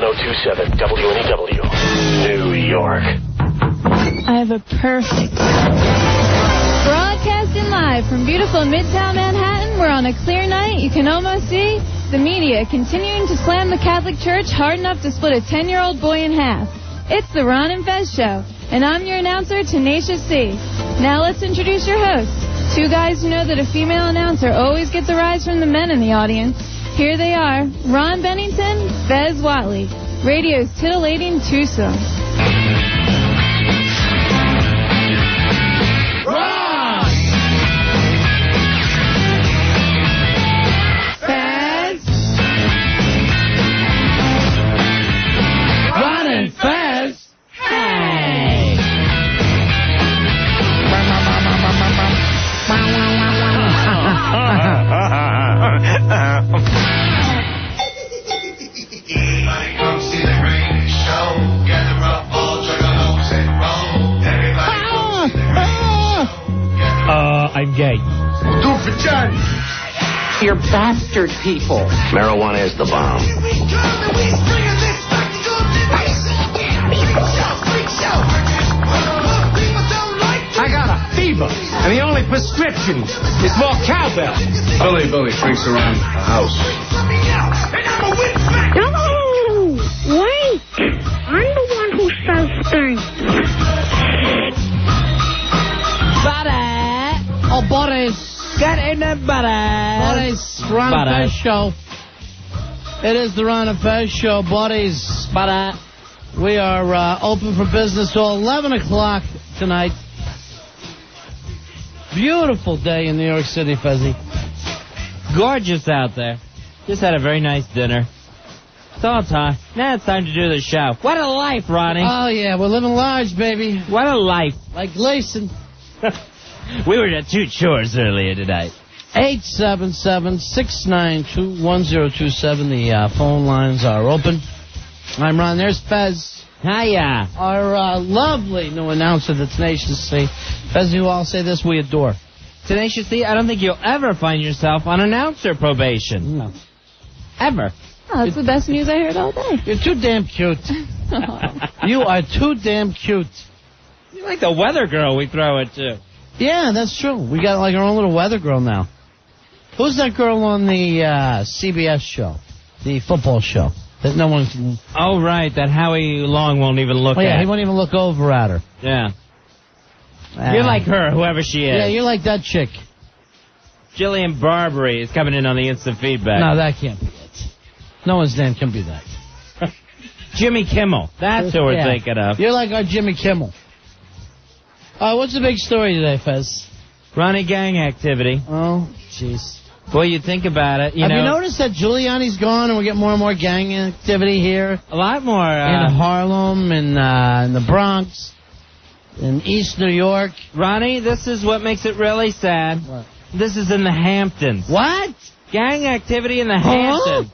1027 WNEW, New York. I have a perfect... Broadcasting live from beautiful Midtown Manhattan, where on a clear night you can almost see the media continuing to slam the Catholic Church hard enough to split a 10-year-old boy in half. It's the Ron and Fez Show, and I'm your announcer, Tenacious C. Now let's introduce your hosts. Two guys who know that a female announcer always gets a rise from the men in the audience. Here they are, Ron Bennington, Fez Whatley, radio's titillating twosome. Ron! Fez! Ron and Fez! Hey! Come see the great show. Gather up all juggalos and roll. Everybody come see the great show. I'm gay. Do it for Johnny. You're bastard people. Marijuana is the bomb. I got a fever, and the only prescription is more cowbell. Billy drinks around the house. No! Wait! I'm the one who says things. Budday! Oh, Boris. Get in there, Budday. Buddy's Ron and Fez Show. It is the Ron and Fez Show, buddies. Budday. We are open for business till 11 o'clock tonight. Beautiful day in New York City, Fezzy. Gorgeous out there. Just had a very nice dinner. It's all time. Now it's time to do the show. What a life, Ronnie. Oh, yeah, we're living large, baby. What a life. Like Gleason. We were at two chores earlier tonight. 877-692-1027. The phone lines are open. I'm Ron. There's Fez. Hiya. Our lovely new announcer, the Tenacious C. Fez, you all say this, we adore. Tenacious C, I don't think you'll ever find yourself on announcer probation. No. Ever. Oh, that's the best news I heard all day. You're too damn cute. You are too damn cute. You're like the weather girl we throw it to. Yeah, that's true. We got like our own little weather girl now. Who's that girl on the CBS show? The football show? That no one can... Oh, right, that Howie Long won't even look at. Yeah, he won't even look over at her. Yeah. You're like her, whoever she is. Yeah, you're like that chick. Jillian Barbary is coming in on the instant feedback. No, that can't be it. No one's name can be that. Jimmy Kimmel. That's who we're thinking of. You're like our Jimmy Kimmel. What's the big story today, Fez? Ronnie, gang activity. Oh, jeez. Well, you think about it, Have you noticed that Giuliani's gone and we get more and more gang activity here? A lot more. In Harlem, in the Bronx, in East New York. Ronnie, this is what makes it really sad. What? This is in the Hamptons. What? Gang activity in the Hamptons.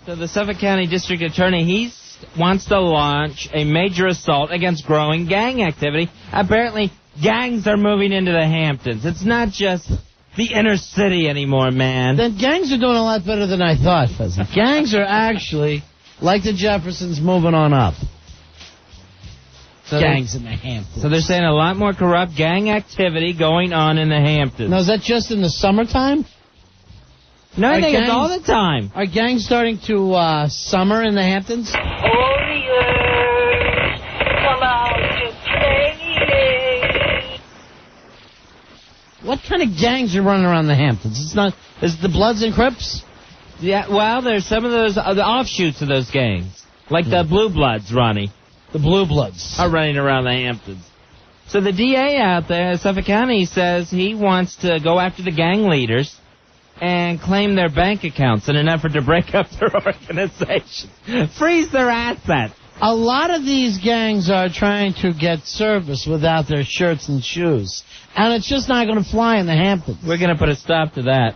So the Suffolk County District Attorney, he wants to launch a major assault against growing gang activity. Apparently, gangs are moving into the Hamptons. It's not just the inner city anymore, man. Then gangs are doing a lot better than I thought, Fezzy. Gangs are actually, like the Jeffersons, moving on up. So gangs in the Hamptons. So they're saying a lot more corrupt gang activity going on in the Hamptons. Now, is that just in the summertime? No, I think it's all the time. Are gangs starting to summer in the Hamptons? Warriors, come out to play. What kind of gangs are running around the Hamptons? It's not... Is it the Bloods and Crips? Yeah, well, there's some of those the offshoots of those gangs. Like the Blue Bloods, Ronnie. The Blue Bloods. Are running around the Hamptons. So the DA out there in Suffolk County says he wants to go after the gang leaders and claim their bank accounts in an effort to break up their organization. Freeze their assets. A lot of these gangs are trying to get service without their shirts and shoes. And it's just not going to fly in the Hamptons. We're going to put a stop to that.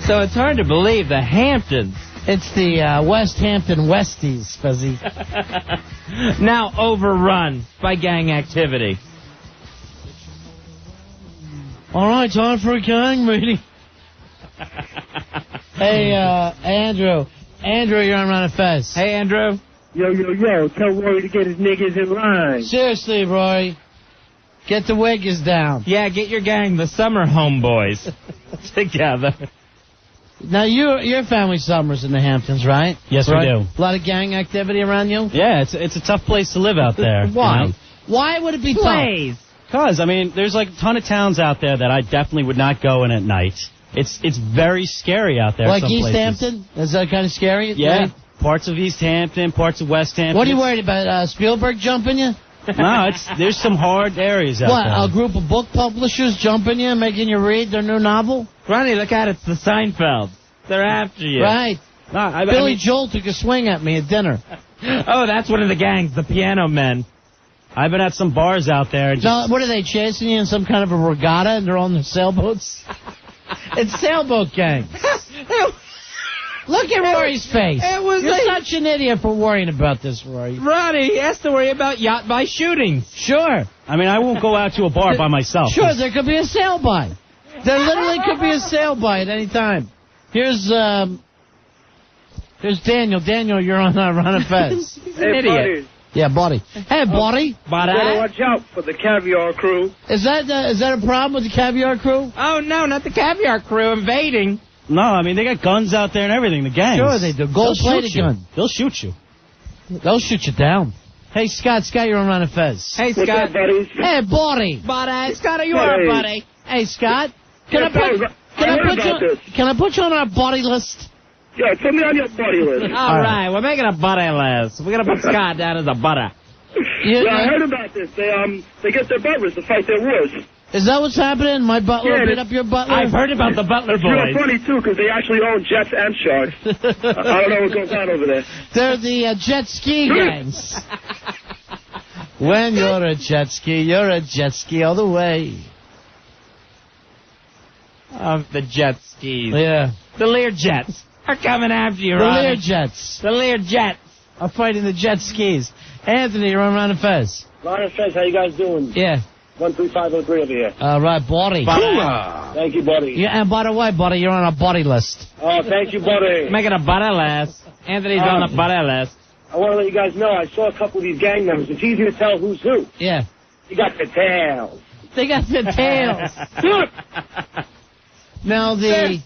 So it's hard to believe the Hamptons. It's the West Hampton Westies, Fuzzy. Now overrun by gang activity. All right, time for a gang meeting. Hey, Andrew. Andrew, you're on Ron and Fez. Hey, Andrew. Yo, tell Rory to get his niggas in line. Seriously, Rory. Get the wiggers down. Yeah, get your gang, the summer homeboys, together. Now, your family summers in the Hamptons, right? Yes, right? we do. A lot of gang activity around you? Yeah, it's a tough place to live out there. Why? You know? Why would it be Please. Because, I mean, there's like a ton of towns out there that I definitely would not go in at night. It's very scary out there. Like some East places. Hampton? Is that kind of scary? Yeah. Right? Parts of East Hampton, parts of West Hampton. What are you worried about? Spielberg jumping you? No, there's some hard areas out there. What, a group of book publishers jumping you, making you read their new novel? Ronnie, look at it. It's the Seinfeld. They're after you. Right. No, Billy Joel took a swing at me at dinner. Oh, that's one of the gangs, the Piano Men. I've been at some bars out there. And No, what are they, chasing you in some kind of a regatta and they're on their sailboats? It's sailboat gang. Look at Rory's face. You're such an idiot for worrying about this, Rory. Ronnie, he has to worry about yacht by shootings. Sure. I mean, I won't go out to a bar by myself. Sure, there could be a sail by. There literally could be a sail by at any time. Here's Daniel. Daniel, you're on Ron and Fez. He's an idiot. Yeah, buddy. Hey, buddy. Better watch out for the caviar crew. Is that a problem with the caviar crew? Oh, no, not the caviar crew invading. No, I mean, they got guns out there and everything, the gangs. Sure they do. Gold-plated gun. They'll shoot you. They'll shoot you down. Hey, Scott, you're on Ron and Fez. Hey, What's Scott. up, buddies? Hey, buddy. Scott, are you on, buddy? Hey, Scott. Can I put you on our buddy list? Yeah, put me on your buddy list. All right, we're making a buddy list. We're going to put Scott down as a butter. Yeah, I heard about this. They get their butlers to fight their wars. Is that what's happening? My butler beat up your butler? I've heard about the Butler You're boys. funny, too, because they actually own jets and sharks. I don't know what goes on over there. They're the jet ski gangs. When you're a jet ski all the way. The jet skis. Yeah. The Lear Jets are coming after you, The Ronnie. Lear Jets The Lear Jets. are fighting the jet skis. Anthony, you're on Ron and Fez. Ron and Fez, how you guys doing? Yeah. 13503 over here. All right, buddy. Thank you, buddy. Yeah, and by the way, buddy, you're on a buddy list. Oh, thank you, buddy. Making a butter list. Anthony's on the butter list. I want to let you guys know I saw a couple of these gang members. It's easy to tell who's who. Yeah. You got the tails. They got the tails. Now, the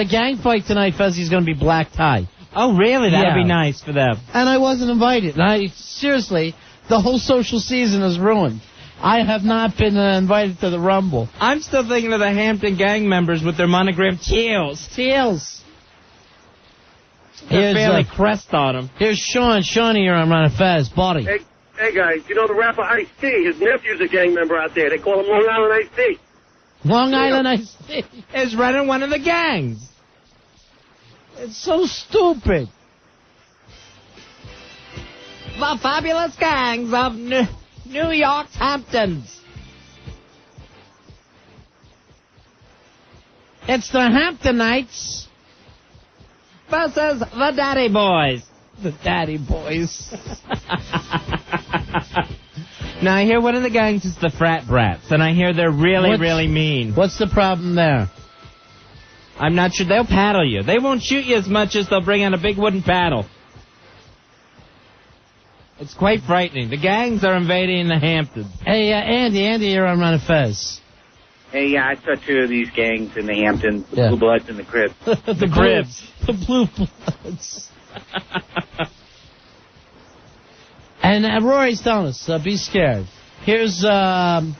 gang fight tonight, Fezzi's going to be black tie. Oh, really? That'd Yeah. be nice for them. And I wasn't invited. Seriously, the whole social season is ruined. I have not been invited to the Rumble. I'm still thinking of the Hampton gang members with their monogrammed tails. Tails. Their family crest on them. Here's Sean. Shawnee, you're on Ron and Fez. Buddy. Hey, guys, you know the rapper Ice-T? His nephew's a gang member out there. They call him Long Island Ice-T. Long Island Ice-T is running one of the gangs. It's so stupid. The fabulous gangs of New York's Hamptons. It's the Hamptonites versus the Daddy Boys. The Daddy Boys. Now, I hear one of the gangs is the Frat Brats, and I hear they're really mean. What's the problem there? I'm not sure. They'll paddle you. They won't shoot you as much as they'll bring out a big wooden paddle. It's quite frightening. The gangs are invading the Hamptons. Hey, Andy, you're on Ron and Fez. Hey, I saw two of these gangs in the Hamptons, the Yeah. Blue Bloods and the Crips. The Cribs. The Blue Bloods. And Rory's telling us, be scared. Here's George.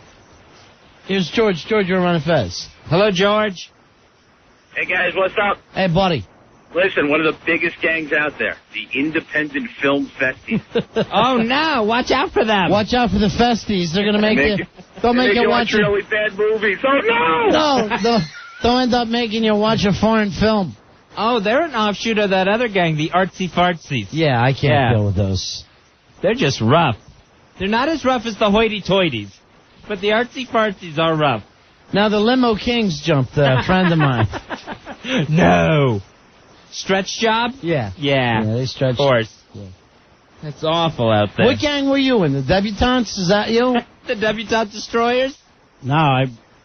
George, you're on Ron and Fez. Hello, George. Hey, guys, what's up? Hey, buddy. Listen, one of the biggest gangs out there, the Independent Film Festies. Oh, no. Watch out for them. Watch out for the festies. They're going to make you... They'll make you watch really bad movies. Oh, no! No, they'll end up making you watch a foreign film. Oh, they're an offshoot of that other gang, the Artsy Fartsies. Yeah, I can't deal with those. They're just rough. They're not as rough as the hoity-toities, but the Artsy Fartsies are rough. Now, the Limo Kings jumped a friend of mine. No. Stretch job? Yeah. Yeah, they stretched. of course. Yeah. It's awful out there. What gang were you in? The Debutantes? Is that you? The Debutante Destroyers? No,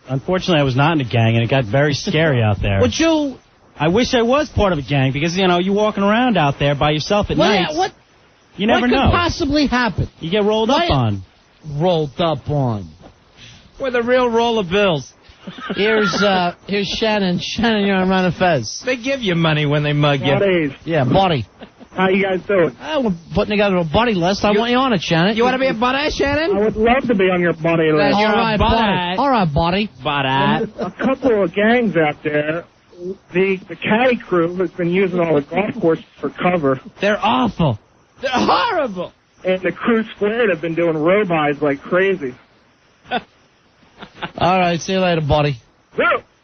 unfortunately I was not in a gang, and it got very scary out there. Would you I wish I was part of a gang because, you know, you're walking around out there by yourself at night. You never know. What could possibly happen? You get rolled up on. Rolled up on. With a real roll of bills. Here's Shannon. Shannon, you're on Ron and Fez. They give you money when they mug you. Buddies. Yeah, buddy. How you guys doing? We're putting together a buddy list. I want you on it, Shannon. You want to be a buddy, Shannon? I would love to be on your buddy list. You're All right, a buddy. buddy. All right, buddy. Buddy. A couple of gangs out there. The caddy crew has been using all the golf courses for cover. They're awful. They're horrible. And the crew squared have been doing row-bys like crazy. All right, see you later, buddy.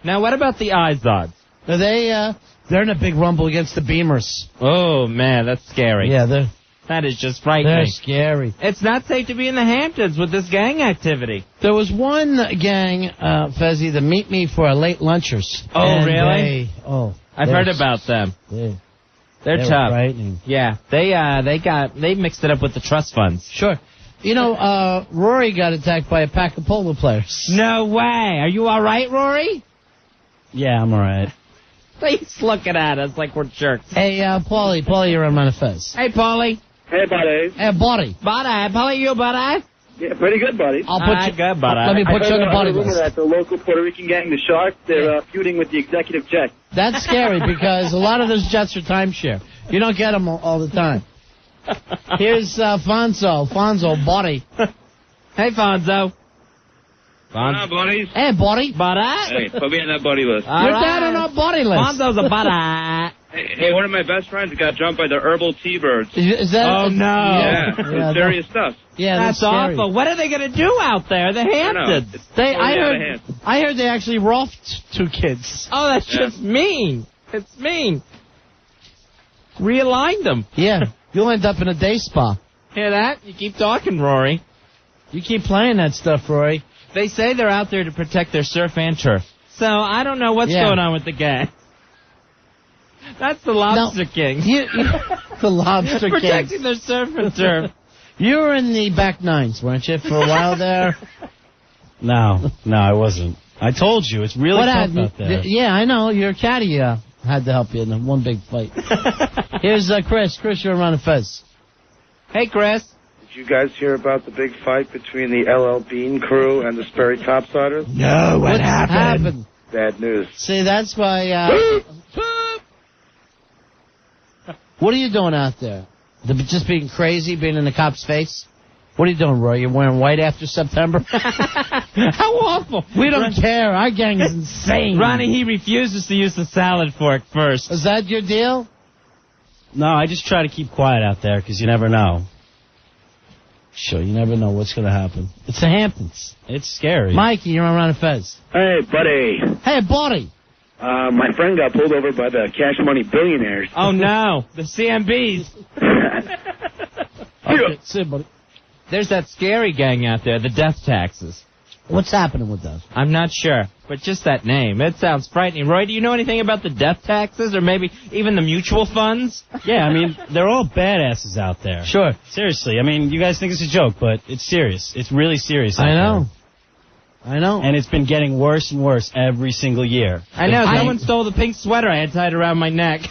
Now, what about the Izods? They're in a big rumble against the Beamers. Oh, man, that's scary. Yeah, that is just they're frightening. scary. It's not safe to be in the Hamptons with this gang activity. There was one gang, Fezzy, the Meet Me for a Late Lunchers. Oh, And really? I've heard about them. They're tough. Frightening. Yeah, they mixed it up with the trust funds. Sure. You know, Rory got attacked by a pack of polo players. No way. Are you all right, Rory? Yeah, I'm all right. He's looking at us like we're jerks. Hey, Paulie, you're on Manifest. Hey, Paulie. Hey, buddy. Hey, buddy. Buddy. Paulie, you buddy? Yeah, pretty good, buddy. I'll put you. Good, buddy. Let me put you on the buddy list. That the local Puerto Rican gang, the Sharks, they're feuding with the executive jet. That's scary because a lot of those jets are timeshare. You don't get them all the time. Here's Fonzo. Fonzo, buddy. Hey, Fonzo. Hi, buddies. Hey, buddy. Buddy. Hey, put me on that buddy list. All You're right. down on our buddy list. Fonzo's a buddy. Hey, one of my best friends got jumped by the herbal T-birds. Is that? Oh, no. Yeah, Yeah, serious stuff. Yeah, That's scary. awful. What are they going to do out there? The Hamptons. I heard they actually roughed 2 kids. Oh, that's just mean. It's mean. Realigned them. Yeah, you'll end up in a day spa. Hear that? You keep talking, Rory. You keep playing that stuff, Rory. They say they're out there to protect their surf and turf. So I don't know what's going on with the gang. That's the Lobster King. The Lobster King. Protecting their surf and turf. You were in the back nines, weren't you, for a while there? No, I wasn't. I told you, it's really tough out there. Yeah, I know. Your caddy had to help you in one big fight. Here's Chris. Chris, you're around the Fez. Hey, Chris. Did you guys hear about the big fight between the LL Bean crew and the Sperry Topsiders? No, what happened? Bad news. See, that's why... What are you doing out there? Just being crazy, being in the cop's face? What are you doing, Roy? You're wearing white after September? How awful. We don't care. Our gang is insane. Ronnie, he refuses to use the salad fork first. Is that your deal? No, I just try to keep quiet out there because you never know. Sure, you never know what's going to happen. It's the Hamptons. It's scary. Mikey, you're on Ron Fez. Hey, buddy. Hey, buddy. My friend got pulled over by the cash money billionaires. Oh, no. The CMBs. Okay, sit, buddy. There's that scary gang out there, the death taxes. What's happening with those? I'm not sure, but just that name. It sounds frightening. Roy, do you know anything about the death taxes or maybe even the mutual funds? Yeah, I mean, they're all badasses out there. Sure. Seriously, I mean, you guys think it's a joke, but it's serious. It's really serious out there. I know. And it's been getting worse and worse every single year. I know. Someone stole the pink sweater I had tied around my neck.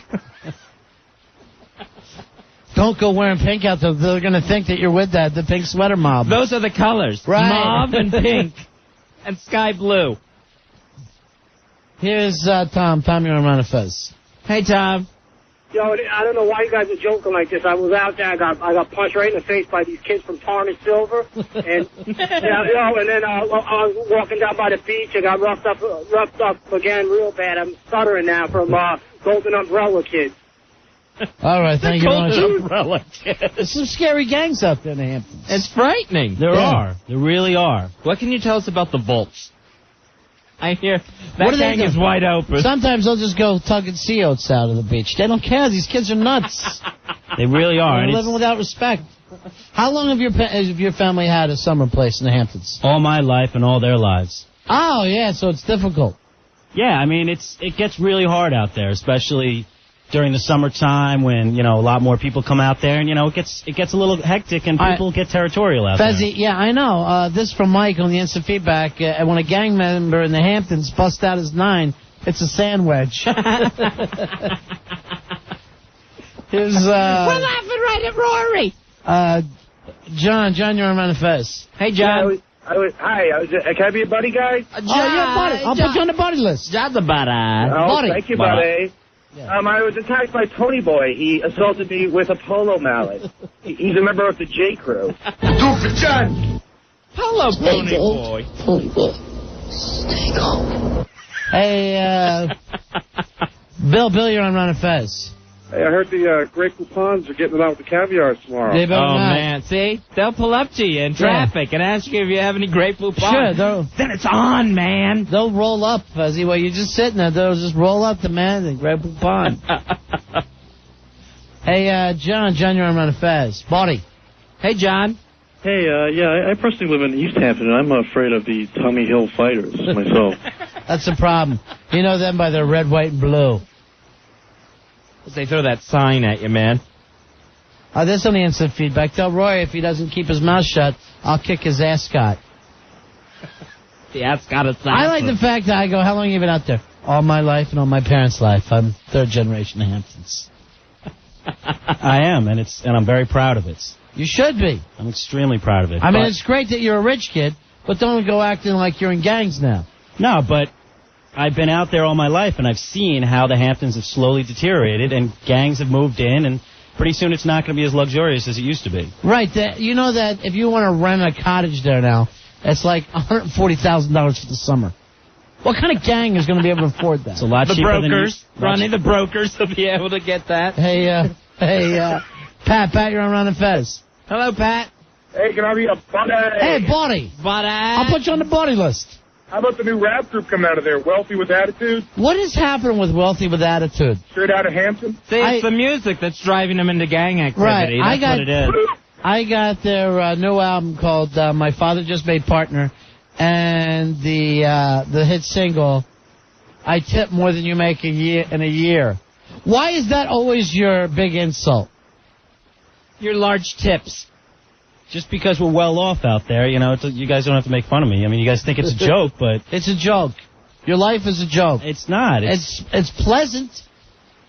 Don't go wearing pink out there. They're going to think that you're with the pink sweater mob. Those are the colors. Right. Mauve and pink and sky blue. Here's Tom. Tom, you're on Fez. Hey, Tom. Yo, I don't know why you guys are joking like this. I was out there. I got punched right in the face by these kids from Tarnished Silver, and and then I was walking down by the beach. I got roughed up again, real bad. I'm stuttering now from Golden Umbrella kids. All right, thank you very much. Umbrella kids. There's some scary gangs out there in the Hamptons. It's frightening. There are. There really are. What can you tell us about the Volts? I hear that gang is wide open. Sometimes they'll just go tugging sea oats out of the beach. They don't care. These kids are nuts. They really are. They're living without respect. How long have your family had a summer place in the Hamptons? All my life and all their lives. Oh, yeah, so it's difficult. Yeah, I mean, it gets really hard out there, especially during the summertime when, a lot more people come out there and, it gets a little hectic and people get territorial out there. Fezzy, yeah, I know. This from Mike on the instant feedback. When a gang member in the Hamptons busts out his 9, It's a sandwich. Here's, We're laughing right at Rory. John, you're on the Fez. Hey, John. Hi, can I be a buddy guy? Yeah, buddy. I'll put you on the buddy list. John the buddy. Oh, buddy. thank you, buddy. Yeah. I was attacked by Tony Boy. He assaulted me with a polo mallet. He's a member of the J Crew. Do for John. Hello, Pony Boy. Stay calm. Hey, Bill, you're on Ron and Fez. Hey, I heard the great coupons are getting it out with the caviar tomorrow. They better Oh, not. man. See? They'll pull up to you in traffic and ask you if you have any Grey Poupon. Sure, Then it's on, man. they'll roll up, Fuzzy. While you're just sitting there, they'll just roll up the man and grab a pond. Hey, John, you're on Ron and Fez. Body. Hey, John. Hey, I personally live in East Hampton, and I'm afraid of the Tommy Hill fighters myself. That's the problem. You know them by their red, white, and blue. They throw that sign at you, man. There's some instant feedback. Tell Roy if he doesn't keep his mouth shut, I'll kick his ascot. The ascot is I like the fact that I go, how long have you been out there? All my life and all my parents' life. I'm third generation Hamptons. I am, and I'm very proud of it. You should be. I'm extremely proud of it. I mean, it's great that you're a rich kid, but don't go acting like you're in gangs now. No, but I've been out there all my life, and I've seen how the Hamptons have slowly deteriorated, and gangs have moved in, and pretty soon it's not going to be as luxurious as it used to be. Right. You know that if you want to rent a cottage there now, it's like $140,000 for the summer. What kind of gang is going to be able to afford that? It's a lot The cheaper brokers. Ronnie, the brokers will be able to get that. Hey, Pat, you're on Ron and Fez. Hello, Pat. Hey, can I be a buddy? Hey, Buddy. Buddy. I'll put you on the buddy list. How about the new rap group coming out of there, Wealthy with Attitude? What is happening with Wealthy with Attitude? Straight out of Hamton? See, it's the music that's driving them into gang activity. Right. That's what it is. I got their new album called My Father Just Made Partner, and the hit single, I Tip More Than You Make in a Year. Why is that always your big insult? Your large tips. Just because we're well off out there, you guys don't have to make fun of me. I mean, you guys think it's a joke, but It's a joke. Your life is a joke. it's not. It's pleasant.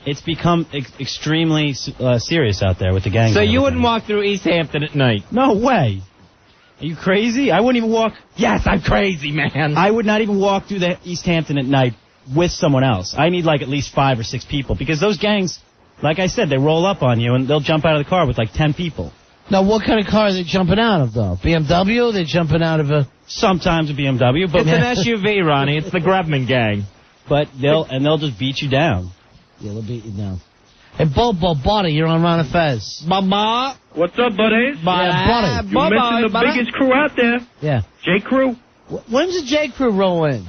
It's become extremely serious out there with the gangs. So and you everything. wouldn't walk through East Hampton at night? No way. Are you crazy? I wouldn't even walk. Yes, I'm crazy, man. I would not even walk through the East Hampton at night with someone else. I need like at least 5 or 6 people because those gangs, like I said, they roll up on you and they'll jump out of the car with like 10 people. Now, what kind of car are they jumping out of, though? BMW? They're jumping out of a... Sometimes a BMW, but It's an SUV, Ronnie. It's the Grubman gang. But they'll just beat you down. Yeah, they'll beat you down. Hey, Bobo, Buddy, you're on Ron and Fez. Mama. What's up, buddies? Yeah, Buddy. You mentioned the biggest crew out there. Yeah. J Crew. When's the J Crew roll in?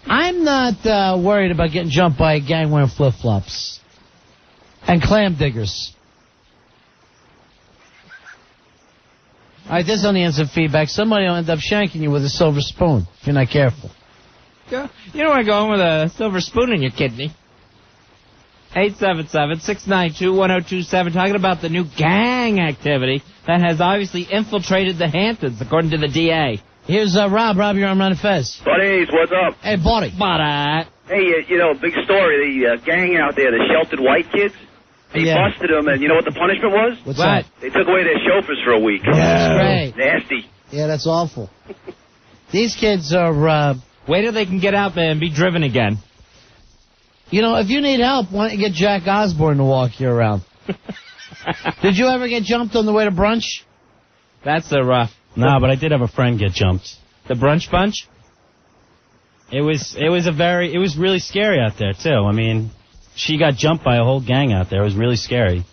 I'm not worried about getting jumped by a gang wearing flip-flops. And clam diggers. All right, this only ends in feedback. Somebody will end up shanking you with a silver spoon if you're not careful. You don't want to go home with a silver spoon in your kidney. 877-692-1027, talking about the new gang activity that has obviously infiltrated the Hamptons, according to the DA. Here's Rob. Rob, you're on Ron and Fez. Buddies, what's up? Hey, Buddy. Hey, big story. The gang out there, the sheltered white kids, they busted them, and you know what the punishment was? What's that? They took away their chauffeurs for a week. That's great. Nasty. Yeah, that's awful. These kids are... Wait till they can get out there and be driven again. You know, if you need help, why don't you get Jack Osborne to walk you around? Did you ever get jumped on the way to brunch? That's a rough. No, but I did have a friend get jumped. The brunch bunch? It was really scary out there too. I mean, she got jumped by a whole gang out there. It was really scary.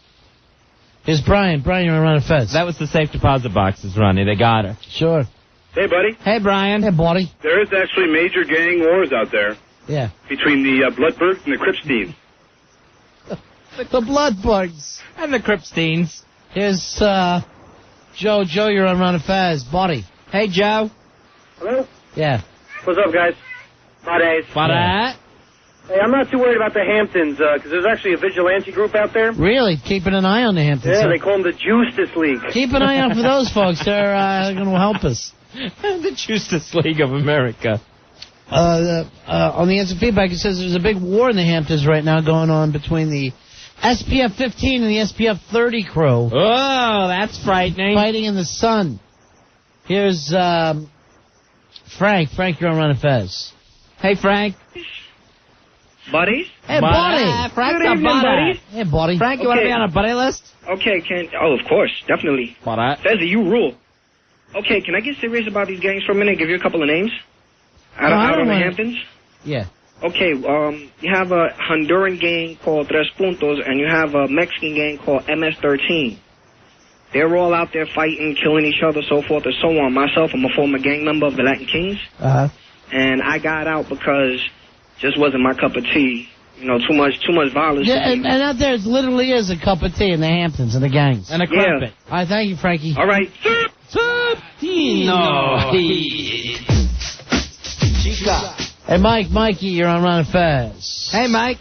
Here's Brian. Brian, you're on a fence. That was the safe deposit boxes, Ronnie. They got her. Sure. Hey, buddy. Hey, Brian. Hey, buddy. There is actually major gang wars out there. Yeah. Between the Bloodbergs and the Cripsteins. The Bloodbergs. And the Cripsteins. Here's Joe. Joe, you're on Ron and Faz. Buddy. Hey, Joe. Hello? Yeah. What's up, guys? Buddays. Budday. Hey, I'm not too worried about the Hamptons, because there's actually a vigilante group out there. Really? Keeping an eye on the Hamptons. Yeah, they call them the Justice League. Keep an eye out for those folks. They're going to help us. The Justice League of America. On the instant feedback, it says there's a big war in the Hamptons right now going on between the SPF 15 and the SPF 30 crew. Oh, that's frightening. Fighting in the sun. Here's Frank. Frank, you're on Run of Fez. Hey, Frank. Buddies? Hey, buddy. Frank's Good a evening, buddy. buddies. Hey, buddy. Frank, you want to be on a buddy list? Okay, oh, of course, definitely. Buddy. Fezzy, you rule. Okay, can I get serious about these gangs for a minute? Give you a couple of names? Out on the Hamptons? Yeah. Okay, you have a Honduran gang called Tres Puntos, and you have a Mexican gang called MS-13. They're all out there fighting, killing each other, so forth and so on. Myself, I'm a former gang member of the Latin Kings. Uh-huh. And I got out because just wasn't my cup of tea. You know, too much violence. Yeah, and out there it literally is a cup of tea in the Hamptons and the gangs. And a crumpet. All right, thank you, Frankie. All right. No. Hey, Mikey, you're on Run of Fez. Hey, Mike.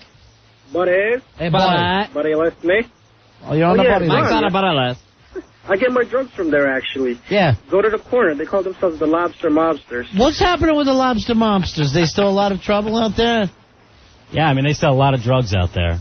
Buddy? Hey, buddy. Buddy, list me? Oh, you're on the buddy Mike's list. on a buddy list. I get my drugs from there, actually. Yeah. Go to the corner. They call themselves the Lobster Mobsters. What's happening with the lobster mobsters? They still a lot of trouble out there? Yeah, I mean, they sell a lot of drugs out there.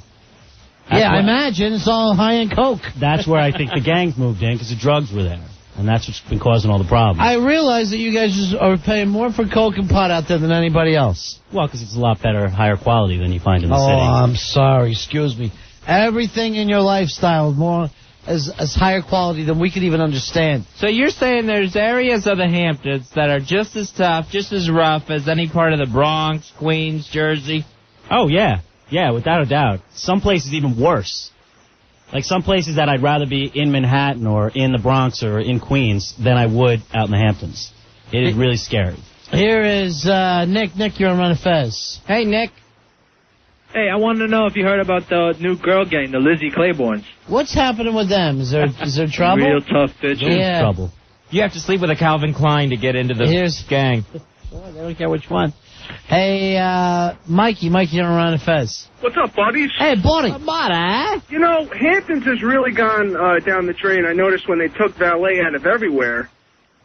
I imagine. It's all high-end coke. That's where I think the gangs moved in, because the drugs were there. And that's what's been causing all the problems. I realize that you guys just are paying more for coke and pot out there than anybody else. Well, because it's a lot better, higher quality than you find in the city. Oh, I'm sorry. Excuse me. Everything in your lifestyle is more as higher quality than we could even understand. So you're saying there's areas of the Hamptons that are just as tough, just as rough as any part of the Bronx, Queens, Jersey? Oh, yeah. Yeah, without a doubt. Some places even worse. Like some places that I'd rather be in Manhattan or in the Bronx or in Queens than I would out in the Hamptons. It is really scary. Here is Nick. Nick, you're on Run of Fez. Hey, Nick. Hey, I wanted to know if you heard about the new girl gang, the Lizzie Claibornes. What's happening with them? Is there trouble? Real tough bitches. Yeah. Trouble. You have to sleep with a Calvin Klein to get into the gang. Boy, they don't care which one. Hey, Mikey, you're on Run of Fez. What's up, buddies? Hey, buddy. You know, Hamptons has really gone down the drain. I noticed when they took valet out of everywhere.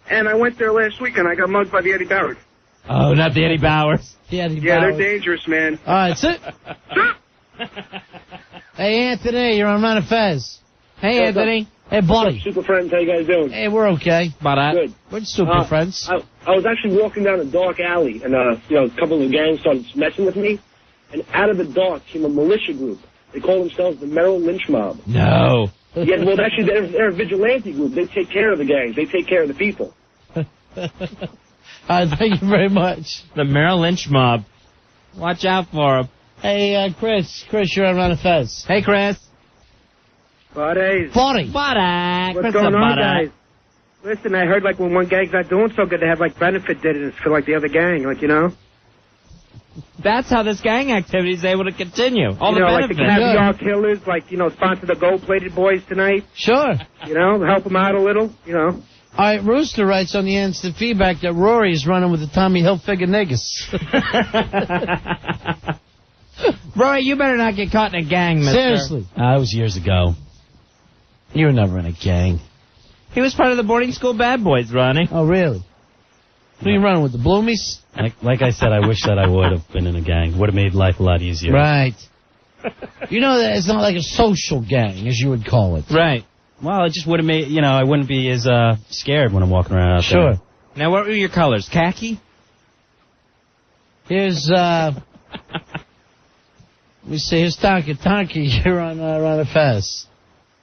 And I went there last week and I got mugged by the Eddie Bauer. Oh, not the Eddie Bowers. The Eddie Yeah, Bowers. they're dangerous, man. All right, sit. Hey, Anthony, you're on Run of Fez. Hey, What's Anthony. Hey, buddy. What's up, super friends? How you guys doing? Hey, we're okay. Good. We're super friends. I was actually walking down a dark alley, and a couple of gangs started messing with me. And out of the dark came a militia group. They call themselves the Merrill Lynch Mob. No. Yeah, well, actually, they're a vigilante group. They take care of the gangs. They take care of the people. All right, thank you very much. The Merrill Lynch mob. Watch out for him. Hey, Chris, you're on Run of Fez. Hey, Chris. Buddies. Buddy. Buddy. What's going on, guys? Listen, I heard, like, when one gang's not doing so good, they have, like, benefit dinners for, like, the other gang, like, you know? That's how this gang activity is able to continue. All the like the benefits. Caviar Killers, like, sponsor the gold-plated boys tonight. Sure. Help them out a little, All right, Rooster writes on the instant feedback that Rory is running with the Tommy Hilfiger niggas. Rory, you better not get caught in a gang, mister. Seriously. That was years ago. You were never in a gang. He was part of the boarding school bad boys, Ronnie. Oh, really? Who are you running with, the Bloomies? Like I said, I wish that I would have been in a gang. Would have made life a lot easier. Right. You know that it's not like a social gang, as you would call it. Right. Well, it just would have made, I wouldn't be as scared when I'm walking around out Sure. there. Now, what were your colors? Khaki? Here's, let me see, here's Tonka. Tonka, you're on Run of Fez.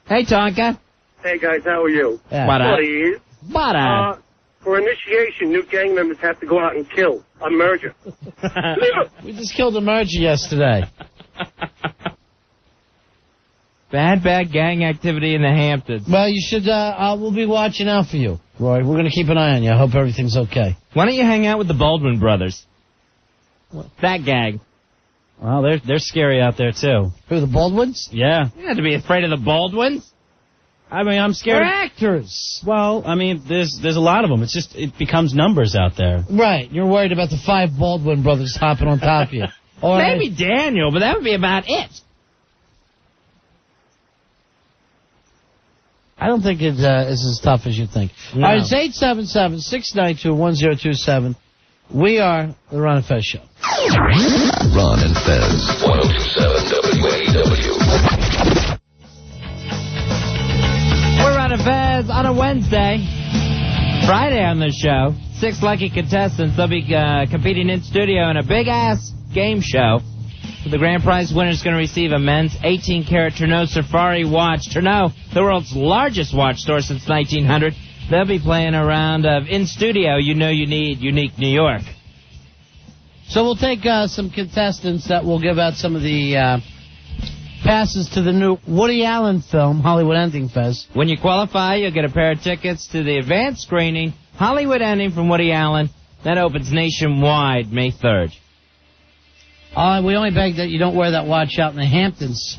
Hey, Tonka. Hey, guys, how are you? Yeah. What up? Buddies. What up? For initiation, new gang members have to go out and kill a merger. We just killed a merger yesterday. Bad gang activity in the Hamptons. Well, you should, we'll be watching out for you, Roy. We're going to keep an eye on you. I hope everything's okay. Why don't you hang out with the Baldwin brothers? That gang. Well, they're scary out there, too. Who, the Baldwins? Yeah. You have to be afraid of the Baldwins. I mean, I'm scared. They're actors. Well, I mean, there's a lot of them. It's just, it becomes numbers out there. Right. You're worried about the 5 Baldwin brothers hopping on top of you. Or Maybe Daniel, but that would be about it. I don't think it is as tough as you think. No. All right, it's 877-692-1027. We are the Ron and Fez Show. Ron and Fez, 102.7 WNEW. We're Ron and Fez on a Wednesday. Friday on the show. 6 lucky contestants. They'll be competing in studio in a big-ass game show. The grand prize winner is going to receive a men's 18-karat Tourneau Safari watch. Tourneau, the world's largest watch store since 1900. They'll be playing a round of In Studio, You Know You Need, Unique New York. So we'll take some contestants that will give out some of the passes to the new Woody Allen film, Hollywood Ending, Fez. When you qualify, you'll get a pair of tickets to the advanced screening, Hollywood Ending from Woody Allen. That opens nationwide May 3rd. We only beg that you don't wear that watch out in the Hamptons,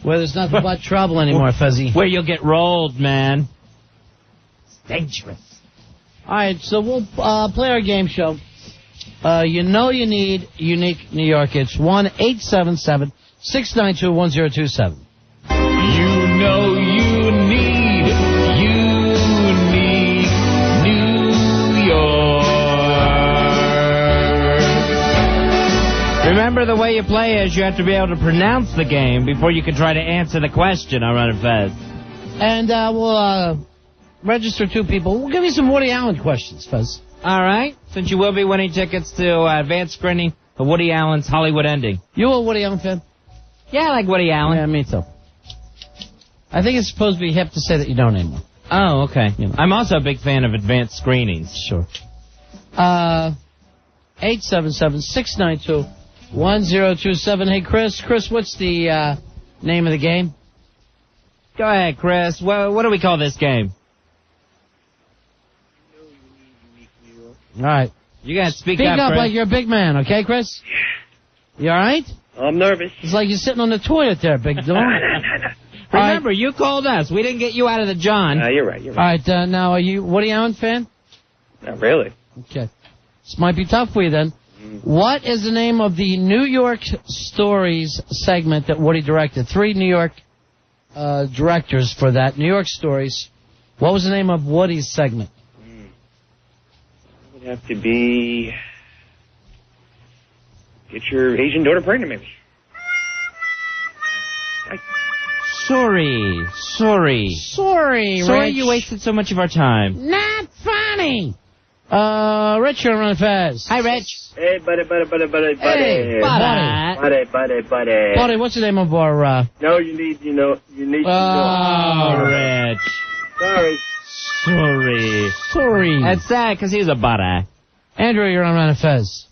where there's nothing but trouble anymore, Fezzy. Where you'll get rolled, man. It's dangerous. All right, so we'll play our game show. You know you need Unique New York. It's 1-877-692-1027. You know you need unique New York. Remember, the way you play is you have to be able to pronounce the game before you can try to answer the question on Ron and Fez. And we'll register 2 people. We'll give you some Woody Allen questions, Fez. All right, since you will be winning tickets to advanced screening of Woody Allen's Hollywood Ending. You a Woody Allen fan? Yeah, I like Woody Allen. Yeah, me too. I think it's supposed to be hip to say that you don't anymore. Oh, okay. You know. I'm also a big fan of advanced screenings. Sure. 877-692-1027. Hey, Chris, what's the name of the game? Go ahead, Chris. What do we call this game? All right. You got to speak up, Chris. like you're a big man, okay, Chris? You all right? I'm nervous. It's like you're sitting on the toilet there, big dog. Remember, you called us. We didn't get you out of the John. You're right. All right, now, are you Woody Allen fan? Not really. Okay. This might be tough for you then. What is the name of the New York Stories segment that Woody directed? 3 New York directors for that. New York Stories. What was the name of Woody's segment? It would have to be... Get your Asian daughter pregnant, maybe. Sorry, Rich. you wasted so much of our time. Not funny. Rich, you're on Fez. Hi, Rich. Hey, buddy. Hey, Buddy. Buddy, what's the name of our, No, you need. Oh, Rich. Sorry. That's sad, because he's a buddy. Andrew, you're on Fez.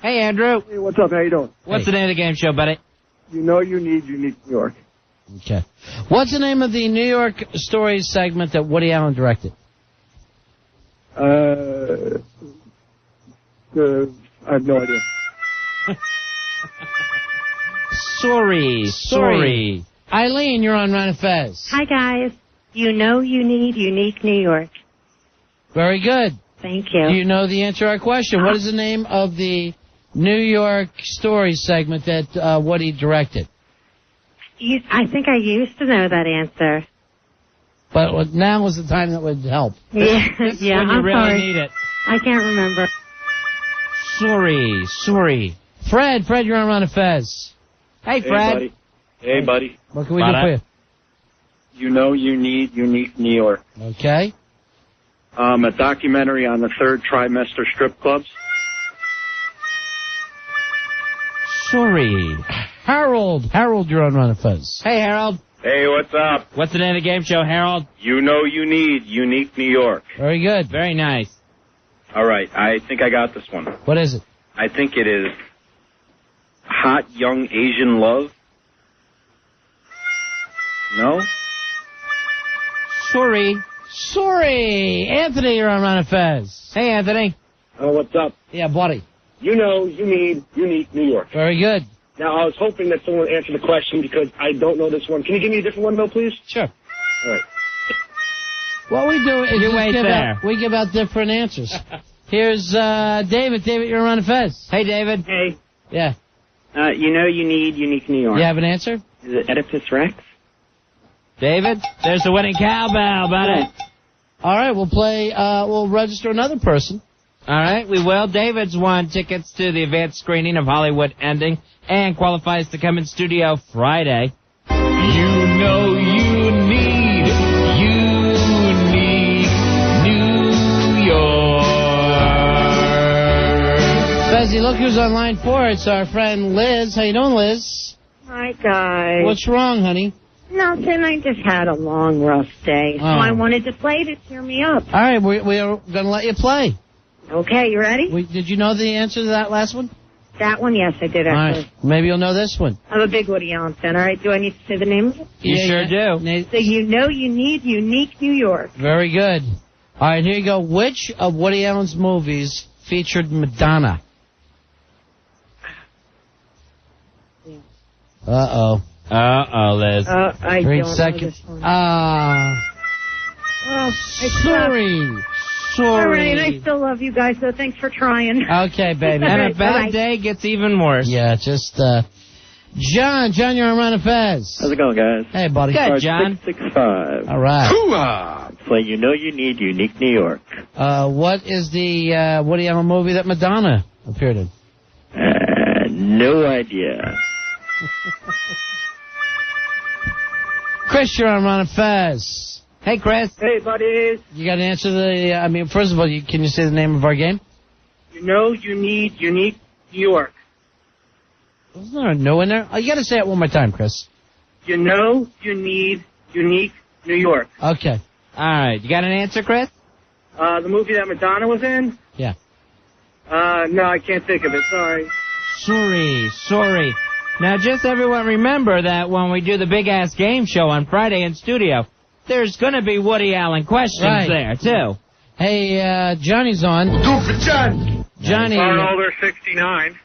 Hey, Andrew. Hey, what's up? How you doing? What's the name of the game show, buddy? You know you need Unique New York. Okay. What's the name of the New York Stories segment that Woody Allen directed? I have no idea. Sorry. Eileen, you're on Ron Fez. Hi, guys. You know you need Unique New York. Very good. Thank you. Do you know the answer to our question? What is the name of the New York Stories segment that Woody directed? I think I used to know that answer. But now was the time that would help. Yeah, when you I'm really sorry. need it. I can't remember. Sorry. Fred, you're on Ron Fez. Hey, Fred. Hey, buddy. What can we do for you? You know you need Unique New York. Okay. A documentary on the 3rd trimester strip clubs. Sorry. Harold, you're on Ron Fez. Hey, Harold. Hey, what's up? What's the name of the game show, Harold? You know you need Unique New York. Very good. Very nice. All right, I think I got this one. What is it? I think it is Hot Young Asian Love. No? Sorry. Anthony, you're on Ron Fez. Hey, Anthony. Oh, what's up? Yeah, buddy. You know you need Unique New York. Very good. Now, I was hoping that someone would answer the question because I don't know this one. Can you give me a different one, though, please? Sure. All right. What we do is we give out different answers. Here's David. David, you're on Fez. Hey, David. Hey. Yeah. You know you need Unique New York. You have an answer? Is it Oedipus Rex? David, there's the winning cowbell, buddy. All right, we'll play. We'll register another person. All right, we will. David's won tickets to the advanced screening of Hollywood Ending and qualifies to come in studio Friday. You know you need New York. Fezzy, look who's on line 4. It's our friend Liz. How you doing, Liz? Hi, guys. What's wrong, honey? Nothing. I just had a long, rough day, so I wanted to play to cheer me up. All right, we are going to let you play. Okay, you ready? Did you know the answer to that last one? That one, yes, I did, All actually. right, maybe you'll know this one. I'm a big Woody Allen fan, all right? Do I need to say the name of it? You sure do. So you know you need unique New York. Very good. All right, here you go. Which of Woody Allen's movies featured Madonna? Uh-oh. Uh-oh, Liz. I Great don't second. know this one. Sorry. All right, I still love you guys, so thanks for trying. Okay, baby. And a bad day gets even worse. Yeah, just, John, you're on Ron and Fez. How's it going, guys? Hey, buddy. Good, John. 665. All right. Hoo-ah! So you know you need unique New York. What is the Woody Allen movie that Madonna appeared in? No idea. Chris, you're on Ron and Fez. Hey, Chris. Hey, buddies. You got to answer the, first of all, can you say the name of our game? You know you need unique New York. Isn't there a no in there? Oh, you got to say it one more time, Chris. You know you need unique New York. Okay. All right. You got an answer, Chris? The movie that Madonna was in? Yeah. No, I can't think of it. Sorry. Sorry. Now, just everyone remember that when we do the big-ass game show on Friday in studio, there's going to be Woody Allen questions there, too. Hey, Johnny's on. Do for John. Johnny. Older 69.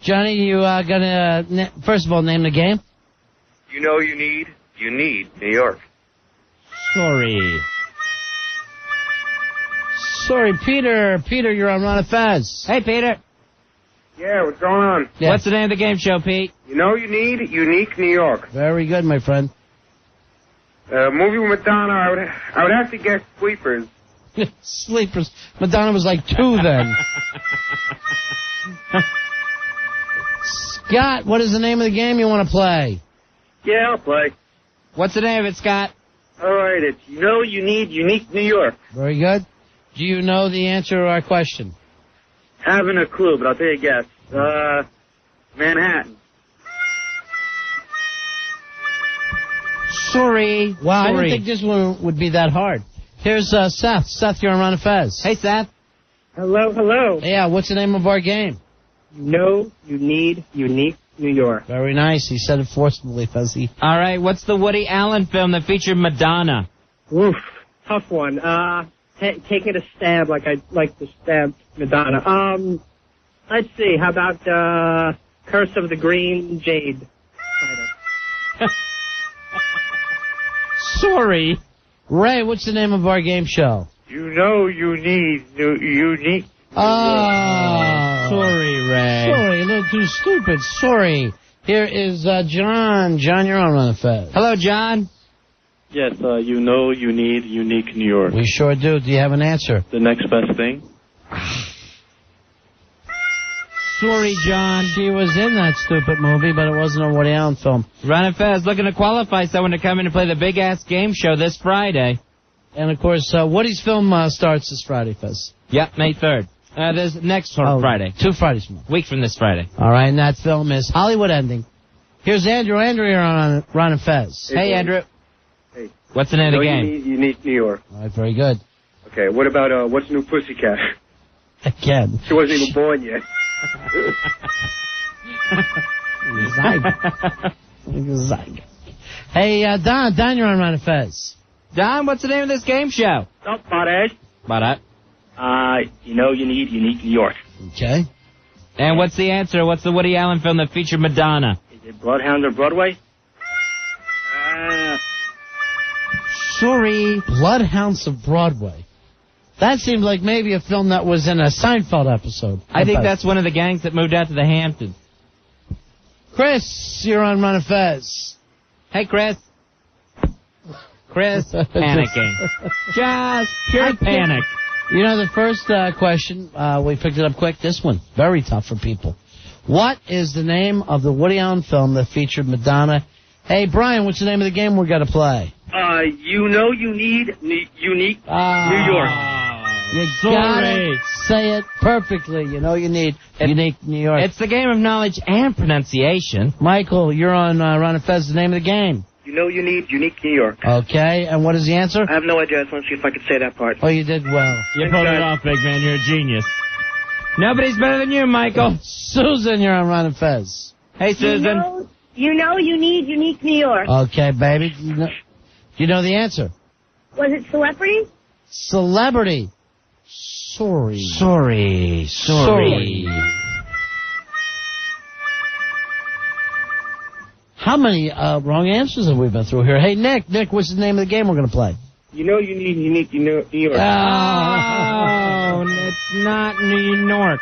Johnny, you gonna first of all name the game? You know you need New York. Sorry, Peter. Peter, you're on Ron and Fez. Hey, Peter. Yeah, what's going on? Yeah. What's the name of the game show, Pete? You know you need unique New York. Very good, my friend. Movie with Madonna, I would have to guess Sleepers. Sleepers. Madonna was like 2 then. Scott, what is the name of the game you want to play? Yeah, I'll play. What's the name of it, Scott? All right, it's you know you need unique New York. Very good. Do you know the answer to our question? Haven't a clue, but I'll take a guess. Manhattan. Sorry. Wow, I didn't think this one would be that hard. Here's Seth. Seth, you're on Ron and Fez. Hey, Seth. Hello. Yeah, what's the name of our game? You know you need unique New York. Very nice. He said it forcibly, Fezzy. All right, what's the Woody Allen film that featured Madonna? Oof, tough one. Taking a stab like I like to stab Madonna. Let's see. How about Curse of the Green Jade? Sorry. Ray, what's the name of our game show? You know you need unique. Oh. Sorry, Ray. Sorry, a little too stupid. Sorry. Here is John. John, you're on the Fez. Hello, John. Yes, you know you need unique New York. We sure do. Do you have an answer? The next best thing? Sorry, John. She was in that stupid movie, but it wasn't a Woody Allen film. Ron and Fez looking to qualify someone to come in and play the big-ass game show this Friday. And, of course, Woody's film starts this Friday, Fez. Yep, May 3rd. This next Friday. 2 Fridays from now. Week from this Friday. All right, and that film is Hollywood Ending. Here's Andrew. Andrew, you're on Ron and Fez. Hey, Andrew. Hey. What's the name of the game? You need unique New York. All right, very good. Okay, what about What's New Pussycat? Again. She wasn't even born yet. Hey, Don. Don, you're on Ron and Fez. Don, what's the name of this game show? Stop, Budday. What? You know you need unique New York. Okay. And what's the answer? What's the Woody Allen film that featured Madonna? Is it Bloodhound or Broadway? Sorry. Bloodhounds of Broadway. That seemed like maybe a film that was in a Seinfeld episode. I think that's one of the gangs that moved out to the Hamptons. Chris, you're on Ron and Fez. Hey, Chris. Chris panicking. Just pure panic. You know, the first question, we picked it up quick. This one, very tough for people. What is the name of the Woody Allen film that featured Madonna? Hey, Brian, what's the name of the game we're going to play? You know you need unique New York. You gotta say it perfectly. You know you need unique New York. It's the game of knowledge and pronunciation. Michael, you're on Ron and Fez, the name of the game. You know you need unique New York. Okay, and what is the answer? I have no idea. I just want to see if I could say that part. Oh, you did well. You pulled it off, big man. You're a genius. Nobody's better than you, Michael. Susan, you're on Ron and Fez. Hey, Susan. You know you need unique New York. Okay, baby. You know the answer. Was it celebrity? Celebrity. Sorry. How many wrong answers have we been through here? Hey, Nick, what's the name of the game we're going to play? You know you need unique New York. Oh, it's not New York.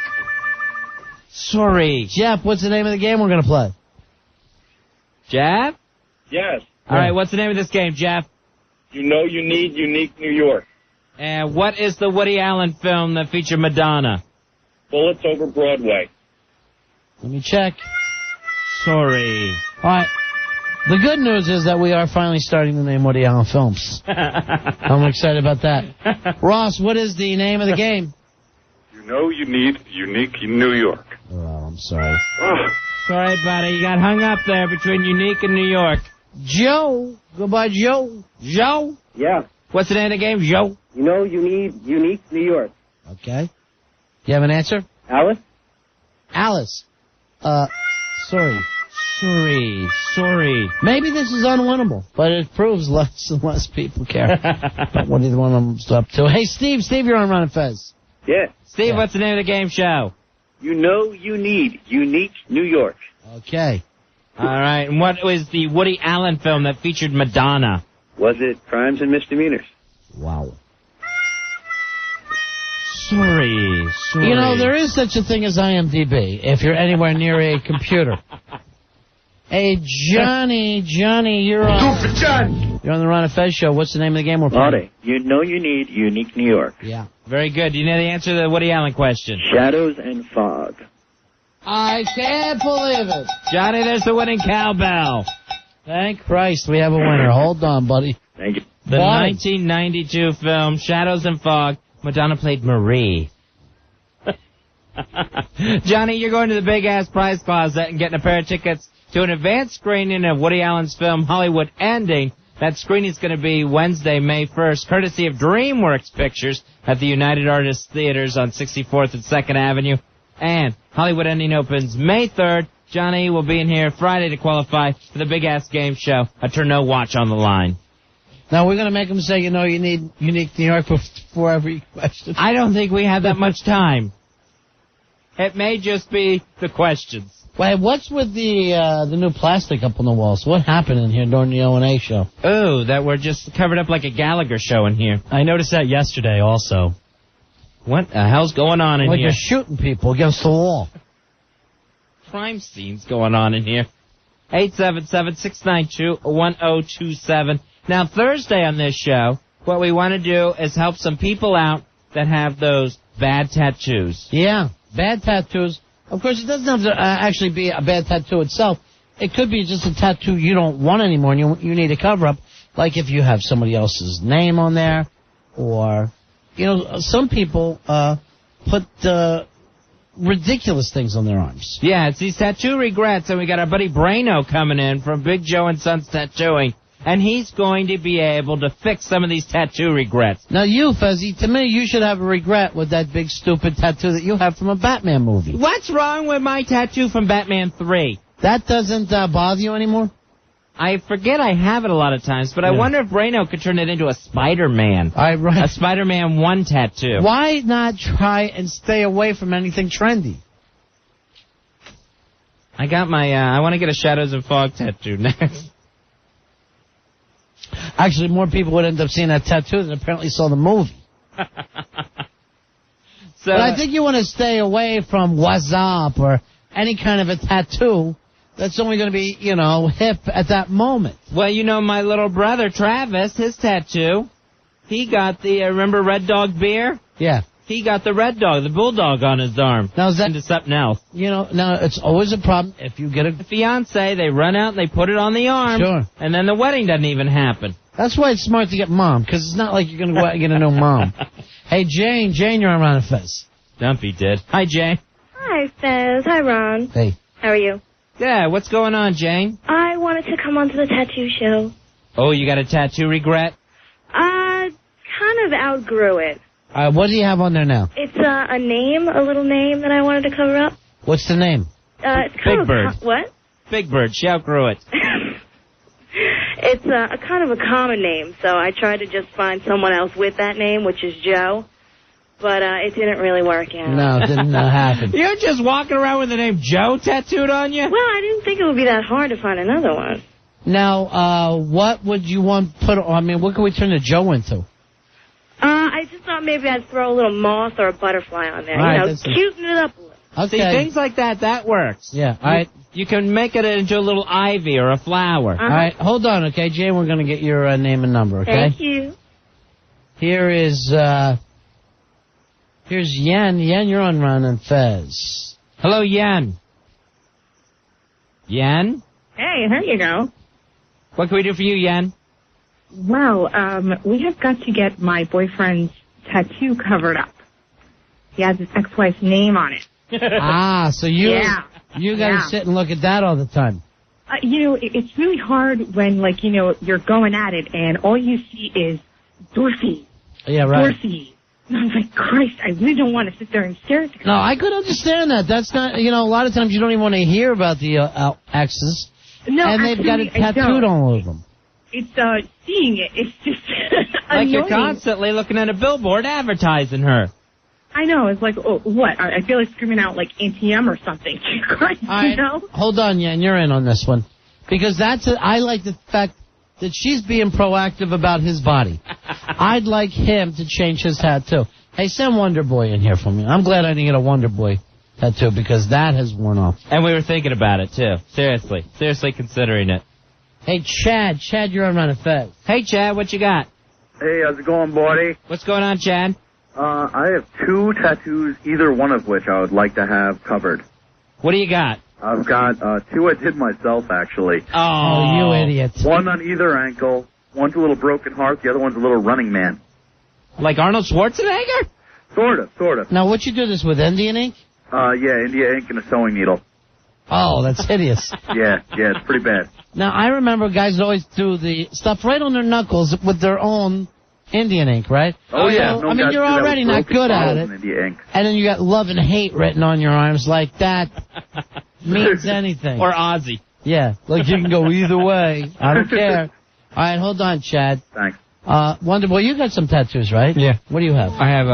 Sorry. Jeff, what's the name of the game we're going to play? Jeff? Yes. All right, what's the name of this game, Jeff? You know you need unique New York. And what is the Woody Allen film that featured Madonna? Bullets Over Broadway. Let me check. Sorry. All right. The good news is that we are finally starting to name Woody Allen films. I'm excited about that. Ross, what is the name of the game? You know you need unique New York. Oh, I'm sorry. Sorry, buddy. You got hung up there between unique and New York. Joe. Goodbye, Joe. Joe? Yeah. What's the name of the game, Joe? You know you need unique New York. Okay. You have an answer? Alice? Alice. Sorry. Sorry. Maybe this is unwinnable, but it proves less and less people care about what either one of them's up to. Hey, Steve, you're on Ron and Fez. Yeah. Steve, what's the name of the game show? You know you need unique New York. Okay. All right, and what was the Woody Allen film that featured Madonna? Was it Crimes and Misdemeanors? Wow. Sorry. You know, there is such a thing as IMDb if you're anywhere near a computer. Hey, Johnny, you're on. Stupid John! You're on the Ron and Fez show. What's the name of the game we're playing? Budday, you know you need unique New York. Yeah. Very good. Do you know the answer to the Woody Allen question? Shadows and fog. I can't believe it. Johnny, there's the winning cowbell. Thank Christ we have a winner. Hold on, buddy. Thank you. The 1992 film Shadows and Fog. Madonna played Marie. Johnny, you're going to the big-ass prize closet and getting a pair of tickets to an advanced screening of Woody Allen's film Hollywood Ending. That screening is going to be Wednesday, May 1st, courtesy of DreamWorks Pictures at the United Artists Theaters on 64th and 2nd Avenue. And Hollywood Ending opens May 3rd. Johnny will be in here Friday to qualify for the big-ass game show. A Turno watch on the line. Now, we're going to make them say, you know, you need unique New York before every question. I don't think we have that much time. It may just be the questions. Wait, what's with the new plastic up on the walls? What happened in here during the O&A show? Oh, that we're just covered up like a Gallagher show in here. I noticed that yesterday also. What the hell's going on in like here? Like you're shooting people against the wall. Crime scenes going on in here. 877-692-1027. Now, Thursday on this show, what we want to do is help some people out that have those bad tattoos. Yeah, bad tattoos. Of course, it doesn't have to actually be a bad tattoo itself. It could be just a tattoo you don't want anymore and you need a cover-up. Like if you have somebody else's name on there, or, you know, some people put ridiculous things on their arms. Yeah, it's these tattoo regrets, and we got our buddy Braino coming in from Big Joe and Sons Tattooing. And he's going to be able to fix some of these tattoo regrets. Now you, Fezzy, to me, you should have a regret with that big stupid tattoo that you have from a Batman movie. What's wrong with my tattoo from Batman 3? That doesn't bother you anymore? I forget I have it a lot of times, but I wonder if Braino could turn it into a Spider-Man. Right. A Spider-Man 1 tattoo. Why not try and stay away from anything trendy? I got my, I want to get a Shadows and Fog tattoo next. Actually, more people would end up seeing that tattoo than apparently saw the movie. But I think you want to stay away from what's up or any kind of a tattoo that's only going to be, hip at that moment. Well, my little brother, Travis, his tattoo, he got the, remember Red Dog beer? Yeah. He got the Red Dog, the bulldog on his arm. Now, is that into something else? Now, it's always a problem if you get a fiancé, they run out and they put it on the arm. Sure. And then the wedding doesn't even happen. That's why it's smart to get mom, because it's not like you're going to go out and get a new mom. Hey, Jane, you're on Ron and Fez. Dumpy did. Hi, Jane. Hi, Fez. Hi, Ron. Hey. How are you? Yeah, what's going on, Jane? I wanted to come onto the tattoo show. Oh, you got a tattoo regret? Kind of outgrew it. What do you have on there now? It's a name, a little name that I wanted to cover up. What's the name? It's kind Big Bird. What? Big Bird. She outgrew it. It's a kind of a common name, so I tried to just find someone else with that name, which is Joe. But it didn't really work out. No, it didn't happen. You're just walking around with the name Joe tattooed on you? Well, I didn't think it would be that hard to find another one. Now, what would you want put? I mean, what could we turn the Joe into? I just thought maybe I'd throw a little moth or a butterfly on there. All right, Cuten it up a little. Okay. See, things like that works. Yeah, all right. You can make it into a little ivy or a flower. All right, hold on, okay, Jane, we're going to get your name and number, okay? Thank you. Here's Yen. Yen, you're on Ron and Fez. Hello, Yen. Yen? Hey, there you go. What can we do for you, Yen? Well, we have got to get my boyfriend's tattoo covered up. He has his ex-wife's name on it. So you got to sit and look at that all the time. It's really hard when, you're going at it and all you see is Dorothy. Yeah, right. Dorothy. And I was like, Christ, I really don't want to sit there and stare at the No, I could understand that. That's not, a lot of times you don't even want to hear about the exes. No, and they've got it tattooed all over them. It's, seeing it, it's just like you're annoying. constantly looking at a billboard advertising her. I know, it's like, what? I feel like screaming out like ATM or something. Christ, All right, hold on, Yen, you're in on this one. Because I like the fact that she's being proactive about his body. I'd like him to change his tattoo. Hey, send Wonder Boy in here for me. I'm glad I didn't get a Wonder Boy tattoo because that has worn off. And we were thinking about it, too. Seriously considering it. Hey, Chad, you're on Ron and Fez. Hey, Chad, what you got? Hey, how's it going, buddy? What's going on, Chad? I have 2 tattoos, either one of which I would like to have covered. What do you got? I've got 2 I did myself, actually. Oh, you idiot. One on either ankle. One's a little broken heart. The other one's a little running man. Like Arnold Schwarzenegger? Sort of. Now, what'd you do this with, Indian ink? Yeah, India ink and a sewing needle. Oh, that's hideous. Yeah, it's pretty bad. Now, I remember guys always do the stuff right on their knuckles with their own Indian ink, right? Oh, yeah. So, I mean, you're already not good at it. India ink. And then you got love and hate written on your arms like that means anything. Or Ozzy. Yeah, like you can go either way. I don't care. All right, hold on, Chad. Thanks. Wonder Boy, you got some tattoos, right? Yeah. What do you have? I have,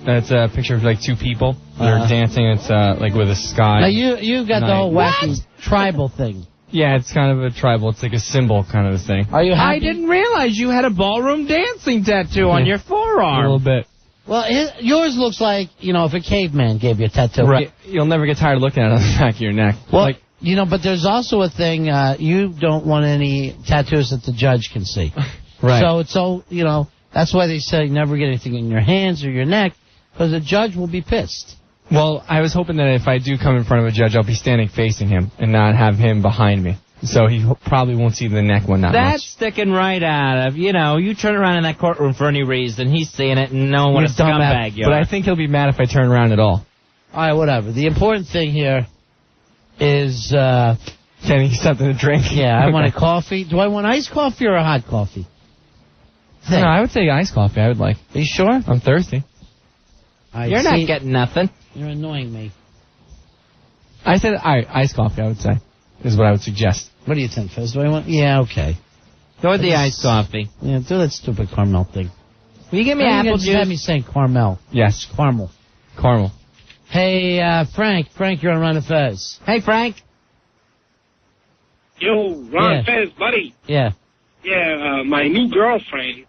that's a picture of, like, 2 people that are dancing. It's, like, with a sky. Now, you got the whole wacky tribal thing. Yeah, it's kind of a tribal. It's like a symbol kind of a thing. Are you happy? I didn't realize you had a ballroom dancing tattoo on your forearm. A little bit. Well, yours looks like, if a caveman gave you a tattoo. Right. You'll never get tired of looking at it on the back of your neck. Well, but there's also a thing, you don't want any tattoos that the judge can see. Right. So, that's why they say never get anything in your hands or your neck, because the judge will be pissed. Well, I was hoping that if I do come in front of a judge, I'll be standing facing him and not have him behind me. So he probably won't see the neck one that much. That's sticking right out of, you turn around in that courtroom for any reason, he's seeing it and knowing what a scumbag you are. But I think he'll be mad if I turn around at all. All right, whatever. The important thing here is... getting something to drink. Yeah, I want a coffee. Do I want iced coffee or a hot coffee? No, I would say iced coffee. I would like. Are you sure? I'm thirsty. You're not getting nothing. You're annoying me. I said iced coffee, I would say, is what I would suggest. What do you think, Fez? Do I want... Yeah, okay. Go with the iced coffee. Yeah, do that stupid caramel thing. Will you give me apple juice? You had me saying caramel. Yes. Caramel. Hey, Frank, you're on Ron and Fez. Hey, Frank. Yo, Ron Fez, buddy. Yeah. Yeah, my new girlfriend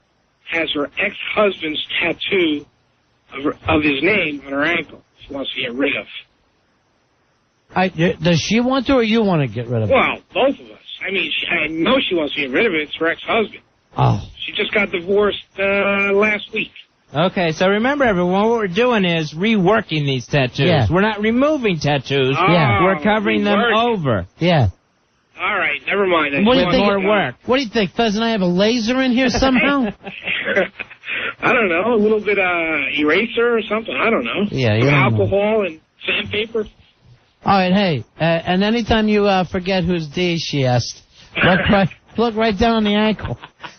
has her ex-husband's tattoo of his name on her ankle. She wants to get rid of. Does she want to, or you want to get rid of it? Well, both of us. I mean, I know she wants to get rid of it. It's her ex-husband. Oh. She just got divorced last week. Okay, so remember, everyone, what we're doing is reworking these tattoos. Yeah. We're not removing tattoos. Yeah. We're covering them over. Yeah. All right, never mind. What do you think? More work. What do you think, Fez and I have a laser in here somehow? I don't know, a little bit eraser or something. I don't know. Yeah, you Some don't know. alcohol and sandpaper. All right, hey, and anytime you forget who's D, she asked, look right down on the ankle.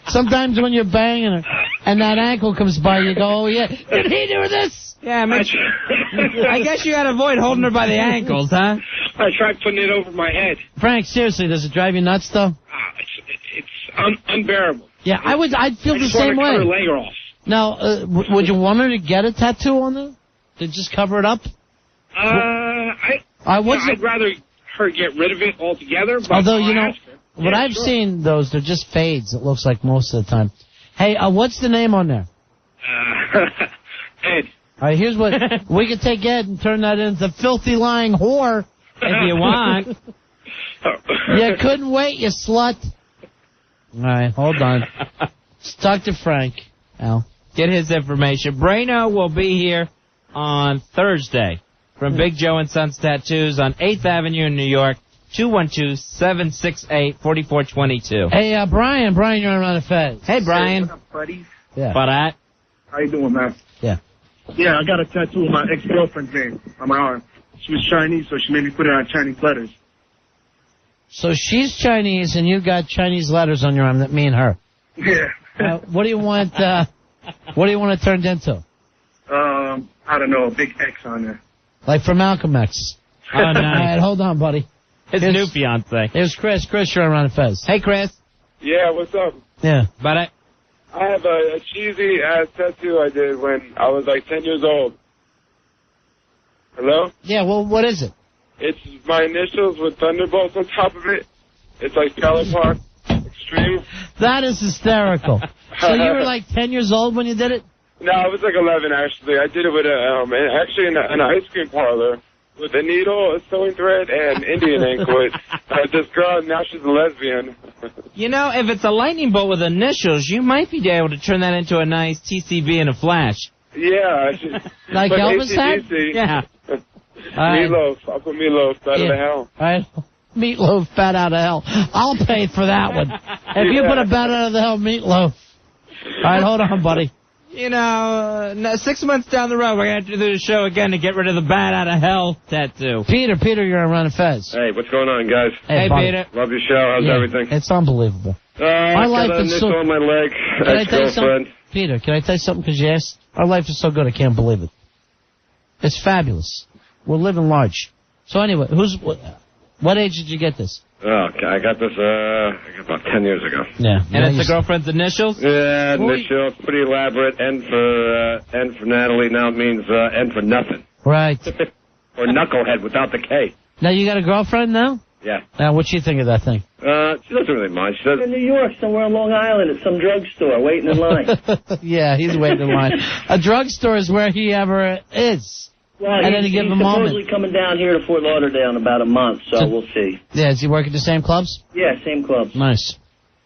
Sometimes when you're banging her and that ankle comes by, you go, oh, yeah, did he do this? Yeah, I guess you got to avoid holding her by the ankles, huh? I tried putting it over my head. Frank, seriously, does it drive you nuts, though? It's unbearable. Yeah, I'd feel the same way. I just want to cut her leg off. Now, would you want her to get a tattoo on there? To just cover it up? I'd rather her get rid of it altogether. But Although, I'll you know, ask her. what I've seen, those, they're just fades, it looks like, most of the time. Hey, what's the name on there? Ed. All right, here's what, we could take Ed and turn that into filthy lying whore. If you want. You couldn't wait, you slut. All right, hold on. Let's talk to Frank. Al. Get his information. Brano will be here on Thursday from Big Joe and Sons Tattoos on 8th Avenue in New York, 212-768-4422. Hey, Brian, you're on the Fez. Hey, Brian. What's up, buddies? Yeah. What? How you doing, man? Yeah. Yeah, I got a tattoo of my ex-girlfriend's name on my arm. She was Chinese, so she made me put it on Chinese letters. So she's Chinese, and you got Chinese letters on your arm that mean her. Yeah. What do you want? What do you want it turned into? I don't know, a big X on there. Like for Malcolm X. Oh, nice. All right, hold on, buddy. His new fiance. Here's Chris. Chris, you're on Ron and Fez. Hey, Chris. Yeah, what's up? Yeah. But I have a cheesy ass tattoo I did when I was like 10 years old. Hello? Yeah, well, what is it? It's my initials with thunderbolts on top of it. It's like Trailer Park Extreme. That is hysterical. So you were like 10 years old when you did it? No, I was like 11 actually. I did it with actually in an ice cream parlor with a needle, a sewing thread, and Indian ink with this girl. And now she's a lesbian. You know, if it's a lightning bolt with initials, you might be able to turn that into a nice TCB in a flash. Yeah. Like but Elvis said? Yeah. Meatloaf. I'll put Meatloaf out of the hell. All right. Meatloaf, bat out of hell. I'll pay for that one. If you put a bat out of the hell, Meatloaf. All right, hold on, buddy. You know, 6 months down the road, we're going to have to do the show again to get rid of the bat out of hell tattoo. Peter, you're on Ron and Fez. Hey, what's going on, guys? Hey Peter. Love your show. How's everything? It's unbelievable. My life got an is initial on my leg. Can I tell you something? Ex-girlfriend. Peter, can I tell you something? Because you asked. Our life is so good, I can't believe it. It's fabulous. We're living large. So anyway, what age did you get this? Oh, okay. I got this about 10 years ago. Yeah. And it's the girlfriend's initials? Yeah, initials. Pretty elaborate. N for Natalie now means N for nothing. Right. Or knucklehead without the K. Now you got a girlfriend now? Yeah. Now, what you think of that thing? She doesn't really mind. She says, in New York, somewhere on Long Island, at some drugstore, waiting in line. Yeah, he's waiting in line. A drugstore is where he ever is. Well, and then he's give him a moment. supposedly coming down here to Fort Lauderdale in about a month, so we'll see. Yeah, does he work at the same clubs? Yeah, same clubs. Nice.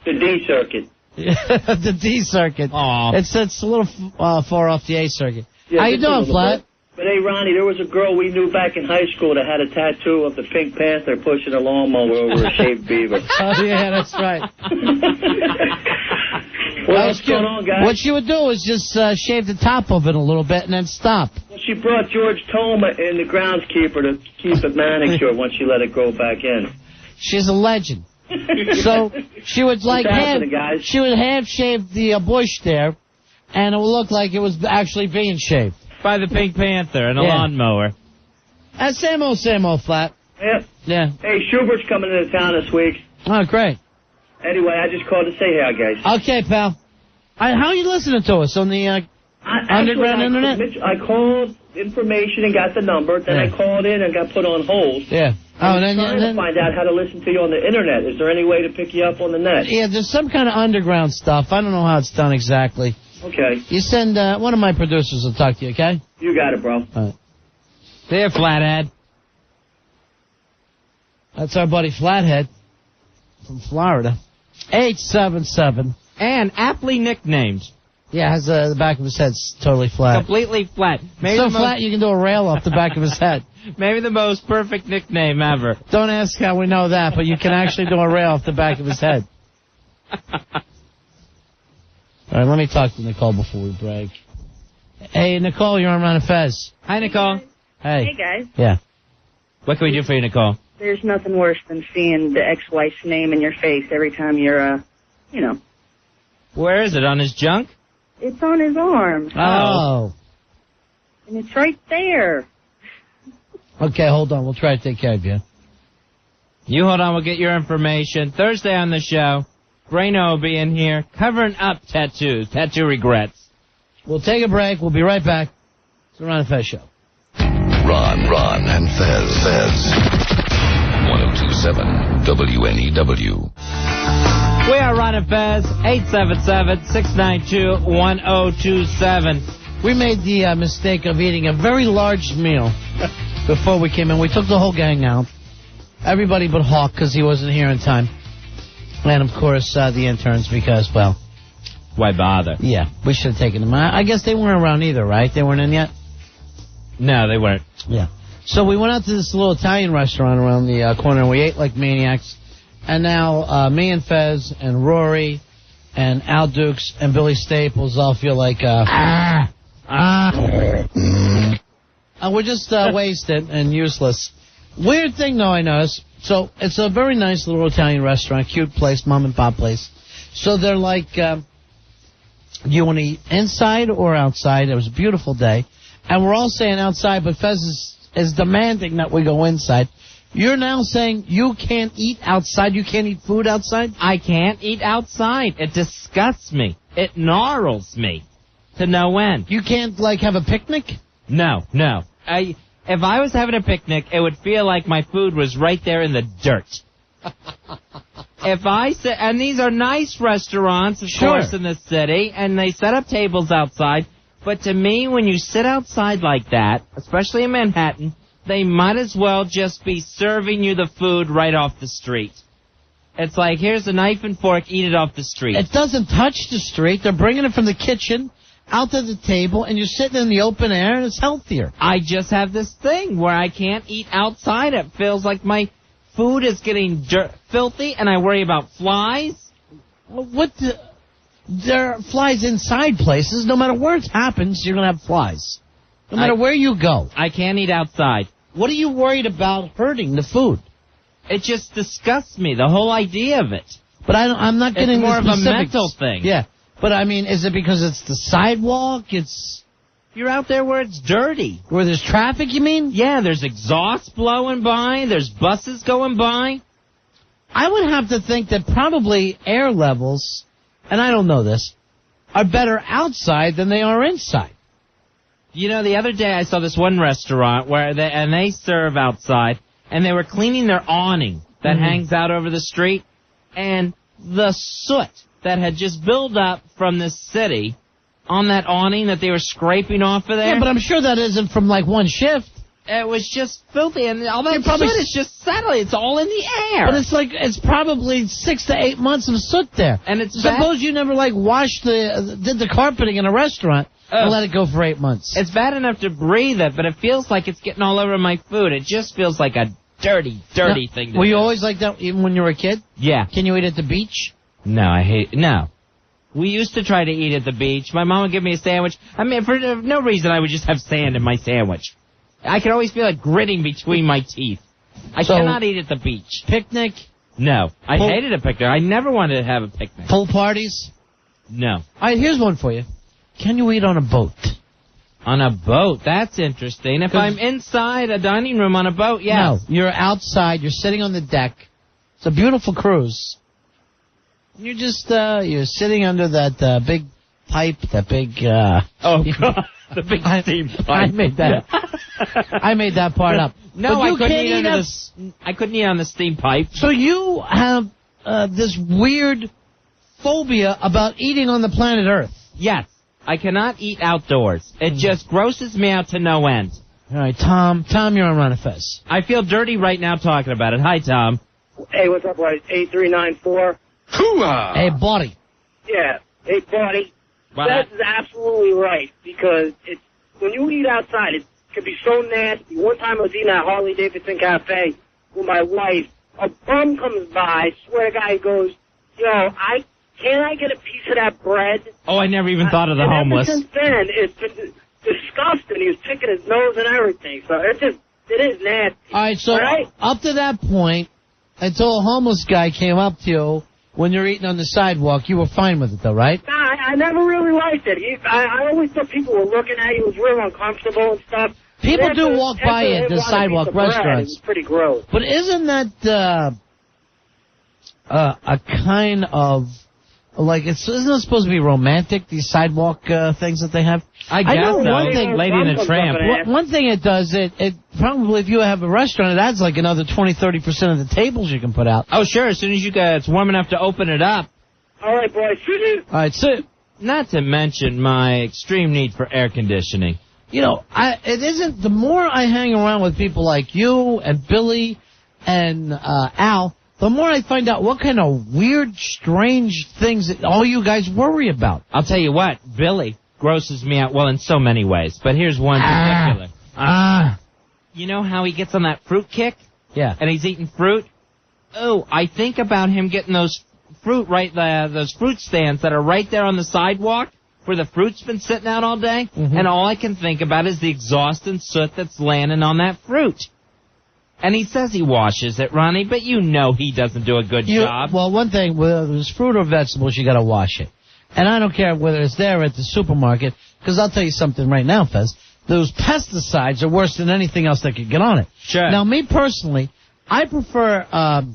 The D circuit. The D circuit. Aw. It's a little far off the A circuit. Yeah, How you just a doing, little Flat? bit. But hey, Ronnie, there was a girl we knew back in high school that had a tattoo of the Pink Panther pushing a lawnmower over a shaved beaver. Oh, yeah, that's right. What's going on, guys? What she would do is just shave the top of it a little bit and then stop. Well, she brought George Toma in, the groundskeeper, to keep it manicured once she let it grow back in. She's a legend. So she would like she would half shave the bush there, and it would look like it was actually being shaved by the Pink Panther and a lawnmower. That's same old Flat. Yep. Yeah. Hey, Schubert's coming into town this week. Oh, great. Anyway, I just called to say hi, guys. Okay, pal. How are you listening to us on the underground internet? I called information and got the number. Then I called in and got put on hold. Yeah. I'm trying to find out how to listen to you on the internet. Is there any way to pick you up on the net? Yeah, there's some kind of underground stuff. I don't know how it's done exactly. Okay. You send one of my producers will talk to you, okay? You got it, bro. All right. See ya, Flathead. That's our buddy Flathead from Florida. 877. And aptly nicknamed. Yeah, has the back of his head's totally flat. Completely flat. Maybe So flat you can do a rail off the back of his head. Maybe the most perfect nickname ever. Don't ask how we know that, but you can actually do a rail off the back of his head. All right, let me talk to Nicole before we break. Hey, Nicole, you're on Ron and Fez. Hi, Nicole. Hey. Hey, guys. Yeah. What can we do for you, Nicole? There's nothing worse than seeing the ex-wife's name in your face every time you're, Where is it? On his junk? It's on his arm. Oh. And it's right there. Okay, hold on. We'll try to take care of you. You hold on. We'll get your information. Thursday on the show, Brano will be in here covering up tattoos, tattoo regrets. We'll take a break. We'll be right back. It's the Ron and Fez Show. Ron and Fez. 1027 WNEW. We are Ron and Fez, 877-692-1027. We made the mistake of eating a very large meal before we came in. We took the whole gang out. Everybody but Hawk, because he wasn't here in time. And, of course, the interns, because, well... Why bother? Yeah, we should have taken them. I guess they weren't around either, right? They weren't in yet? No, they weren't. Yeah. So we went out to this little Italian restaurant around the corner, and we ate like maniacs. And now me and Fez and Rory and Al Dukes and Billy Staples all feel like... we're just wasted and useless. Weird thing, though, I noticed. So it's a very nice little Italian restaurant, cute place, mom and pop place. So they're like, do you want to eat inside or outside? It was a beautiful day. And we're all saying outside, but Fez is demanding that we go inside. You're now saying you can't eat outside? You can't eat food outside? I can't eat outside. It disgusts me. It gnarls me to no end. You can't, like, have a picnic? No. If I was having a picnic, it would feel like my food was right there in the dirt. And these are nice restaurants, of course, in the city, and they set up tables outside. But to me, when you sit outside like that, especially in Manhattan, they might as well just be serving you the food right off the street. It's like, here's a knife and fork, eat it off the street. It doesn't touch the street. They're bringing it from the kitchen out to the table, and you're sitting in the open air, and it's healthier. I just have this thing where I can't eat outside. It feels like my food is getting filthy, and I worry about flies. Well, there are flies inside places. No matter where it happens, you're going to have flies. No matter where you go. I can't eat outside. What are you worried about hurting the food? It just disgusts me, the whole idea of it. But I'm not getting more of a specifics. mental thing. Yeah. But, I mean, is it because it's the sidewalk? You're out there where it's dirty. Where there's traffic, you mean? Yeah, there's exhaust blowing by. There's buses going by. I would have to think that probably air levels, and I don't know this, are better outside than they are inside. You know, the other day I saw this one restaurant where they serve outside, and they were cleaning their awning that hangs out over the street, and the soot that had just built up from the city on that awning that they were scraping off of there. Yeah, but I'm sure that isn't from, like, one shift. It was just filthy, and all that soot is just settling. It's all in the air. But it's probably 6 to 8 months of soot there. And it's suppose you never, like, did the carpeting in a restaurant and let it go for 8 months. It's bad enough to breathe it, but it feels like it's getting all over my food. It just feels like a dirty thing to do. Were you always like that even when you were a kid? Yeah. Can you eat at the beach? No. We used to try to eat at the beach. My mom would give me a sandwich. I mean, for no reason, I would just have sand in my sandwich. I could always feel it gritting between my teeth. I cannot eat at the beach. Picnic? No. I hated a picnic. I never wanted to have a picnic. Pool parties? No. All right, here's one for you. Can you eat on a boat? On a boat? That's interesting. If I'm inside a dining room on a boat, yes. No, you're outside. You're sitting on the deck. It's a beautiful cruise. You're just, you're sitting under that big pipe, that big, oh, God. The big steam pipe. I made that. I made that part up. No, I couldn't eat on the steam pipe. So you have this weird phobia about eating on the planet Earth. Yes. I cannot eat outdoors. It just grosses me out to no end. All right, Tom. Tom, you're on Ron and Fez. I feel dirty right now talking about it. Hi, Tom. Hey, what's up, boys? 8394. Hey, buddy. Yeah. Hey, buddy. What? Fez is absolutely right, because it's when you eat outside, it can be so nasty. One time I was eating at Harley Davidson Cafe with my wife. A bum comes by, swear to God, he goes, yo, can I get a piece of that bread? Oh, I never even thought of the and homeless. Ever since then, it's been disgusting. He was picking his nose and everything. So it is nasty. All right, so up to that point, until a homeless guy came up to you when you're eating on the sidewalk, you were fine with it, though, right? Nah, I never really liked it. I always thought people were looking at you. It was real uncomfortable and stuff. People do walk by at the sidewalk restaurants. It's pretty gross. But isn't that a kind of, like, isn't it supposed to be romantic, these sidewalk things that they have? I guess know so. one thing, Lady in a Tramp. One thing it does, it probably, if you have a restaurant, it adds like another 20-30% of the tables you can put out. Oh, sure, as soon as it's warm enough to open it up. All right, boys. All right, sit. Not to mention my extreme need for air conditioning. You know, it isn't, the more I hang around with people like you and Billy and Al, the more I find out what kind of weird, strange things that all you guys worry about. I'll tell you what, Billy grosses me out, well, in so many ways, but here's one particular. You know how he gets on that fruit kick? Yeah. And he's eating fruit? Oh, I think about him getting those fruit those fruit stands that are right there on the sidewalk where the fruit's been sitting out all day, and all I can think about is the exhaust and soot that's landing on that fruit. And he says he washes it, Ronnie, but you know he doesn't do a good job. Well, one thing, whether it's fruit or vegetables, you got to wash it. And I don't care whether it's there at the supermarket, because I'll tell you something right now, Fez. Those pesticides are worse than anything else that could get on it. Sure. Now, me personally, I prefer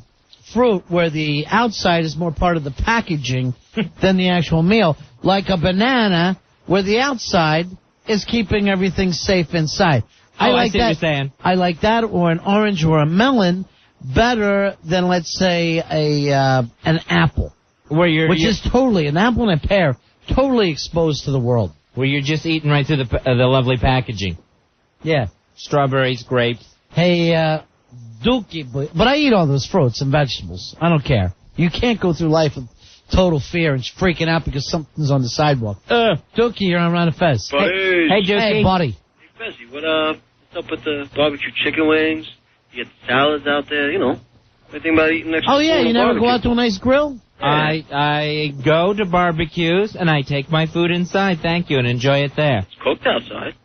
fruit where the outside is more part of the packaging than the actual meal, like a banana where the outside is keeping everything safe inside. I see what you're saying. I like that, or an orange or a melon, better than, let's say, an apple. Which is totally, an apple and a pear, totally exposed to the world. Where you're just eating right through the lovely packaging. Yeah. Strawberries, grapes. Hey, Dookie, but I eat all those fruits and vegetables. I don't care. You can't go through life with total fear and freaking out because something's on the sidewalk. Dookie, you're on Ron and Fez. Buddy. Hey, Dookie. Hey, buddy. Hey, Fezzy, what's up with the barbecue chicken wings? You get the salads out there, you know. Anything about eating next to Oh, yeah, you never go out to a nice grill? Yeah. I go to barbecues, and I take my food inside, thank you, and enjoy it there. It's cooked outside.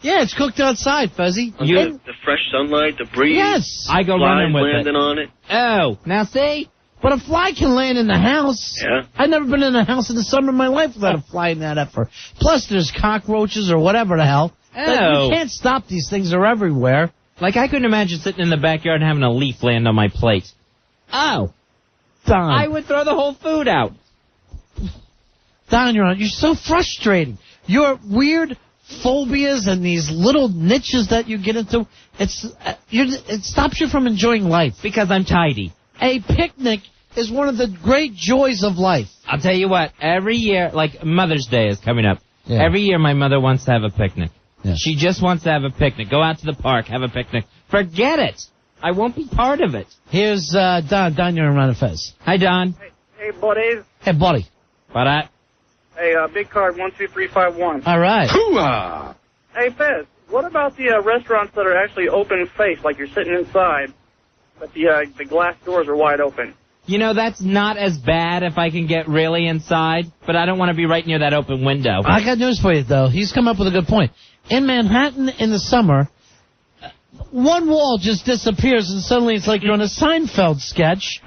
Yeah, it's cooked outside, Fuzzy. The fresh sunlight, the breeze. Yes. I go running with it. landing on it. Oh, now see? But a fly can land in the house. Yeah. I've never been in a house in the summer of my life without a fly in that effort. Plus, there's cockroaches or whatever the hell. Oh. You can't stop these things. They're everywhere. Like, I couldn't imagine sitting in the backyard and having a leaf land on my plate. Oh. Don. I would throw the whole food out. Don, you're so frustrating. Your weird phobias and these little niches that you get into, it stops you from enjoying life. Because I'm tidy. A picnic is one of the great joys of life. I'll tell you what, every year, like Mother's Day is coming up. Yeah. Every year my mother wants to have a picnic. Yeah. She just wants to have a picnic. Go out to the park, have a picnic. Forget it. I won't be part of it. Here's Don. Don, you're around Fez. Hi, Don. Hey, buddies. Hey, buddy. What? Hey, big card 12351. All right. Hoo-ah! Hey, Fez, what about the restaurants that are actually open face, like you're sitting inside, but the glass doors are wide open? You know, that's not as bad if I can get really inside, but I don't want to be right near that open window. I got news for you, though. He's come up with a good point. In Manhattan in the summer, one wall just disappears, and suddenly it's like you're on a Seinfeld sketch.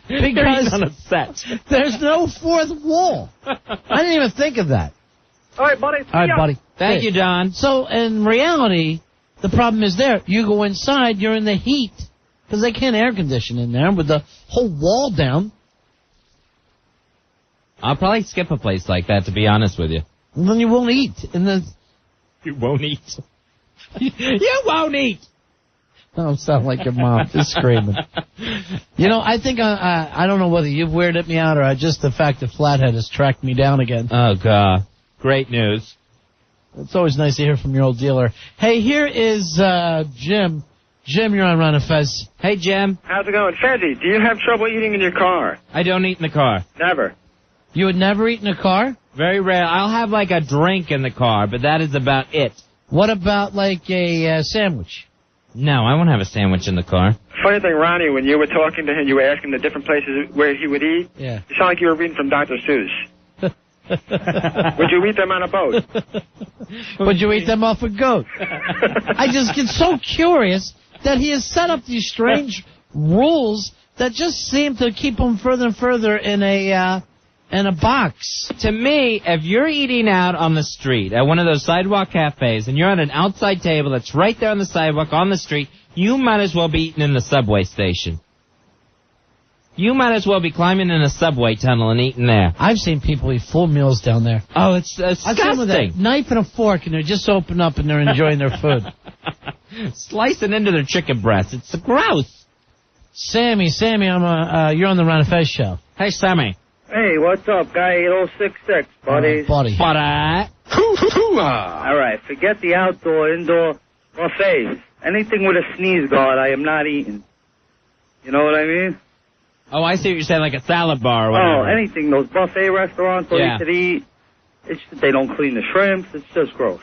Because on a set. There's no fourth wall. I didn't even think of that. All right, buddy. All right, buddy. Thank you, Don. So, in reality, the problem is there. You go inside, you're in the heat, because they can't air condition in there with the whole wall down. I'll probably skip a place like that, to be honest with you. And then you won't eat. And then you won't eat. You won't eat. Don't sound like your mom. Just screaming. You know, I think I don't know whether you've weirded me out or just the fact that Flathead has tracked me down again. Oh, God. Great news. It's always nice to hear from your old dealer. Hey, here is Jim. Jim, you're on Ron and Fez. Hey, Jim. How's it going? Fezzy, do you have trouble eating in your car? I don't eat in the car. Never. You would never eat in a car? Very rare. I'll have like a drink in the car, but that is about it. What about like a sandwich? No, I won't have a sandwich in the car. Funny thing, Ronnie, when you were talking to him, you were asking the different places where he would eat. Yeah. You sound like you were reading from Dr. Seuss. Would you eat them on a boat? Would you eat them off a goat? I just get so curious that he has set up these strange rules that just seem to keep him further and further in a box. To me, if you're eating out on the street at one of those sidewalk cafes and you're at an outside table that's right there on the sidewalk on the street, you might as well be eating in the subway station. You might as well be climbing in a subway tunnel and eating there. I've seen people eat full meals down there. Oh, it's disgusting. I've seen with a knife and a fork, and they're just open up and they're enjoying their food. Slicing into their chicken breasts. It's gross. Sammy, you're on the Ron and Fez show. Hey, Sammy. Hey, what's up, guy 8066, buddy? Buddy. All right, forget the outdoor, indoor buffets. Anything with a sneeze guard, I am not eating. You know what I mean? Oh, I see what you're saying, like a salad bar or whatever. Oh, anything. Those buffet restaurants where you could eat, they don't clean the shrimps. It's just gross.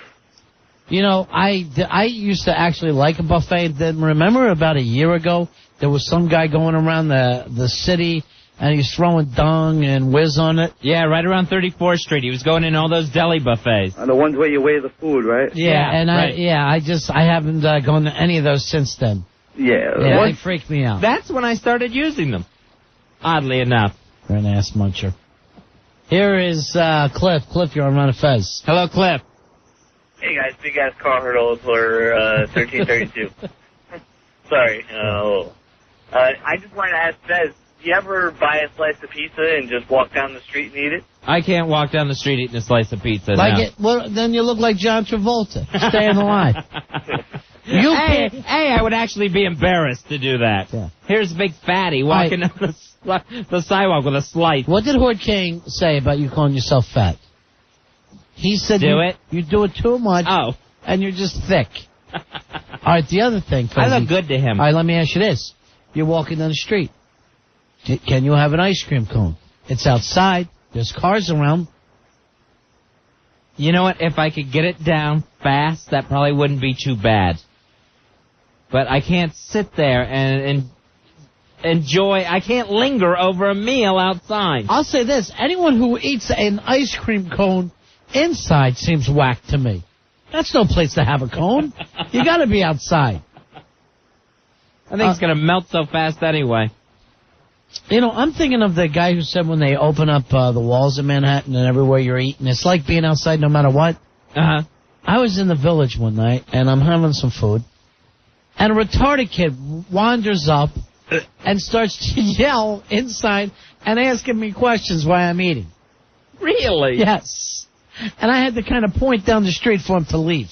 You know, I used to actually like a buffet. Then remember about a year ago, there was some guy going around the city, and he's throwing dung and whiz on it. Yeah, right around 34th Street. He was going in all those deli buffets. The ones where you weigh the food, right? I haven't gone to any of those since then. Yeah. They freaked me out. That's when I started using them. Oddly enough. You're an ass muncher. Here is Cliff. Cliff, you're on Ron and Fez. Hello, Cliff. Hey, guys. Big ass car hurdle for 1332. Sorry. I just wanted to ask Fez, do you ever buy a slice of pizza and just walk down the street and eat it? I can't walk down the street eating a slice of pizza. Well, then you look like John Travolta. Stay in the line. Hey, I would actually be embarrassed to do that. Yeah. Here's a big fatty walking down the sidewalk with a slice. What did Horde King say about you calling yourself fat? He said you do it too much. Oh. And you're just thick. All right, the other thing. Fezzy, I look good to him. All right, let me ask you this. You're walking down the street. Can you have an ice cream cone? It's outside. There's cars around. You know what? If I could get it down fast, that probably wouldn't be too bad. But I can't sit there and enjoy. I can't linger over a meal outside. I'll say this. Anyone who eats an ice cream cone inside seems whack to me. That's no place to have a cone. You got to be outside. I think it's going to melt so fast anyway. You know, I'm thinking of the guy who said when they open up the walls of Manhattan and everywhere you're eating, it's like being outside no matter what. Uh-huh. I was in the Village one night, and I'm having some food, and a retarded kid wanders up and starts to yell inside and asking me questions while I'm eating. Really? Yes. And I had to kind of point down the street for him to leave.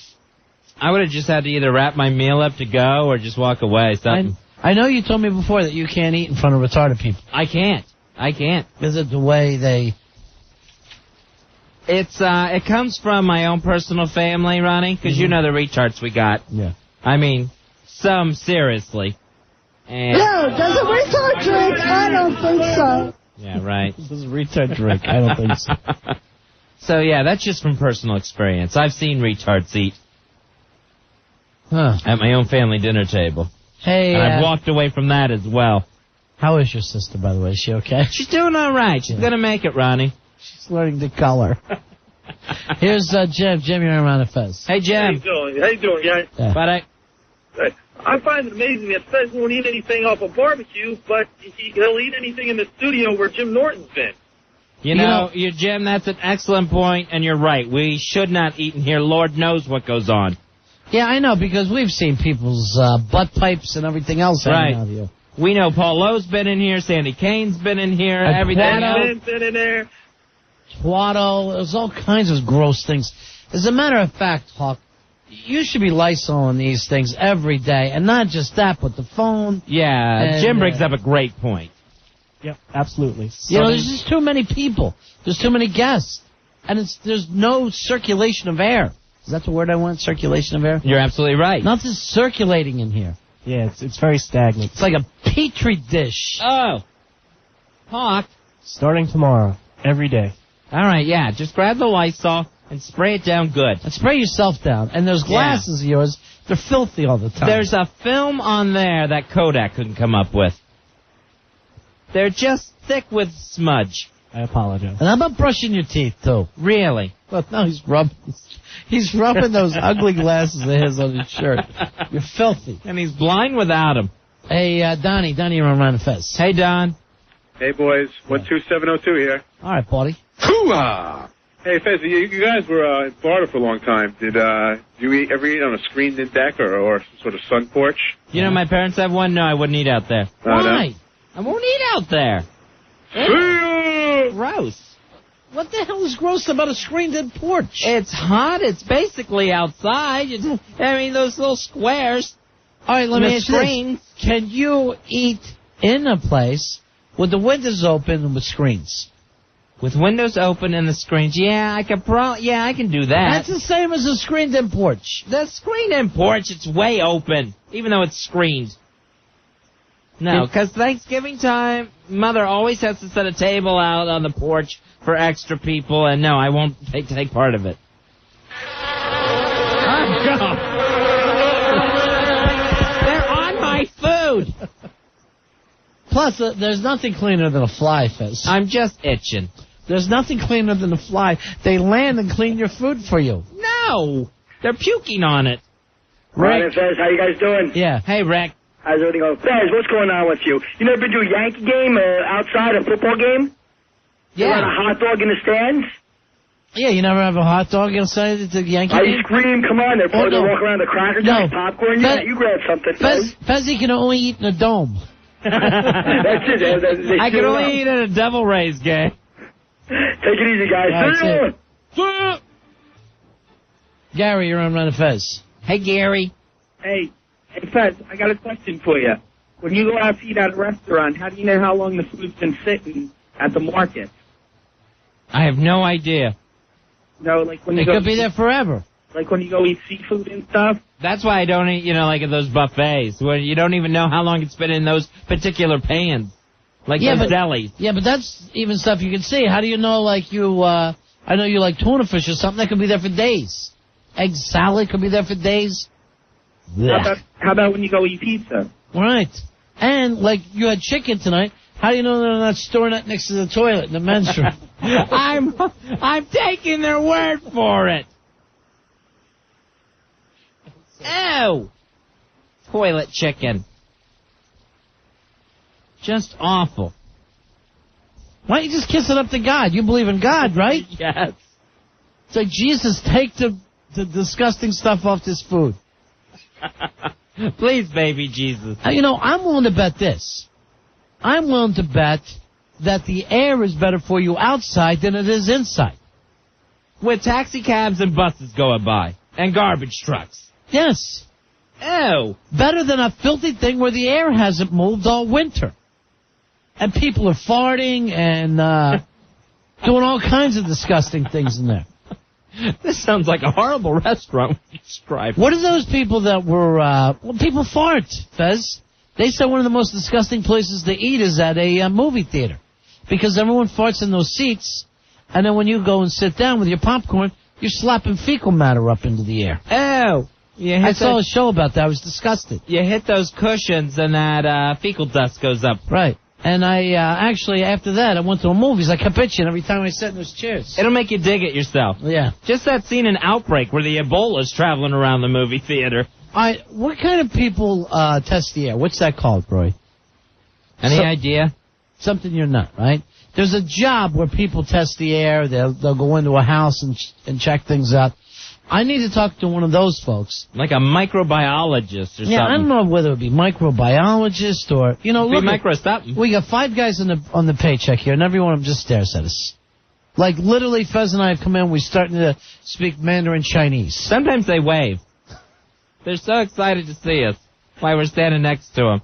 I would have just had to either wrap my meal up to go or just walk away. I know you told me before that you can't eat in front of retarded people. I can't. Is it the way they... It comes from my own personal family, Ronnie, because you know the retards we got. Yeah. I mean, some seriously. And No, does a retard drink? I don't think so. Yeah, right. Does a retard drink? I don't think so. So, yeah, that's just from personal experience. I've seen retards eat at my own family dinner table. Hey, and I've walked away from that as well. How is your sister, by the way? Is she okay? She's doing all right. She's going to make it, Ronnie. She's learning to color. Here's Jim. Jim, you're around at Fez. Hey, Jim. How you doing, guys? Yeah. Budday. I find it amazing that Fez won't eat anything off a barbecue, but he'll eat anything in the studio where Jim Norton's been. You know, Jim, that's an excellent point, and you're right. We should not eat in here. Lord knows what goes on. Yeah, I know, because we've seen people's butt pipes and everything else hanging out here. We know Paul Lowe's been in here, Sandy Kane's been in here, everything else. Been in there. Twaddle, there's all kinds of gross things. As a matter of fact, Hawk, you should be Lysoling these things every day, and not just that, but the phone. Yeah, Jim brings up a great point. Yep, absolutely. You know, there's just too many people. There's too many guests. And there's no circulation of air. Is that the word I want? Circulation of air? You're absolutely right. Nothing's circulating in here. Yeah, it's very stagnant. It's like a petri dish. Oh. Hawk. Starting tomorrow, every day. All right, yeah. Just grab the Lysol and spray it down good. And spray yourself down. And those glasses of yours, they're filthy all the time. There's a film on there that Kodak couldn't come up with. They're just thick with smudge. I apologize. And how about brushing your teeth, too? Really? Well, no, he's rubbing those ugly glasses of his on his shirt. You're filthy. And he's blind without them. Hey, Donnie, you're on Ron and Fez. Hey, Don. Hey, boys. 12702 here. All right, buddy. Hoo-ah! Hey, Fez, you guys were in Florida for a long time. Did you ever eat on a screened-in deck or some sort of sun porch? You know, my parents have one. No, I wouldn't eat out there. Why? I won't eat out there. Gross. What the hell is gross about a screened-in porch? It's hot. It's basically outside. I mean, those little squares. All right, let me ask you this. Can you eat in a place with the windows open and with screens? With windows open and the screens, yeah, I can do that. That's the same as a screened-in porch. The screened-in porch, it's way open, even though it's screened. No, because Thanksgiving time, Mother always has to set a table out on the porch for extra people, and no, I won't take part of it. Oh, God. They're on my food. Plus, there's nothing cleaner than a fly, Fez. I'm just itching. There's nothing cleaner than a fly. They land and clean your food for you. No! They're puking on it. Ryan and Fez, how you guys doing? Yeah. Hey, Rick. How's everything going? Fez, what's going on with you? You never been to a Yankee game outside, a football game? Yeah. You had a hot dog in the stands? Yeah, you never have a hot dog inside the Yankee game? Ice cream, come on. They're walking around the Cracker Jack, popcorn. You grab something, Fez. Fez, can only eat in a dome. That's it. I can only eat at a Devil Rays game. Take it easy, guys. Right, Gary, you're on Run and Fez. Hey, Gary. Hey, Fez, I got a question for you. When you go out to eat at a restaurant, how do you know how long the food's been sitting at the market? I have no idea. No, like when you It go could be there forever. Like when you go eat seafood and stuff? That's why I don't eat, like at those buffets, where you don't even know how long it's been in those particular pans. Like those delis. Yeah, but that's even stuff you can see. How do you know, I know you like tuna fish or something, that could be there for days. Egg salad could be there for days. How about when you go eat pizza? Right. And, you had chicken tonight. How do you know they're not storing it next to the toilet in the men's room? I'm taking their word for it. Ew! Toilet chicken. Just awful. Why don't you just kiss it up to God? You believe in God, right? Yes. It's like, Jesus, take the disgusting stuff off this food. Please, baby Jesus. I'm willing to bet this. I'm willing to bet that the air is better for you outside than it is inside. With taxi cabs and buses going by. And garbage trucks. Yes. Ew. Better than a filthy thing where the air hasn't moved all winter. And people are farting and doing all kinds of disgusting things in there. This sounds like a horrible restaurant you described. What are those people that were... people fart, Fez. They said one of the most disgusting places to eat is at a movie theater. Because everyone farts in those seats, and then when you go and sit down with your popcorn, you're slapping fecal matter up into the air. Ew. I saw a show about that. I was disgusted. You hit those cushions and that fecal dust goes up. Right. And I actually, after that, I went to the movies. I kept itching every time I sat in those chairs. It'll make you dig it yourself. Yeah. Just that scene in Outbreak where the Ebola's traveling around the movie theater. What kind of people test the air? What's that called, Roy? Any idea? Something you're not, right? There's a job where people test the air. They'll go into a house and check things out. I need to talk to one of those folks. Like a microbiologist or something. Yeah, I don't know whether it would be microbiologist or, look, micro something. We got 5 guys on the paycheck here, and every one of them just stares at us. Like, literally, Fez and I have come in, we're starting to speak Mandarin Chinese. Sometimes they wave. They're so excited to see us while we're standing next to them.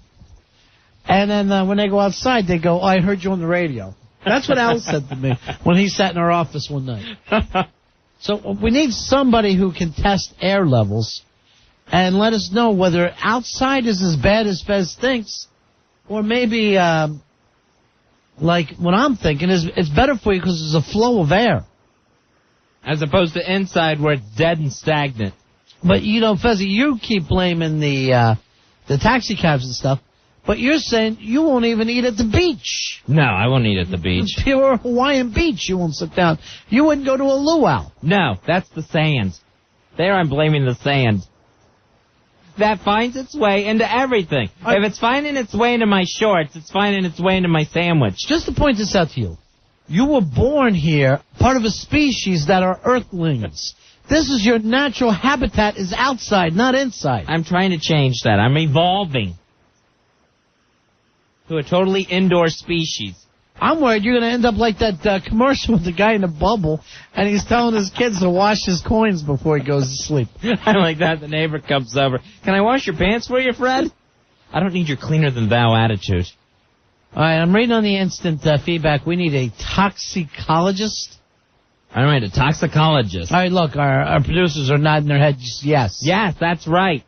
And then when they go outside, they go, I heard you on the radio. That's what Al said to me when he sat in our office one night. So we need somebody who can test air levels and let us know whether outside is as bad as Fez thinks, or maybe, like what I'm thinking is it's better for you because there's a flow of air. As opposed to inside where it's dead and stagnant. But, you know, Fezzy, you keep blaming the taxi cabs and stuff, but you're saying you won't even eat at the beach. No, I won't eat at the beach. Pure Hawaiian beach, you won't sit down. You wouldn't go to a luau. No, that's the sand. There I'm blaming the sand. That finds its way into everything. If it's finding its way into my shorts, it's finding its way into my sandwich. Just to point this out to you, you were born here, part of a species that are earthlings. This is your natural habitat is outside, not inside. I'm trying to change that. I'm evolving to a totally indoor species. I'm worried you're going to end up like that commercial with the guy in the bubble, and he's telling his kids to wash his coins before he goes to sleep. I like that. The neighbor comes over. Can I wash your pants for you, Fred? I don't need your cleaner-than-thou attitude. All right, I'm reading on the instant feedback. We need a toxicologist. All right, a toxicologist. All right, look, our producers are nodding their heads yes. Yes, that's right.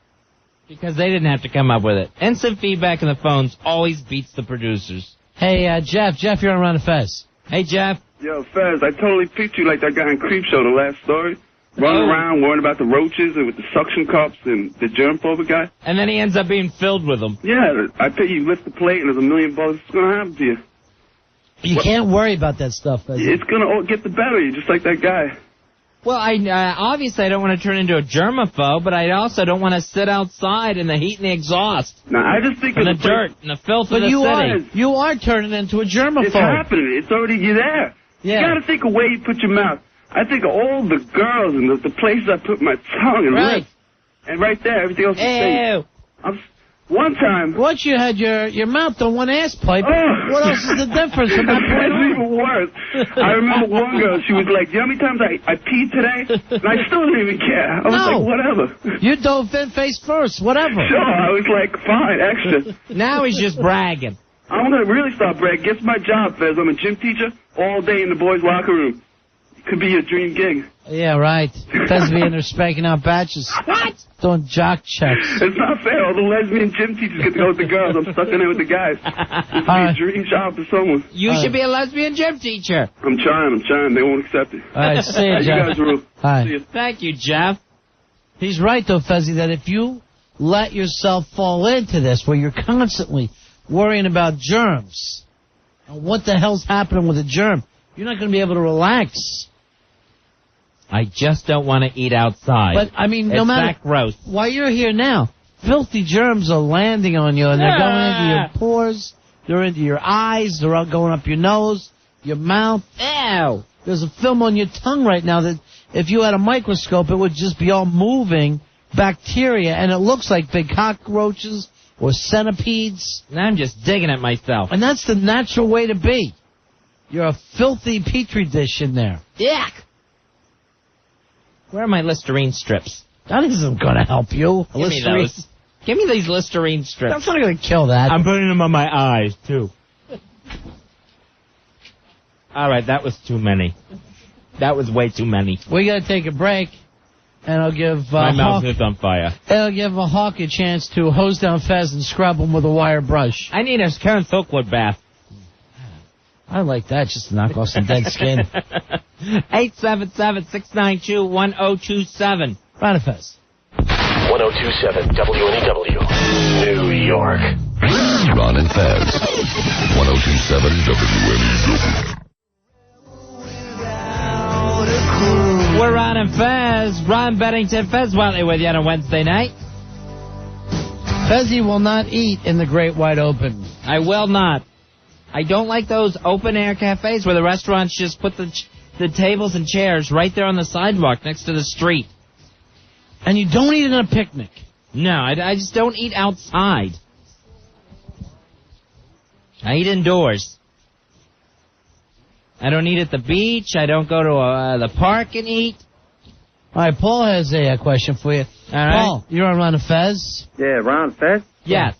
Because they didn't have to come up with it. Instant feedback in the phones always beats the producers. Hey, Jeff. Jeff, you're on Ron and Fez. Hey, Jeff. Yo, Fez, I totally picked you like that guy in Creepshow, the last story. Running around worrying about the roaches and with the suction cups and the germ-phobic guy. And then he ends up being filled with them. Yeah, I bet you lift the plate and there's $1 million that's going to happen to you. You can't worry about that stuff, Fez. It's going to get the better of you, just like that guy. Well, obviously I don't want to turn into a germaphobe, but I also don't want to sit outside in the heat and the exhaust. Now, I just think in the dirt and the filth of the city. You are turning into a germaphobe. It's happening. It's already, you're there. Yeah. You got to think of where you put your mouth. I think of all the girls and the places I put my tongue and lips. And right there, everything else is safe. One time... Once you had your mouth on one ass pipe, what else is the difference from that point on? It's even worse. I remember one girl, she was like, you know how many times I peed today? And I still didn't even care. I was like, whatever. You dove in face first, whatever. Sure, I was like, fine, extra. Now he's just bragging. I'm going to really start bragging. Guess my job, Fez. I'm a gym teacher all day in the boys' locker room. Could be your dream gig. Yeah, right. Fez be in there spanking out batches. What? Doing jock checks. It's not fair. All the lesbian gym teachers get to go with the girls. I'm stuck in there with the guys. This would be a dream job for someone. You should be a lesbian gym teacher. I'm trying. They won't accept it. All right, see you, Jeff. You guys rule. Hi. See you. Thank you, Jeff. He's right, though, Fezzy, that if you let yourself fall into this, where you're constantly worrying about germs, and what the hell's happening with a germ, you're not going to be able to relax. I just don't want to eat outside. But, I mean, no it's matter that gross. Why you're here now, filthy germs are landing on you, and they're going into your pores, they're into your eyes, they're all going up your nose, your mouth. Ew. There's a film on your tongue right now that if you had a microscope, it would just be all moving bacteria, and it looks like big cockroaches or centipedes. And I'm just digging at myself. And that's the natural way to be. You're a filthy petri dish in there. Yuck. Where are my Listerine strips? That isn't going to help you. Give me those. Give me these Listerine strips. That's not going to kill that. I'm putting them on my eyes, too. All right, that was too many. That was way too many. We got to take a break, and I'll give my mouth is on fire. I'll give a hawk a chance to hose down Fez and scrub him with a wire brush. I need a Karen Silkwood bath. I like that, just to knock off some dead skin. 877-692-1027. Ron and Fez. 1027 WNEW, New York. Ron and Fez. 1027 WNEW. We're Ron and Fez. Ron Bennington, Fez WNEW with you on a Wednesday night. Fezzy will not eat in the great wide open. I will not. I don't like those open-air cafes where the restaurants just put the tables and chairs right there on the sidewalk next to the street. And you don't eat at a picnic. No, I just don't eat outside. I eat indoors. I don't eat at the beach. I don't go to the park and eat. All right, Paul has a question for you. All right. Paul, you're on Ron and Fez? Yeah, Ron, Fez? Yes.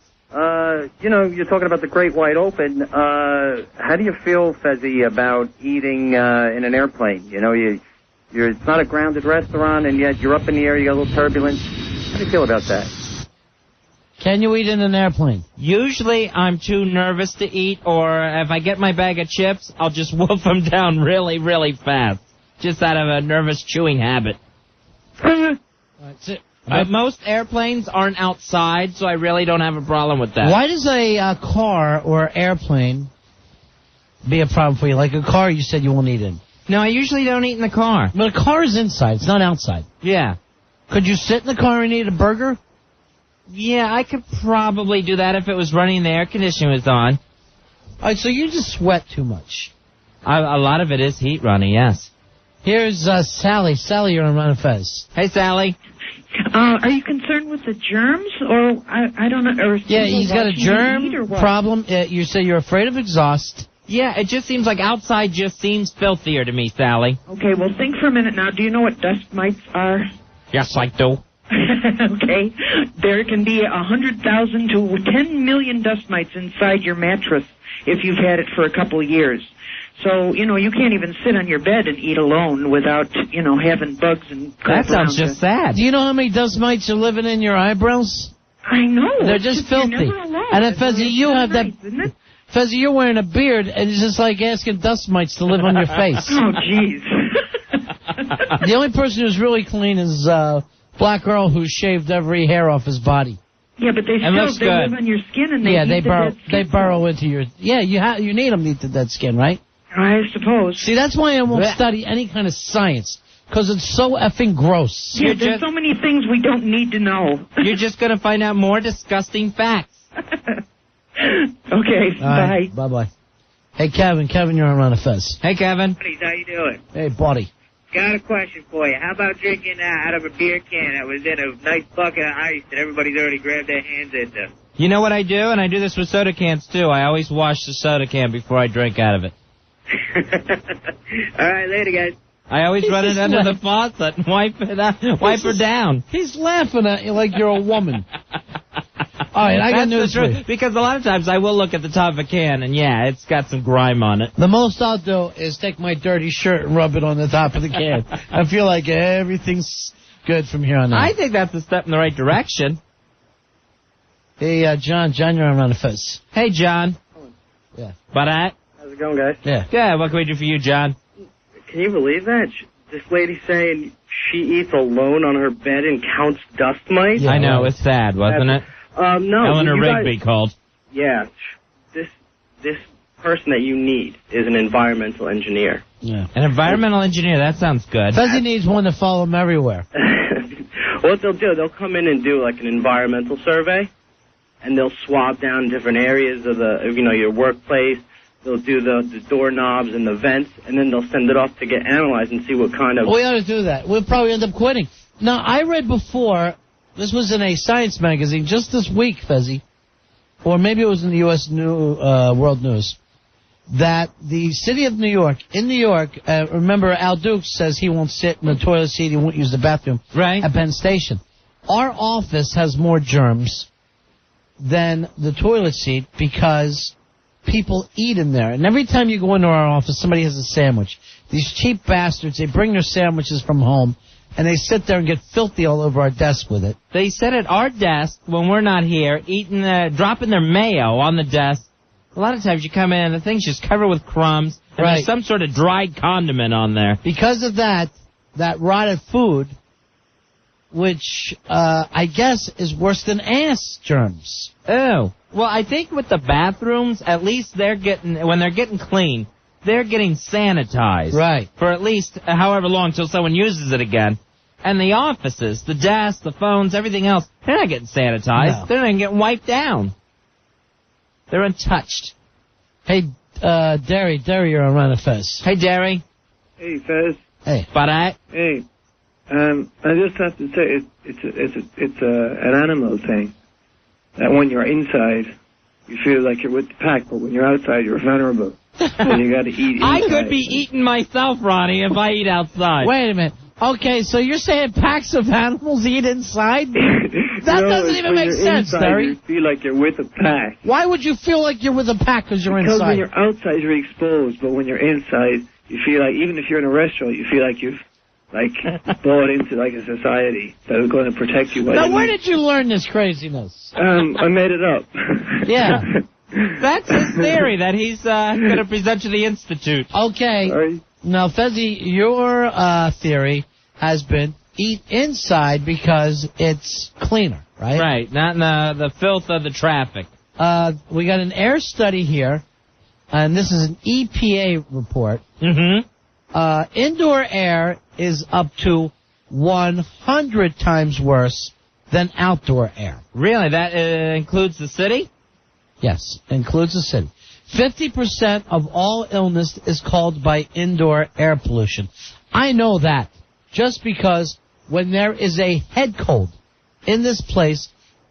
You know, you're talking about the Great Wide Open. How do you feel, Fezzy, about eating in an airplane? You know, you It's not a grounded restaurant, and yet you're up in the air, you got a little turbulence. How do you feel about that? Can you eat in an airplane? Usually I'm too nervous to eat, or if I get my bag of chips, I'll just wolf them down really, really fast. Just out of a nervous chewing habit. That's it. But most airplanes aren't outside, so I really don't have a problem with that. Why does a car or airplane be a problem for you? Like a car you said you won't eat in. No, I usually don't eat in the car. But a car is inside. It's not outside. Yeah. Could you sit in the car and eat a burger? Yeah, I could probably do that if it was running and the air conditioning was on. All right, so you just sweat too much. A lot of it is heat, Ronnie, yes. Here's Sally. Sally, you're on Ron and Fez. Hey, Sally. Are you concerned with the germs, or I don't know? Or yeah, he's got a germ problem. You say you're afraid of exhaust. Yeah, it just seems like outside just seems filthier to me, Sally. Okay, well, think for a minute now. Do you know what dust mites are? Yes, I do. Okay. There can be 100,000 to 10 million dust mites inside your mattress if you've had it for a couple of years. So, you can't even sit on your bed and eat alone without, having bugs and... That sounds just sad. Do you know how many dust mites are living in your eyebrows? I know. They're just filthy. You're never alone. And then, Fezzy, you have nice, that... Isn't it? Fezzy, you're wearing a beard, and it's just like asking dust mites to live on your face. Oh, jeez. The only person who's really clean is Black Earl, who shaved every hair off his body. Yeah, but they live on your skin, and they burrow into your... Yeah, you need them to eat the dead skin, right? I suppose. See, that's why I won't study any kind of science, because it's so effing gross. Yeah, there's so many things we don't need to know. You're just going to find out more disgusting facts. Okay, bye. Bye-bye. Hey, Kevin. Kevin, you're on Ron and Fez. Hey, Kevin. Buddies, how you doing? Hey, buddy. Got a question for you. How about drinking out of a beer can that was in a nice bucket of ice that everybody's already grabbed their hands into? You know what I do? And I do this with soda cans, too. I always wash the soda can before I drink out of it. All right, later, guys. I always run it under the faucet and wipe her down. He's laughing at you like you're a woman. All right, I got news for you. Because a lot of times I will look at the top of a can, and yeah, it's got some grime on it. The most I'll do is take my dirty shirt and rub it on the top of the can. I feel like everything's good from here on out. I think that's a step in the right direction. Hey, John, you're on Ron and Fez. Hey, John. Yeah. Budday. How's it going, guys? Yeah. Yeah, what can we do for you, John? Can you believe that? This lady saying she eats alone on her bed and counts dust mites? I know, it's sad, wasn't it? No. Eleanor Rigby called. Yeah. This person that you need is an environmental engineer. Yeah. An environmental engineer, that sounds good. Fezzy needs one to follow him everywhere. What they'll do, they'll come in and do like an environmental survey, and they'll swab down different areas of your workplace. They'll do the doorknobs and the vents, and then they'll send it off to get analyzed and see what kind of... We ought to do that. We'll probably end up quitting. Now, I read before, this was in a science magazine just this week, Fezzy, or maybe it was in the U.S. World News, that the city of New York, remember Al Dukes says he won't sit in the toilet seat, he won't use the bathroom at Penn Station. Our office has more germs than the toilet seat because... people eat in there. And every time you go into our office, somebody has a sandwich. These cheap bastards, they bring their sandwiches from home, and they sit there and get filthy all over our desk with it. They sit at our desk when we're not here, dropping their mayo on the desk. A lot of times you come in and the thing's just covered with crumbs, and there's some sort of dried condiment on there. Because of that rotted food, which I guess is worse than ass germs. Oh. Well, I think with the bathrooms, at least when they're getting clean, they're getting sanitized. Right. For at least however long till someone uses it again. And the offices, the desks, the phones, everything else, they're not getting sanitized. No. They're not getting wiped down. They're untouched. Hey, Derry, you're on Ron and Fez. Hey, Derry. Hey, Fez. Hey. Budday. Hey. I just have to say it's an animal thing. That when you're inside, you feel like you're with the pack, but when you're outside, you're vulnerable. And you got to eat inside. I could be eating myself, Ronnie, if I eat outside. Wait a minute. Okay, so you're saying packs of animals eat inside? That doesn't even make sense, Terry. You feel like you're with a pack. Why would you feel like you're with a pack because you're inside? Because when you're outside, you're exposed, but when you're inside, you feel like, even if you're in a restaurant, you feel like you've like bought into like a society that was going to protect you. Now, where did you learn this craziness? I made it up. Yeah. That's his theory that he's going to present to the Institute. Okay. Now, Fezzy, your theory has been eat inside because it's cleaner, right? Right, not in the filth of the traffic. We got an air study here, and this is an EPA report. Mm-hmm. Indoor air is up to 100 times worse than outdoor air. Really? That includes the city? Yes, includes the city. 50% of all illness is caused by indoor air pollution. I know that just because when there is a head cold in this place,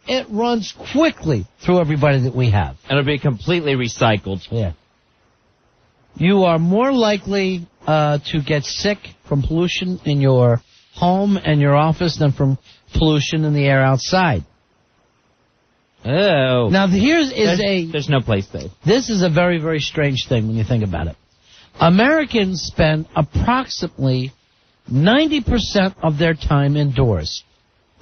it runs quickly through everybody that we have. And it'll be completely recycled. Yeah. You are more likely to get sick from pollution in your home and your office than from pollution in the air outside. Oh. Now, There's no place safe. This is a very, very strange thing when you think about it. Americans spend approximately 90% of their time indoors.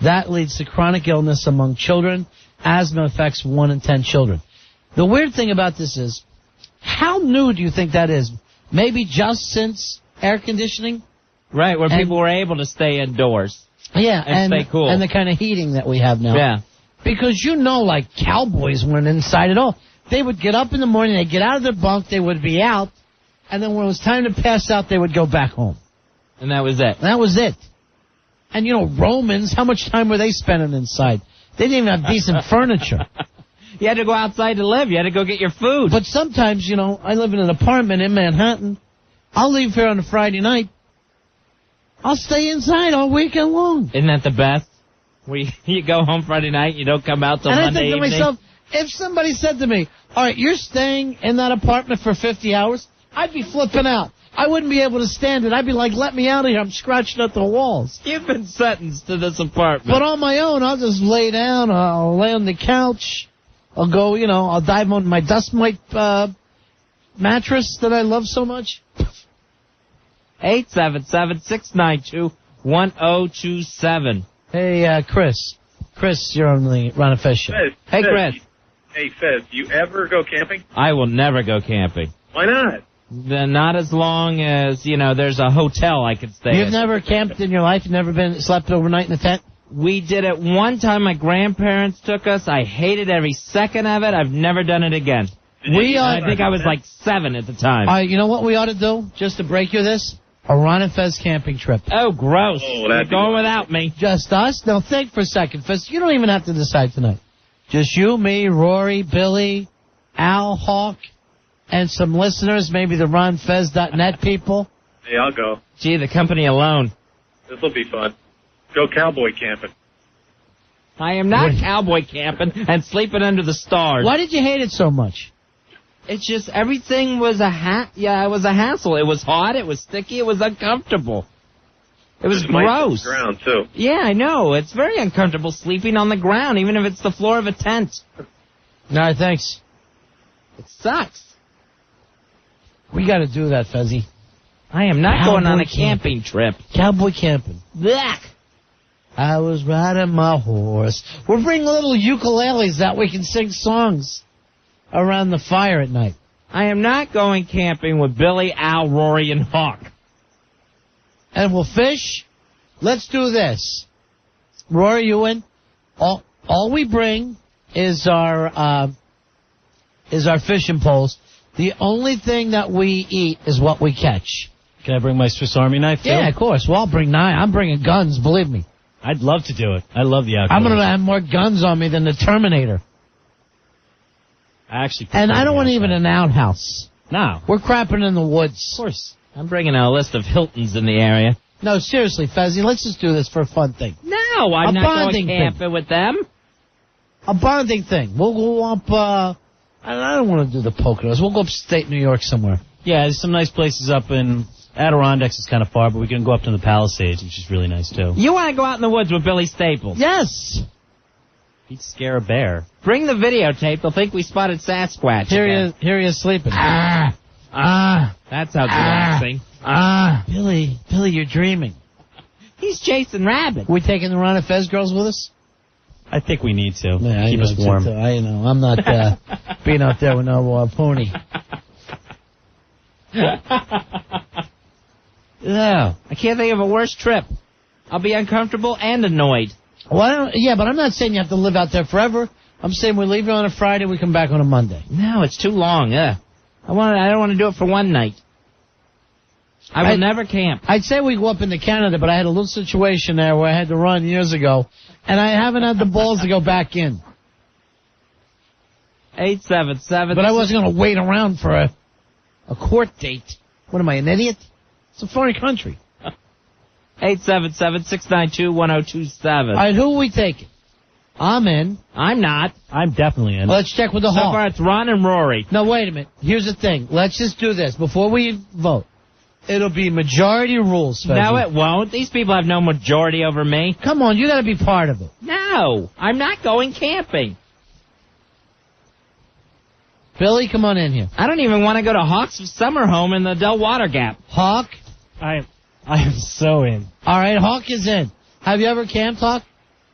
That leads to chronic illness among children. Asthma affects 1 in 10 children. The weird thing about this is, how new do you think that is? Maybe just since air conditioning? Right, where people were able to stay indoors. Yeah, and stay cool. And the kind of heating that we have now. Yeah. Because like cowboys weren't inside at all. They would get up in the morning, they'd get out of their bunk, they would be out, and then when it was time to pass out, they would go back home. And that was it. That was it. And, Romans, how much time were they spending inside? They didn't even have decent furniture. You had to go outside to live. You had to go get your food. But sometimes, I live in an apartment in Manhattan. I'll leave here on a Friday night. I'll stay inside all weekend long. Isn't that the best? Where you go home Friday night, you don't come out till Monday evening. And I think to myself, if somebody said to me, all right, you're staying in that apartment for 50 hours, I'd be flipping out. I wouldn't be able to stand it. I'd be like, let me out of here. I'm scratching at the walls. You've been sentenced to this apartment. But on my own, I'll just lay down. I'll lay on the couch. I'll go, I'll dive on my dust mite mattress that I love so much. 877-692-1027. Hey, Chris. Chris, you're on the Ron and Fez show. Hey, Chris. Hey, Fez, do you ever go camping? I will never go camping. Why not? Not as long as, there's a hotel I could stay at. You've never camped in your life? You've never slept overnight in a tent? We did it one time. My grandparents took us. I hated every second of it. I've never done it again. I think I was like 7 at the time. You know what we ought to do, just to break you this? A Ron and Fez camping trip. Oh, gross. You're going without me. Just us? No, think for a second, Fez. You don't even have to decide tonight. Just you, me, Rory, Billy, Al, Hawk, and some listeners, maybe the RonFez.net people. Hey, I'll go. Gee, the company alone. This will be fun. Go cowboy camping. I am not cowboy camping and sleeping under the stars. Why did you hate it so much? It's just everything was it was a hassle. It was hot, it was sticky, it was uncomfortable. It was gross. The ground too. Yeah, I know. It's very uncomfortable sleeping on the ground, even if it's the floor of a tent. All right, thanks. It sucks. We got to do that, Fezzy. I am not going on a camping trip. Cowboy camping. Blech. I was riding my horse. We'll bring little ukuleles that we can sing songs around the fire at night. I am not going camping with Billy, Al, Rory, and Hawk. And we'll fish. Let's do this. Rory, you in? All we bring is our fishing poles. The only thing that we eat is what we catch. Can I bring my Swiss Army knife, too? Yeah, of course. Well, I'll bring 9. I'm bringing guns, believe me. I'd love to do it. I love the outdoors. I'm going to have more guns on me than the Terminator. And I don't want even an outhouse. No. We're crapping in the woods. Of course. I'm bringing a list of Hiltons in the area. No, seriously, Fezzy, let's just do this for a fun thing. No, I'm not going camping with them. A bonding thing. We'll go up, I don't want to do the Poconos. We'll go upstate New York somewhere. Yeah, there's some nice places up in Adirondacks. Is kind of far, but we can go up to the Palisades, which is really nice, too. You want to go out in the woods with Billy Staples? Yes. He'd scare a bear. Bring the videotape. They'll think we spotted Sasquatch. Here he is sleeping. That sounds relaxing. Billy, you're dreaming. He's chasing rabbits. We taking the Ron and Fez girls with us? I think we need to. Yeah, keep us warm. I know. I'm not being out there with no pony. Yeah. I can't think of a worse trip. I'll be uncomfortable and annoyed. Well, but I'm not saying you have to live out there forever. I'm saying we leave you on a Friday, we come back on a Monday. No, it's too long. I don't want to do it for one night. I will never camp. I'd say we go up into Canada, but I had a little situation there where I had to run years ago, and I haven't had the balls to go back in. 877. But I wasn't going to wait around for a court date. What am I, an idiot? It's a foreign country. 877-692-1027. All right, who are we taking? I'm in. I'm not. I'm definitely in. Let's check with the Hawk. So far, it's Ron and Rory. No, wait a minute. Here's the thing. Let's just do this before we vote. It'll be majority rules, Fezzi. No, it won't. These people have no majority over me. Come on, you got to be part of it. No, I'm not going camping. Billy, come on in here. I don't even want to go to Hawk's summer home in the Del Water Gap. Hawk? I am so in. All right, Hawk is in. Have you ever camped, Hawk?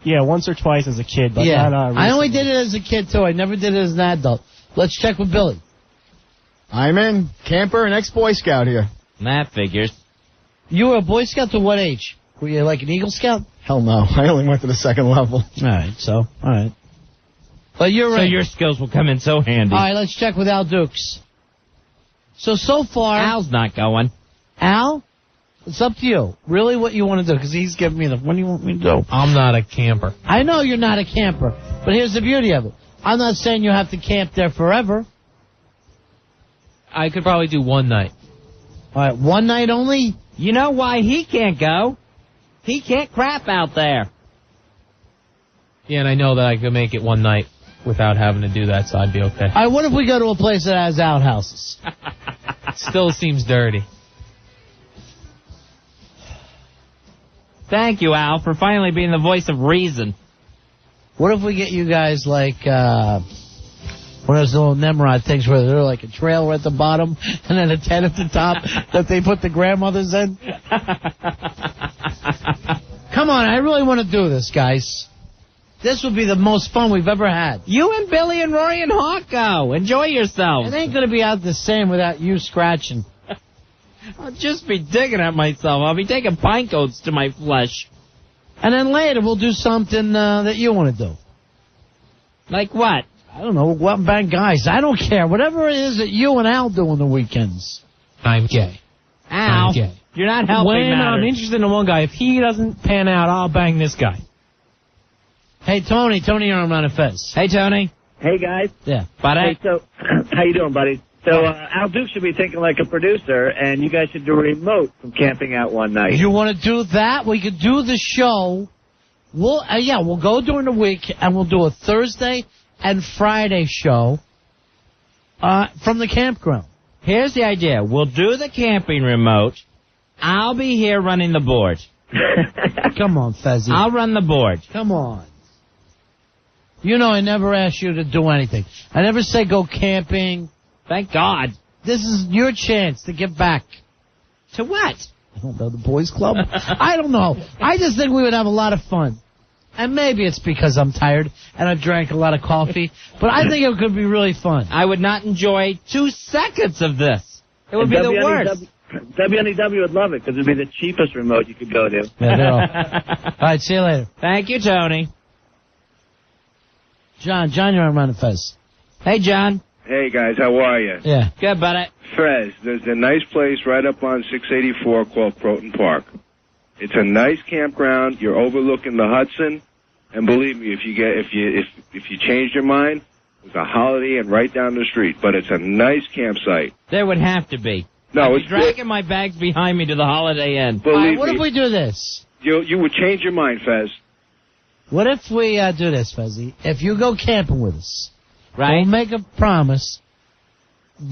Yeah, once or twice as a kid, but yeah. not I only did it as a kid, too. I never did it as an adult. Let's check with Billy. I'm in. Camper and ex-Boy Scout here. That figures. You were a Boy Scout to what age? Were you like an Eagle Scout? Hell no. I only went to the second level. All right. But you're right. So your skills will come in so handy. All right, let's check with Al Dukes. So far... Al's not going. Al? It's up to you. Really what you want to do, because he's giving me what do you want me to do? I'm not a camper. I know you're not a camper, but here's the beauty of it. I'm not saying you have to camp there forever. I could probably do one night. All right, one night only? You know why he can't go? He can't crap out there. Yeah, and I know that I could make it one night without having to do that, so I'd be okay. All right, what if we go to a place that has outhouses? Still seems dirty. Thank you, Al, for finally being the voice of reason. What if we get you guys like one of those little Nimrod things where they're like a trailer at the bottom and then a tent at the top that they put the grandmothers in? Come on, I really want to do this, guys. This would be the most fun we've ever had. You and Billy and Rory and Hawk go. Enjoy yourselves. It ain't going to be out the same without you scratching. I'll just be digging at myself. I'll be taking pine coats to my flesh. And then later we'll do something that you want to do. Like what? I don't know. Go out and bang guys. I don't care. Whatever it is that you and Al do on the weekends. I'm gay. Al, I'm gay. You're not helping When matters. I'm interested in one guy, if he doesn't pan out, I'll bang this guy. Hey, Tony. Tony, you're on Ron and Fez. Hey, Tony. Hey, guys. Yeah. Budday. Hey, so, how you doing, buddy? So, Al Duke should be thinking like a producer, and you guys should do a remote from camping out one night. You want to do that? We could do the show. We'll go during the week, and we'll do a Thursday and Friday show from the campground. Here's the idea. We'll do the camping remote. I'll be here running the board. Come on, Fezzy. I'll run the board. Come on. You know I never ask you to do anything. I never say go camping. Thank God. This is your chance to give back. To what? I don't know, the boys club? I don't know. I just think we would have a lot of fun. And maybe it's because I'm tired and I've drank a lot of coffee, but I think it could be really fun. I would not enjoy 2 seconds of this. It would be the worst. WNEW would love it because it would be the cheapest remote you could go to. Yeah, they're all right, see you later. Thank you, Tony. John, you're on Ron and Fez. Hey, John. Hey, guys, how are you? Yeah. Good, buddy. Fez, there's a nice place right up on 684 called Croton Park. It's a nice campground. You're overlooking the Hudson, and believe me, if you change your mind, there's a Holiday Inn right down the street. But it's a nice campsite. There would have to be. No, I'd be dragging my bags behind me to the Holiday Inn. Believe what me, if we do this? You would change your mind, Fez. What if we do this, Fezzy? If you go camping with us, right? We'll make a promise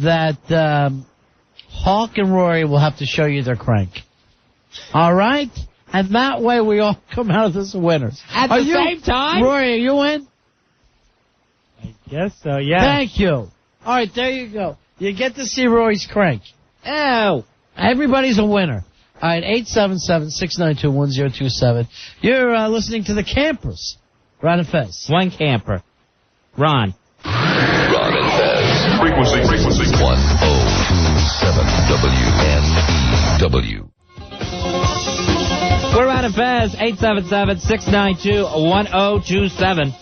that Hawk and Rory will have to show you their crank. All right? And that way we all come out of this winners. At the same time? Rory, are you in? I guess so, yeah. Thank you. All right, there you go. You get to see Rory's crank. Oh. Everybody's a winner. All right, 877-692-1027. You're listening to the Campers. Ron and Fez. One camper. Ron. Ron and Fez. Frequency 1027 WNEW. We're Ron and Fez. 877-692-1027.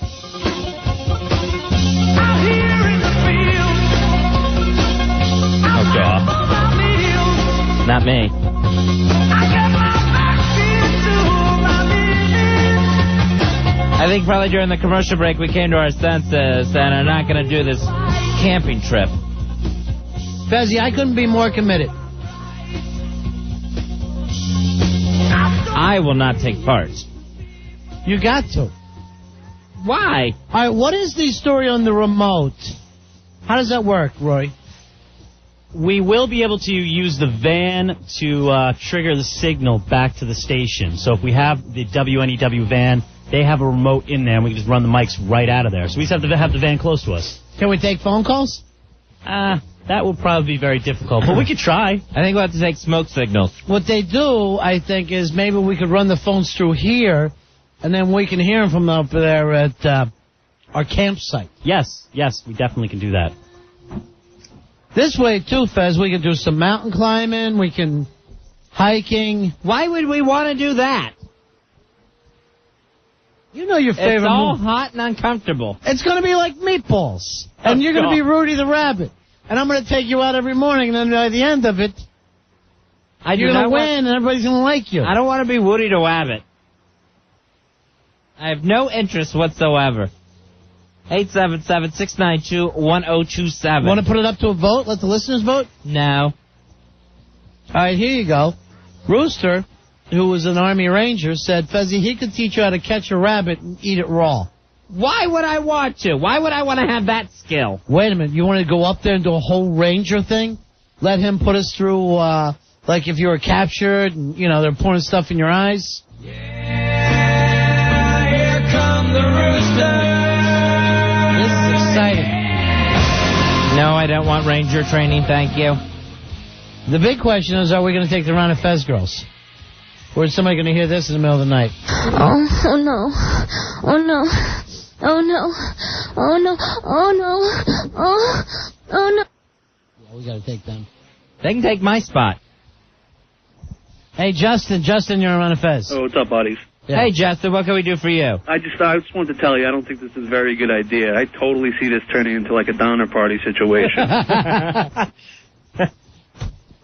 Oh, God. Not me. I think probably during the commercial break we came to our senses and are not going to do this camping trip. Fezzy, I couldn't be more committed. I will not take part. You got to. Why? All right, what is the story on the remote? How does that work, Roy? We will be able to use the van to trigger the signal back to the station. So if we have the WNEW van, they have a remote in there, and we can just run the mics right out of there. So we just have to have the van close to us. Can we take phone calls? That would probably be very difficult, but we could try. I think we'll have to take smoke signals. What they do, I think, is maybe we could run the phones through here, and then we can hear them from up there at our campsite. Yes, we definitely can do that. This way, too, Fez, we can do some mountain climbing, we can hiking. Why would we want to do that? You know your favorite It's all movie. hot and uncomfortable. It's going to be like Meatballs. And you're going to be Rudy the Rabbit. And I'm going to take you out every morning, and then by the end of it, you're going to win, and everybody's going to like you. I don't want to be Woody the Rabbit. I have no interest whatsoever. 877-692-1027. Want to put it up to a vote? Let the listeners vote? No. All right, here you go. Rooster, who was an Army Ranger, said, Fezzy, he could teach you how to catch a rabbit and eat it raw. Why would I want to? Why would I want to have that skill? Wait a minute. You want to go up there and do a whole Ranger thing? Let him put us through, like if you were captured and, you know, they're pouring stuff in your eyes? Yeah, here come the rooster. This is exciting. No, I don't want Ranger training, thank you. The big question is, are we going to take the Ron and Fez girls? Or is somebody going to hear this in the middle of the night? Oh no. Oh no. Oh no. Oh no. Oh no. Oh no. Yeah, we got to take them. They can take my spot. Hey, Justin, you're on Ron and Fez. Oh, what's up, buddies? Yeah. Hey, Justin, what can we do for you? I just wanted to tell you, I don't think this is a very good idea. I totally see this turning into like a Donner Party situation.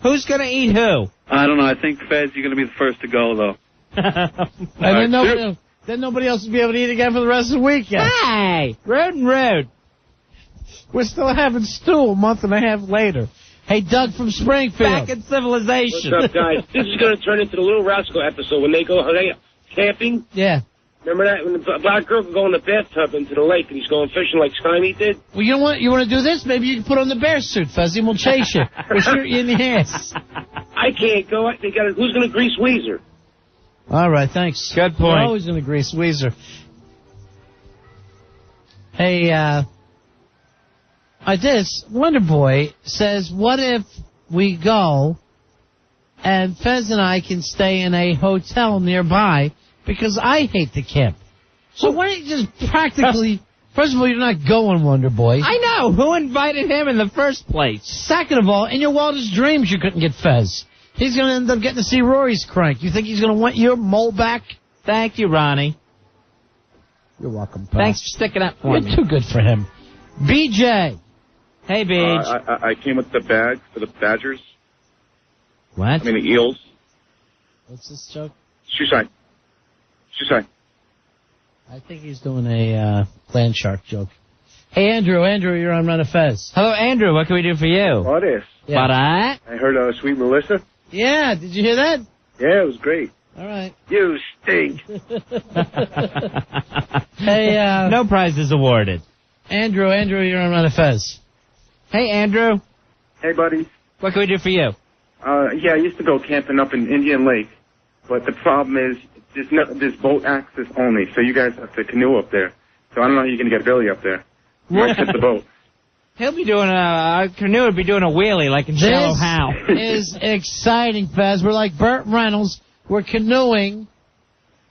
Who's going to eat who? I don't know. I think, Fez, you're going to be the first to go, though. And then nobody else will be able to eat again for the rest of the weekend. Hey, rude. We're still having stew a month and a half later. Hey, Doug from Springfield. Back in civilization. What's up, guys? This is going to turn into the Little Rascal episode when they go camping. Yeah. Remember that? When the black girl could go in the bathtub into the lake and he's going fishing like Stymie did? Well, you know what? You want to do this? Maybe you can put on the bear suit, Fuzzy, and we'll chase you. We'll shoot you in the ass. I can't go. Who's going to grease Weezer? All right, thanks. Good point. We're always going to grease Weezer. Hey, this Wonder Boy says, what if we go and Fez and I can stay in a hotel nearby because I hate to camp. So why don't you just practically... First of all, you're not going, Wonder Boy. I know. Who invited him in the first place? Second of all, in your wildest dreams, you couldn't get Fez. He's going to end up getting to see Rory's crank. You think he's going to want your mole back? Thank you, Ronnie. You're welcome, pal. Thanks for sticking up for me. You're too good for him. BJ. Hey, Beach. I came with the bag for the Badgers. What? I mean, the Eels. What's this joke? Shoe sign. I think he's doing a land shark joke. Hey, Andrew, you're on Run a Fez. Hello, Andrew. What can we do for you? What is? Yeah. What I heard Sweet Melissa. Yeah, did you hear that? Yeah, it was great. All right. You stink. Hey, no prizes awarded. Andrew, you're on Run a Fez. Hey, Andrew. Hey, buddy. What can we do for you? Yeah, I used to go camping up in Indian Lake, but the problem is there's boat access only, so you guys have to canoe up there. So I don't know how you're going to get Billy up there. You might hit the boat. He'll be doing a canoe would be doing a wheelie like in Shallow Hal. This is exciting, Fez. We're like Burt Reynolds. We're canoeing.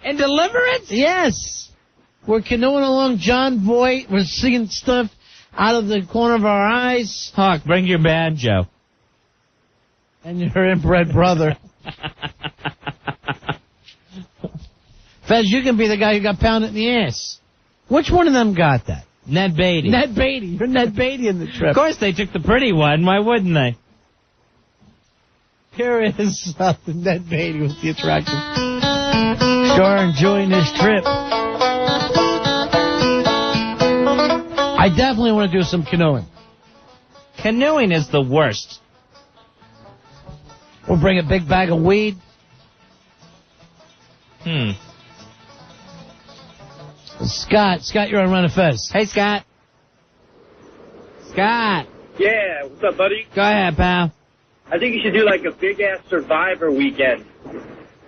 In Deliverance? Yes. We're canoeing along John Voight. We're seeing stuff out of the corner of our eyes. Hawk, bring your banjo. And your inbred brother. Fez, you can be the guy who got pounded in the ass. Which one of them got that? Ned Beatty. Ned Beatty. You're Ned Beatty in the trip. Of course they took the pretty one. Why wouldn't they? Here is the Ned Beatty with the attraction. Sure, enjoying this trip. I definitely want to do some canoeing. Canoeing is the worst. We'll bring a big bag of weed. Scott, you're on Run of Fez. Hey, Scott. Scott. Yeah, what's up, buddy? Go ahead, pal. I think you should do like a big-ass Survivor weekend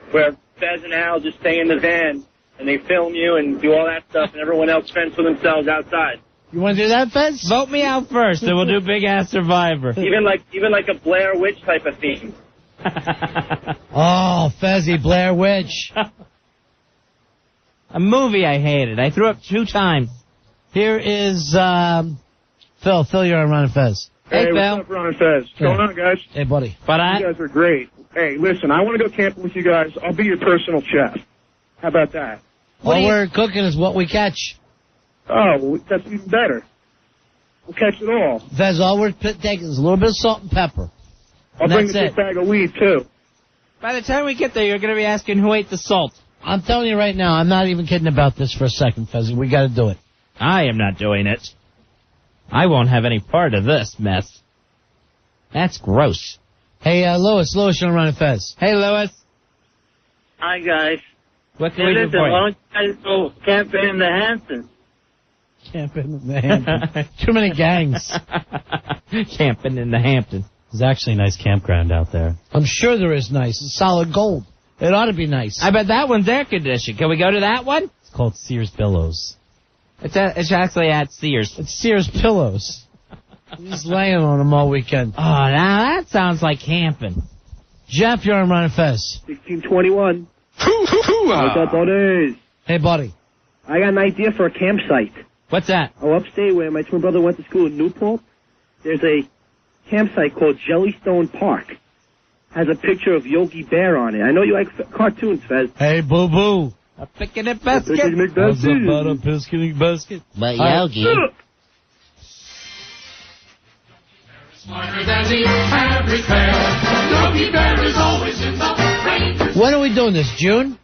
where Fez and Al just stay in the van and they film you and do all that stuff and everyone else fends for themselves outside. You want to do that, Fez? Vote me out first and we'll do Big-Ass Survivor. Even like a Blair Witch type of theme. Oh, Fezzy, Blair Witch. A movie I hated. I threw up 2 times. Here is Phil. Phil, you're on Ron and Fez. Hey, Phil. what's up, Ron and Fez? What's going on, guys? Hey, buddy. But You guys are great. Hey, listen, I want to go camping with you guys. I'll be your personal chef. How about that? All we're cooking is what we catch. Oh, well, that's even better. We'll catch it all. Fez, all we're taking is a little bit of salt and pepper. I'll bring a big bag of weed, too. By the time we get there, you're going to be asking who ate the salt. I'm telling you right now, I'm not even kidding about this for a second, Fezzy. We got to do it. I am not doing it. I won't have any part of this mess. That's gross. Hey, Lois, you're on Ron and Fez. Hey, Lois. Hi, guys. What can we do for you? Why don't you guys go camping in the Hamptons? Camping in the Hamptons. Too many gangs. Camping in the Hamptons. There's actually a nice campground out there. I'm sure there is nice. It's solid gold. It ought to be nice. I bet that one's air conditioned. Can we go to that one? It's called Sears Billows. It's actually at Sears. It's Sears Pillows. He's laying on them all weekend. Oh, now that sounds like camping. Jeff, you're on Ron and Fez. 1621. What's up, buddies? Hey, buddy. I got an idea for a campsite. What's that? Oh, upstate where my twin brother went to school in Newport, there's a campsite called Jellystone Park. Has a picture of Yogi Bear on it. I know you like cartoons, Fez. Hey, boo-boo. A picnic basket. How's about a picnic basket? But Yogi. Smarter than the average bear. Yogi Bear is always in the rain. When are we doing this, June?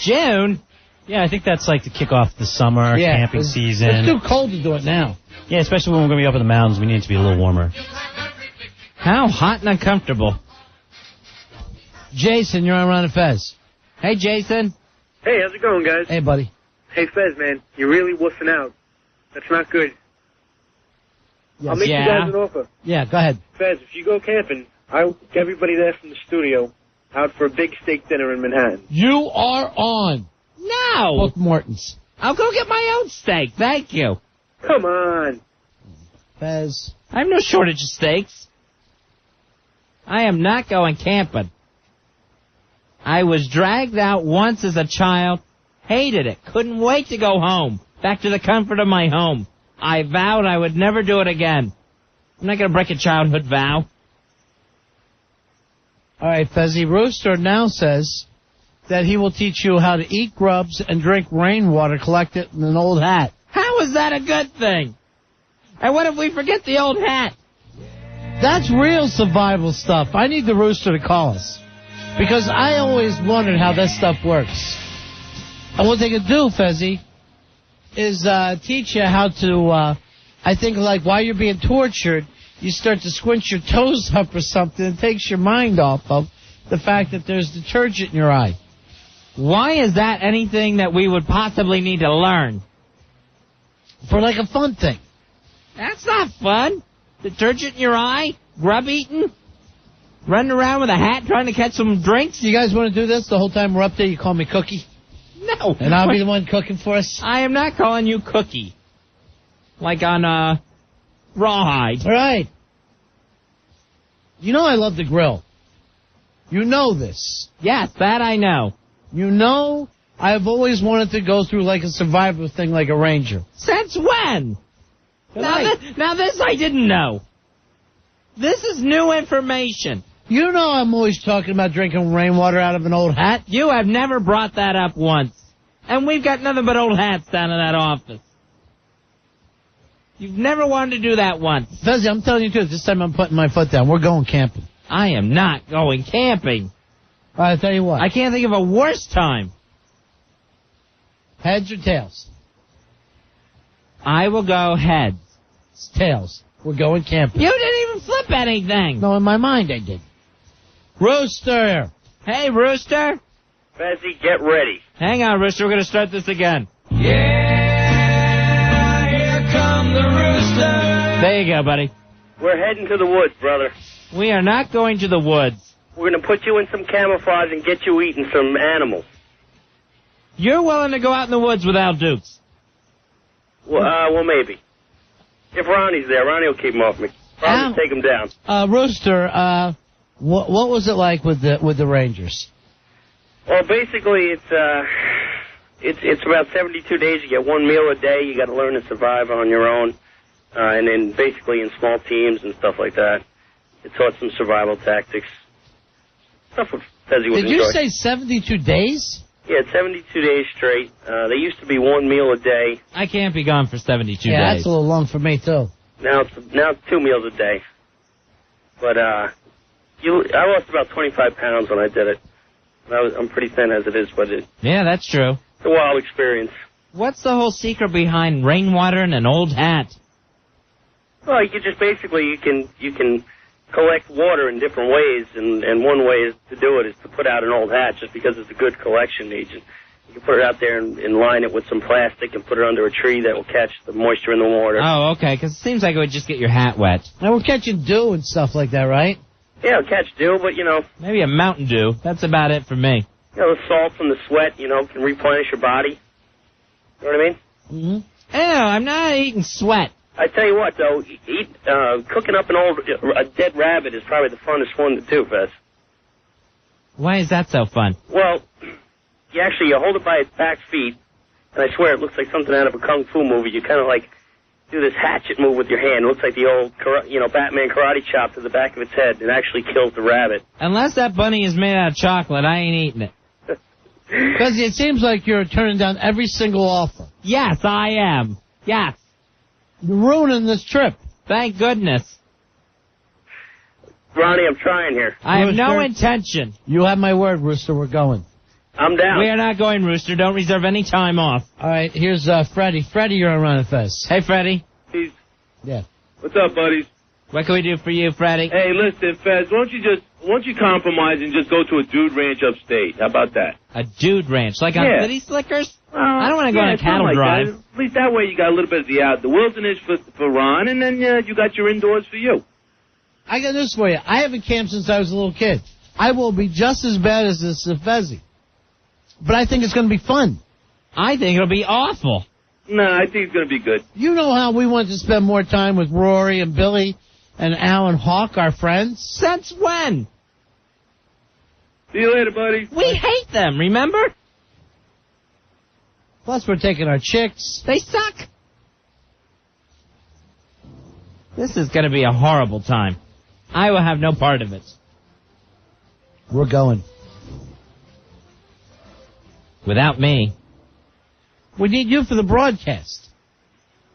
June? Yeah, I think that's like to kick off the summer camping season. It's too cold to do it now. Yeah, especially when we're going to be up in the mountains. We need it to be a little warmer. How hot and uncomfortable. Jason, you're on Ron and Fez. Hey, Jason. Hey, how's it going, guys? Hey, buddy. Hey, Fez, man, you're really wussing out. That's not good. Yes. I'll make you guys an offer. Yeah, go ahead. Fez, if you go camping, I'll get everybody there from the studio out for a big steak dinner in Manhattan. You are on. No. Book Morton's. I'll go get my own steak. Thank you. Come on. Fez. I have no shortage of steaks. I am not going camping. I was dragged out once as a child. Hated it. Couldn't wait to go home. Back to the comfort of my home. I vowed I would never do it again. I'm not going to break a childhood vow. All right, Fezzy. Rooster now says that he will teach you how to eat grubs and drink rainwater collected in an old hat. How is that a good thing? And what if we forget the old hat? That's real survival stuff. I need the Rooster to call us. Because I always wondered how that stuff works. And what they could do, Fezzy, is teach you how to, I think, like, while you're being tortured, you start to squint your toes up or something. It takes your mind off of the fact that there's detergent in your eye. Why is that anything that we would possibly need to learn? For, like, a fun thing. That's not fun. Detergent in your eye? Grub eating? Running around with a hat trying to catch some drinks? You guys want to do this the whole time we're up there? You call me Cookie? No. And I'll be the one cooking for us? I am not calling you Cookie. Like on Rawhide. Right. You know I love the grill. You know this. Yes, that I know. You know I've always wanted to go through like a survival thing like a ranger. Since when? Now this I didn't know. This is new information. You know I'm always talking about drinking rainwater out of an old hat. You have never brought that up once. And we've got nothing but old hats down in that office. You've never wanted to do that once. Fezzy, I'm telling you the truth. This time I'm putting my foot down. We're going camping. I am not going camping. All right, I'll tell you what. I can't think of a worse time. Heads or tails? I will go heads. It's tails. We're going camping. You didn't even flip anything. No, in my mind I did. Rooster. Hey, Rooster. Fezzy, get ready. Hang on, Rooster. We're going to start this again. Yeah, here come the rooster. There you go, buddy. We're heading to the woods, brother. We are not going to the woods. We're going to put you in some camouflage and get you eating some animals. You're willing to go out in the woods with Al Dukes? Well, maybe. If Ronnie's there, Ronnie will keep him off me. Ronnie will take him down. Rooster, what was it like with the Rangers? Well, basically, it's about 72 days. You get one meal a day. You got to learn to survive on your own, and then basically in small teams and stuff like that. It taught some survival tactics. Stuff with Fezzy would enjoy. Did you say 72 days? Yeah, 72 days straight. They used to be one meal a day. I can't be gone for 72 days. Yeah, that's a little long for me, too. Now it's 2 meals a day. But I lost about 25 pounds when I did it. I'm pretty thin as it is, but yeah, that's true. It's a wild experience. What's the whole secret behind rainwater and an old hat? Well, you can just basically you can collect water in different ways, and one way to do it is to put out an old hat, just because it's a good collection agent. You can put it out there and line it with some plastic and put it under a tree that will catch the moisture in the water. Oh, okay, because it seems like it would just get your hat wet. Now we're catching dew and stuff like that, right? Yeah, it'll catch dew, but, maybe a Mountain Dew. That's about it for me. The salt from the sweat, can replenish your body. You know what I mean? Mm-hmm. Ew, I'm not eating sweat. I tell you what, though, cooking up a dead rabbit is probably the funnest one to do, Fez. Why is that so fun? Well, you hold it by its back feet, and I swear it looks like something out of a kung fu movie. You kind of do this hatchet move with your hand. It looks like the old, Batman karate chop to the back of its head. It actually kills the rabbit. Unless that bunny is made out of chocolate, I ain't eating it. Because it seems like you're turning down every single offer. Yes, I am. Yes. You're ruining this trip. Thank goodness. Ronnie, I'm trying here. I have no intention. You have my word, Rooster. We're going. I'm down. We are not going, Rooster. Don't reserve any time off. All right, here's Freddie. Freddie, you're on Ron and Fez. Hey, Freddie. Yeah. What's up, buddies? What can we do for you, Freddie? Hey, listen, Fez, why don't you compromise and just go to a dude ranch upstate? How about that? A dude ranch? Like on City Slickers? I don't want to go on a cattle like drive. That. At least that way you got a little bit of the wilderness for Ron, and then you got your indoors for you. I got this for you. I haven't camped since I was a little kid. I will be just as bad as this Fezzy. But I think it's going to be fun. I think it'll be awful. No, I think it's going to be good. You know how we wanted to spend more time with Rory and Billy and Al and Hawk, our friends? Since when? See you later, buddy. We hate them, remember? Plus, we're taking our chicks. They suck. This is going to be a horrible time. I will have no part of it. We're going. Without me. We need you for the broadcast.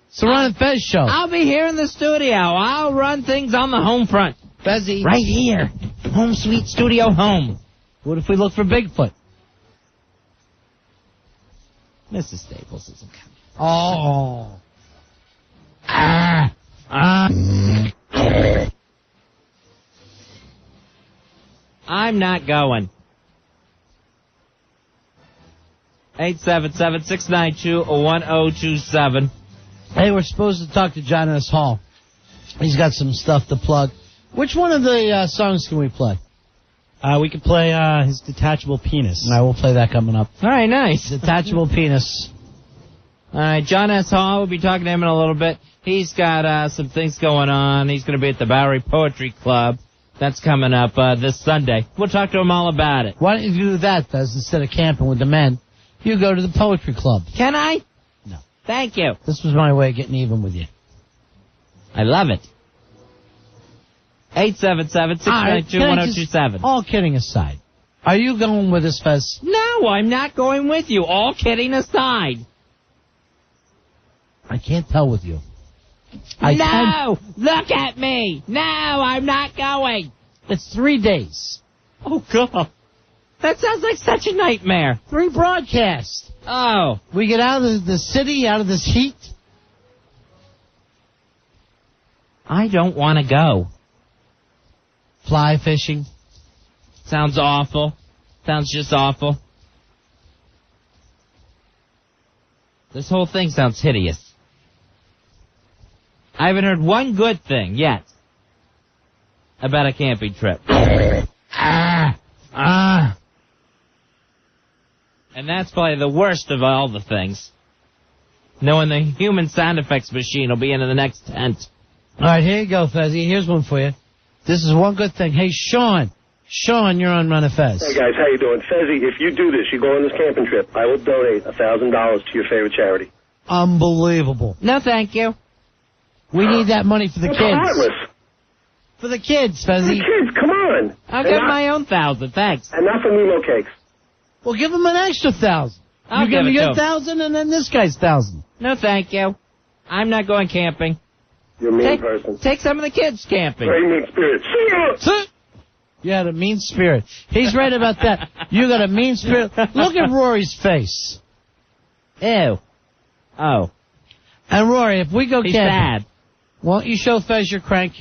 It's the Ron and Fez show. I'll be here in the studio. I'll run things on the home front. Fezzy. Right here. Home sweet studio home. What if we look for Bigfoot? Mrs. Staples isn't coming. Oh. I'm not going. 877-692-1027. Hey, we're supposed to talk to John S. Hall. He's got some stuff to plug. Which one of the songs can we play? We could play his Detachable Penis. All right, we'll play that coming up. All right, nice. Detachable Penis. All right, John S. Hall, we'll be talking to him in a little bit. He's got some things going on. He's going to be at the Bowery Poetry Club. That's coming up this Sunday. We'll talk to him all about it. Why don't you do that, Fez, instead of camping with the men? You go to the poetry club. Can I? No. Thank you. This was my way of getting even with you. I love it. 877-692-1027. All kidding aside, are you going with us, Fez? No, I'm not going with you. All kidding aside. I can't tell with you. No! Look at me! No, I'm not going! It's 3 days. Oh, God. That sounds like such a nightmare. 3 broadcasts. Oh. We get out of the city, out of this heat. I don't want to go. Fly fishing. Sounds awful. Sounds just awful. This whole thing sounds hideous. I haven't heard one good thing yet about a camping trip. And that's probably the worst of all the things. Knowing the human sound effects machine will be in the next tent. All right, here you go, Fezzy. Here's one for you. This is one good thing. Hey, Sean. Sean, you're on Run of Fez. Hey, guys, how you doing? Fezzy, if you do this, you go on this camping trip, I will donate $1,000 to your favorite charity. Unbelievable. No, thank you. We need that money for the That's kids. heartless. For the kids, Fezzy. For the kids, come on. I'll give my own 1,000, thanks. And not for Nemo cakes. Well, give him an extra 1,000. I'll you give give him it to your him. 1,000 and then this guy's 1,000. No, thank you. I'm not going camping. You're a mean person. Take some of the kids camping. Very mean spirit. See ya! You had a mean spirit. He's right about that. You got a mean spirit. Look at Rory's face. Ew. Oh. And Rory, if we go He's camping, sad. won't you show Fez your crank?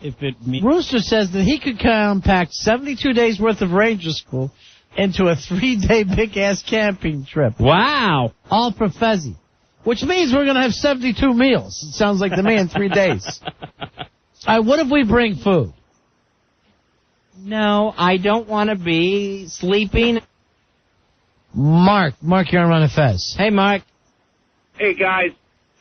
Rooster says that he could compact 72 days worth of Ranger School into a 3-day big-ass camping trip. Wow. All for Fezzy. Which means we're going to have 72 meals. It sounds like to me in 3 days. All right, what if we bring food? No, I don't want to be sleeping. Mark, you're on Run of Fez. Hey, Mark. Hey, guys,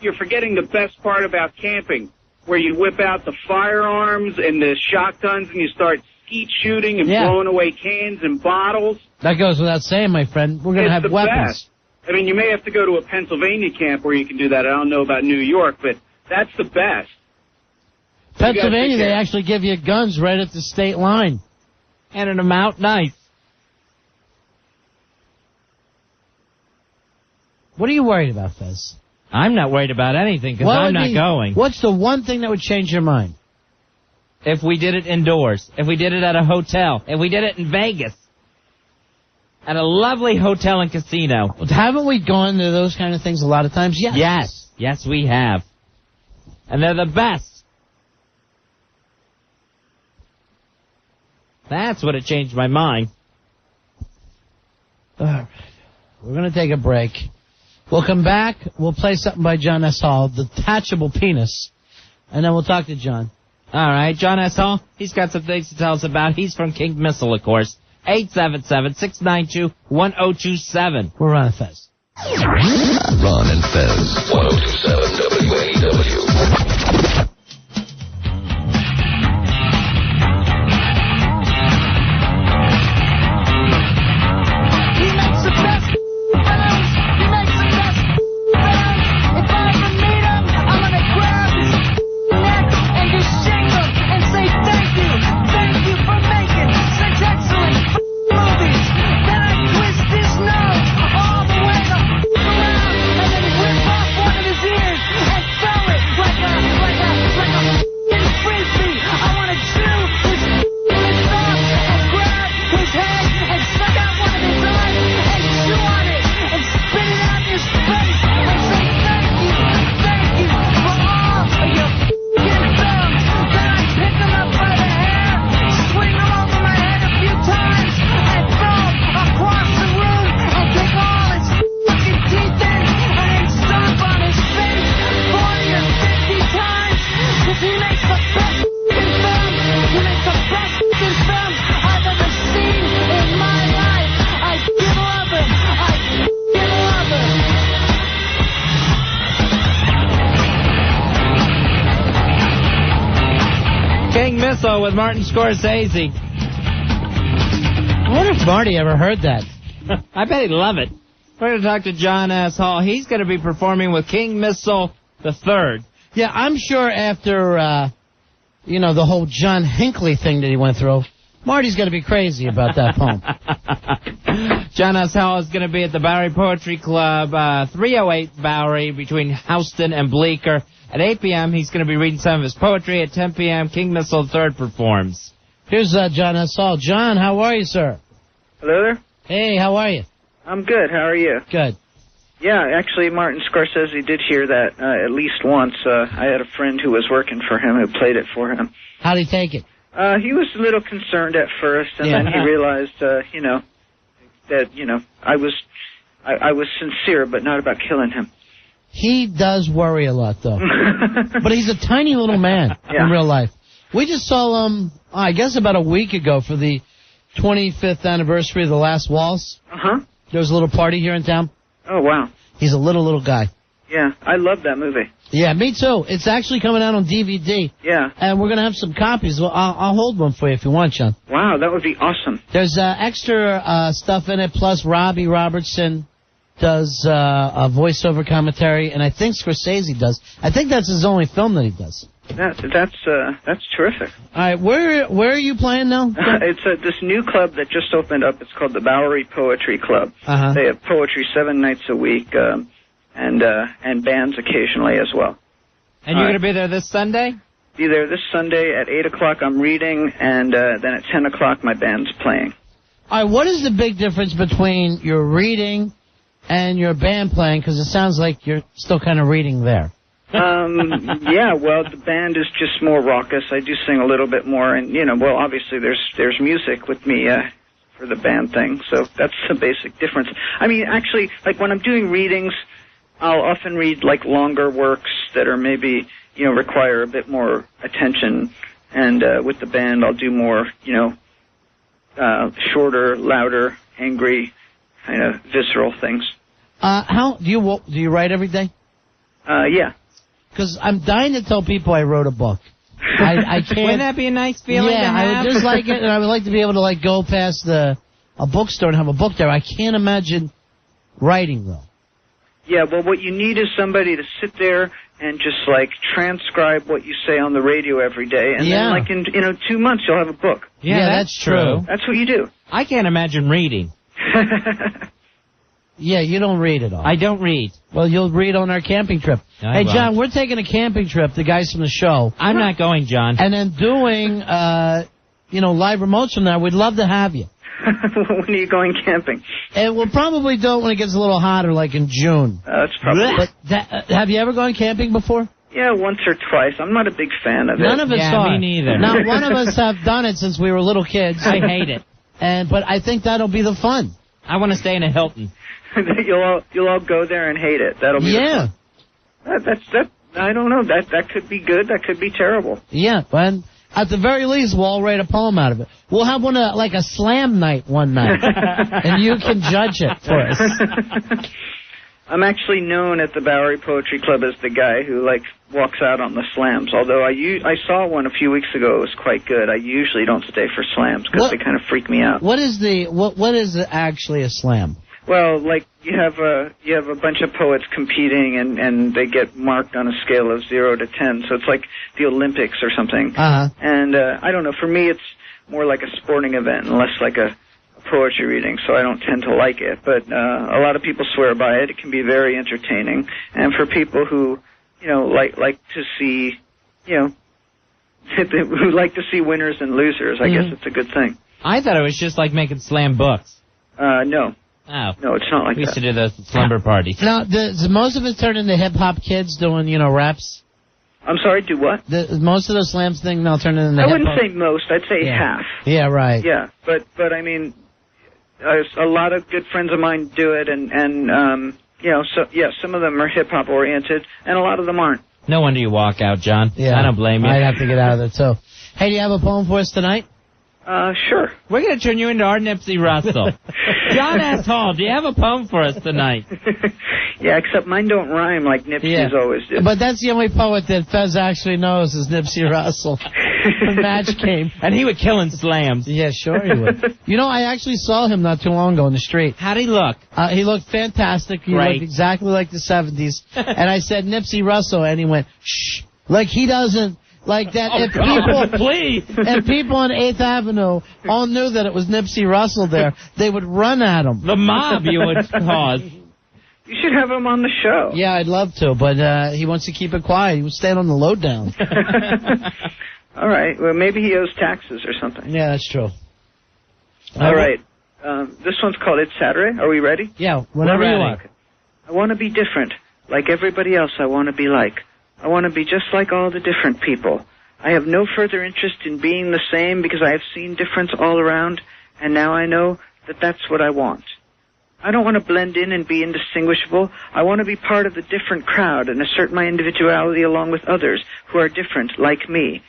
you're forgetting the best part about camping, where you whip out the firearms and the shotguns and you start skeet shooting and blowing away cans and bottles. That goes without saying, my friend. We're going to have It's the weapons. best. I mean, you may have to go to a Pennsylvania camp where you can do that. I don't know about New York, but that's the best. Pennsylvania, they actually give you guns right at the state line. Handing them out nice. What are you worried about, Fez? I'm not worried about anything because I'm not going. What's the one thing that would change your mind? If we did it indoors. If we did it at a hotel. If we did it in Vegas. At a lovely hotel and casino. Haven't we gone to those kind of things a lot of times? Yes. Yes, we have. And they're the best. That's what it changed my mind. All right. We're going to take a break. We'll come back. We'll play something by John S. Hall, Detachable Penis. And then we'll talk to John. All right, John S. Hall, he's got some things to tell us about. He's from King Missile, of course. 877-692-1027. We're on Fez. Ron and Fez, 1027 WNEW. Like a King Missile with Martin Scorsese. I wonder if Marty ever heard that. I bet he'd love it. We're going to talk to John S. Hall. He's going to be performing with King Missile III. Yeah, I'm sure after, the whole John Hinckley thing that he went through, Marty's going to be crazy about that poem. John S. Hall is going to be at the Bowery Poetry Club, 308 Bowery, between Houston and Bleecker. At 8 p.m., he's going to be reading some of his poetry. At 10 p.m., King Missile III performs. Here's John S. Hall. John, how are you, sir? Hello there. Hey, how are you? I'm good. How are you? Good. Yeah, actually, Martin Scorsese did hear that at least once. I had a friend who was working for him who played it for him. How'd he take it? He was a little concerned at first, and then he realized, that, I was sincere, but not about killing him. He does worry a lot, though. But he's a tiny little man in real life. We just saw him, I guess about a week ago for the 25th anniversary of The Last Waltz. Uh-huh. There was a little party here in town. Oh, wow. He's a little guy. Yeah, I love that movie. Yeah, me too. It's actually coming out on DVD. Yeah. And we're going to have some copies. Well, I'll hold one for you if you want, John. Wow, that would be awesome. There's extra stuff in it, plus Robbie Robertson does a voiceover commentary, and I think Scorsese does. I think that's his only film that he does. That's terrific. All right, where are you playing now? It's this new club that just opened up. It's called the Bowery Poetry Club. Uh-huh. They have poetry 7 nights a week, and bands occasionally as well. And you're going to be there this Sunday? Be there this Sunday at 8 o'clock. I'm reading, and then at 10 o'clock my band's playing. All right, what is the big difference between your reading and your band playing? Because it sounds like you're still kind of reading there. Yeah, well, the band is just more raucous. I do sing a little bit more, and obviously there's music with me for the band thing, so that's the basic difference. I mean, actually, like when I'm doing readings, I'll often read like longer works that are maybe require a bit more attention, and with the band I'll do more shorter, louder, angry, kind of visceral things. How do you write every day? Yeah. Because I'm dying to tell people I wrote a book. I can't. Wouldn't that be a nice feeling to have? I would just like it, and I would like to be able to go past a bookstore and have a book there. I can't imagine writing though. Yeah, well, what you need is somebody to sit there and just transcribe what you say on the radio every day, and then in 2 months you'll have a book. Yeah, that's true. That's what you do. I can't imagine reading. Yeah, you don't read at all. I don't read. Well, you'll read on our camping trip. Hey, John, we're taking a camping trip, the guys from the show. I'm not going, John. And then doing, live remotes from there. We'd love to have you. When are you going camping? And we'll probably do it when it gets a little hotter, like in June. That's probably... But have you ever gone camping before? Yeah, once or twice. I'm not a big fan of it. None of us are. Me neither. Not one of us have done it since we were little kids. I hate it. But I think that'll be the fun. I want to stay in a Hilton. You'll all go there and hate it. That'll be the fun. That's I don't know. That could be good. That could be terrible. Yeah, and at the very least, we'll all write a poem out of it. We'll have one like a slam night one night, and you can judge it for us. I'm actually known at the Bowery Poetry Club as the guy who walks out on the slams. Although I saw one a few weeks ago. It was quite good. I usually don't stay for slams because they kind of freak me out. What is actually a slam? Well, you have a bunch of poets competing, and they get marked on a scale of 0 to 10. So it's like the Olympics or something. Uh-huh. And I don't know. For me, it's more like a sporting event and less like a poetry reading. So I don't tend to like it. But a lot of people swear by it. It can be very entertaining. And for people who like to see who like to see winners and losers, I guess it's a good thing. I thought it was just like making slam books. No. Oh. No, it's not like that. We used to do those at slumber parties. Now, does most of it turn into hip-hop kids doing, reps? I'm sorry, do what? Most of the slams thing, they'll turn into I hip-hop? wouldn't say most. I'd say half. Yeah, right. Yeah, but I mean, a lot of good friends of mine do it, and some of them are hip-hop oriented, and a lot of them aren't. No wonder you walk out, John. Yeah. I don't blame you. I'd have to get out of there, too. Hey, do you have a poem for us tonight? Sure. We're going to turn you into our Nipsey Russell. John S. Hall, do you have a poem for us tonight? Yeah, except mine don't rhyme like Nipsey's always did. But that's the only poet that Fez actually knows is Nipsey Russell. the match came. And he would kill in slams. Yeah, sure he would. You know, I actually saw him not too long ago in the street. How'd he look? He looked fantastic. He looked exactly like the 70s. And I said, Nipsey Russell, and he went, shh. Like he doesn't. Like that, if people on 8th Avenue all knew that it was Nipsey Russell there, they would run at him. The mob you would cause. You should have him on the show. Yeah, I'd love to, but he wants to keep it quiet. He was staying on the lowdown. All right. Well, maybe he owes taxes or something. Yeah, that's true. All right. This one's called It's Saturday. Are we ready? Yeah, whenever you want. I want to be different. Like everybody else, I want to be like. I want to be just like all the different people. I have no further interest in being the same because I have seen difference all around, and now I know that that's what I want. I don't want to blend in and be indistinguishable. I want to be part of the different crowd and assert my individuality along with others who are different like me.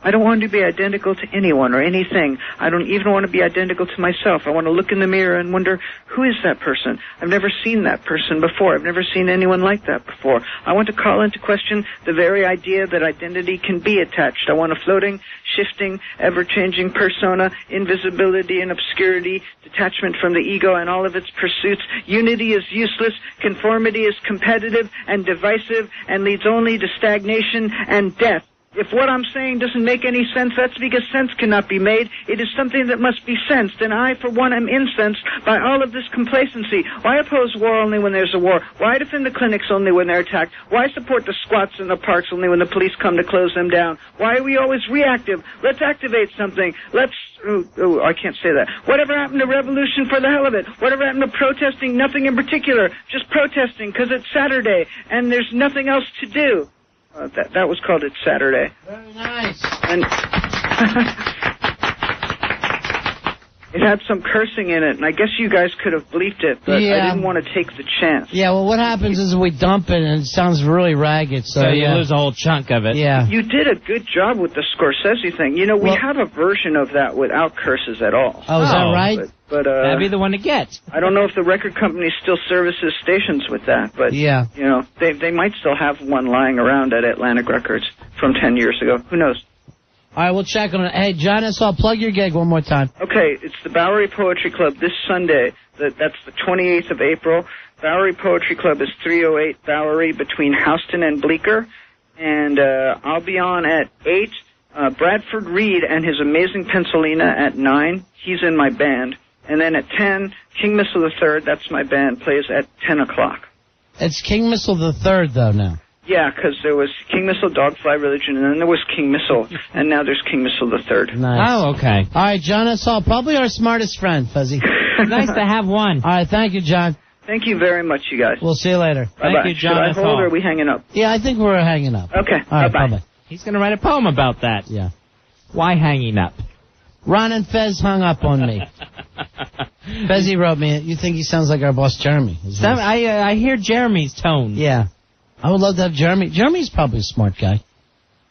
I don't want to be identical to anyone or anything. I don't even want to be identical to myself. I want to look in the mirror and wonder, who is that person? I've never seen that person before. I've never seen anyone like that before. I want to call into question the very idea that identity can be attached. I want a floating, shifting, ever-changing persona, invisibility and obscurity, detachment from the ego and all of its pursuits. Unity is useless. Conformity is competitive and divisive and leads only to stagnation and death. If what I'm saying doesn't make any sense, that's because sense cannot be made. It is something that must be sensed, and I, for one, am incensed by all of this complacency. Why oppose war only when there's a war? Why defend the clinics only when they're attacked? Why support the squats in the parks only when the police come to close them down? Why are we always reactive? Let's activate something. I can't say that. Whatever happened to revolution for the hell of it? Whatever happened to protesting? Nothing in particular. Just protesting because it's Saturday, and there's nothing else to do. That was called It's Saturday. Very nice. And it had some cursing in it, and I guess you guys could have bleeped it, but I didn't want to take the chance. Yeah, well, what happens is we dump it, and it sounds really ragged. So you lose a whole chunk of it. Yeah. You did a good job with the Scorsese thing. You know, we have a version of that without curses at all. Oh, is that right? But that'd be the one to get. I don't know if the record company still services stations with that, but you know, they might still have one lying around at Atlantic Records from 10 years ago. Who knows? All right, we'll check on it. Hey, John, I'll plug your gig one more time. Okay, it's the Bowery Poetry Club this Sunday. That's the 28th of April. Bowery Poetry Club is 308 Bowery between Houston and Bleecker. And I'll be on at 8. Bradford Reed and his amazing Pencilina at 9. He's in my band. And then at 10, King Missile III, that's my band, plays at 10 o'clock. It's King Missile III, though, now. Yeah, because there was King Missile, Dogfly Religion, and then there was King Missile, and now there's King Missile III. Nice. Oh, okay. All right, John, that's all. Probably our smartest friend, Fuzzy. Nice to have one. All right, thank you, John. Thank you very much, you guys. We'll see you later. Bye-bye. Thank you, John. Should I hold, or are we hanging up? Yeah, I think we're hanging up. Okay, all right, bye-bye. bye-bye. He's going to write a poem about that. Yeah. Why hanging up? Ron and Fez hung up on me. Fezzy wrote me, you think he sounds like our boss Jeremy. I hear Jeremy's tone. Yeah. I would love to have Jeremy. Jeremy's probably a smart guy.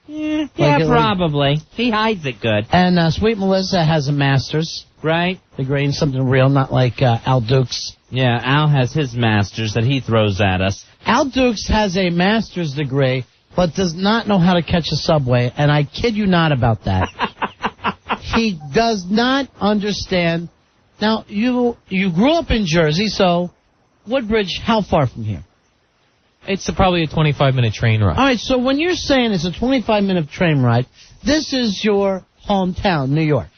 Yeah, probably. He hides it good. And Sweet Melissa has a master's. Right. Degree in something real, not like Al Dukes. Yeah, Al has his master's that he throws at us. Al Dukes has a master's degree, but does not know how to catch a subway, and I kid you not about that. He does not understand. Now, you grew up in Jersey, so Woodbridge, how far from here? It's probably a 25-minute train ride. All right, so when you're saying it's a 25-minute train ride, this is your hometown, New York.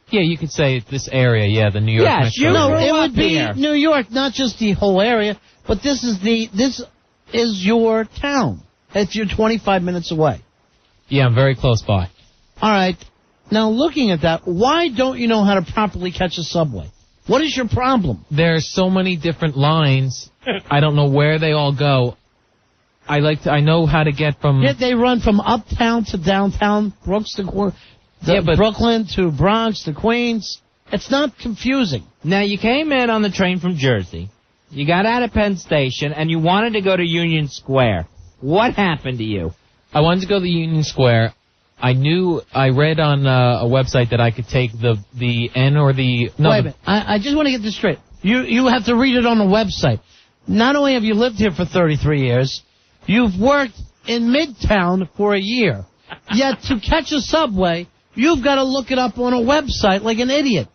Yeah, you could say this area, the New York metro. No, it would be New York, not just the whole area, but this is your town. If you're 25 minutes away. Yeah, I'm very close by. All right. Now, looking at that, why don't you know how to properly catch a subway? What is your problem? There's so many different lines. I don't know where they all go. I know how to get from... Yeah, they run from uptown to downtown, Brooklyn to Bronx to Queens. It's not confusing. Now, you came in on the train from Jersey. You got out of Penn Station, and you wanted to go to Union Square. What happened to you? I wanted to go to Union Square. I read on a website that I could take the N or the... No, wait a minute. I just want to get this straight. You have to read it on the website. Not only have you lived here for 33 years, you've worked in Midtown for a year. Yet to catch a subway, you've got to look it up on a website like an idiot.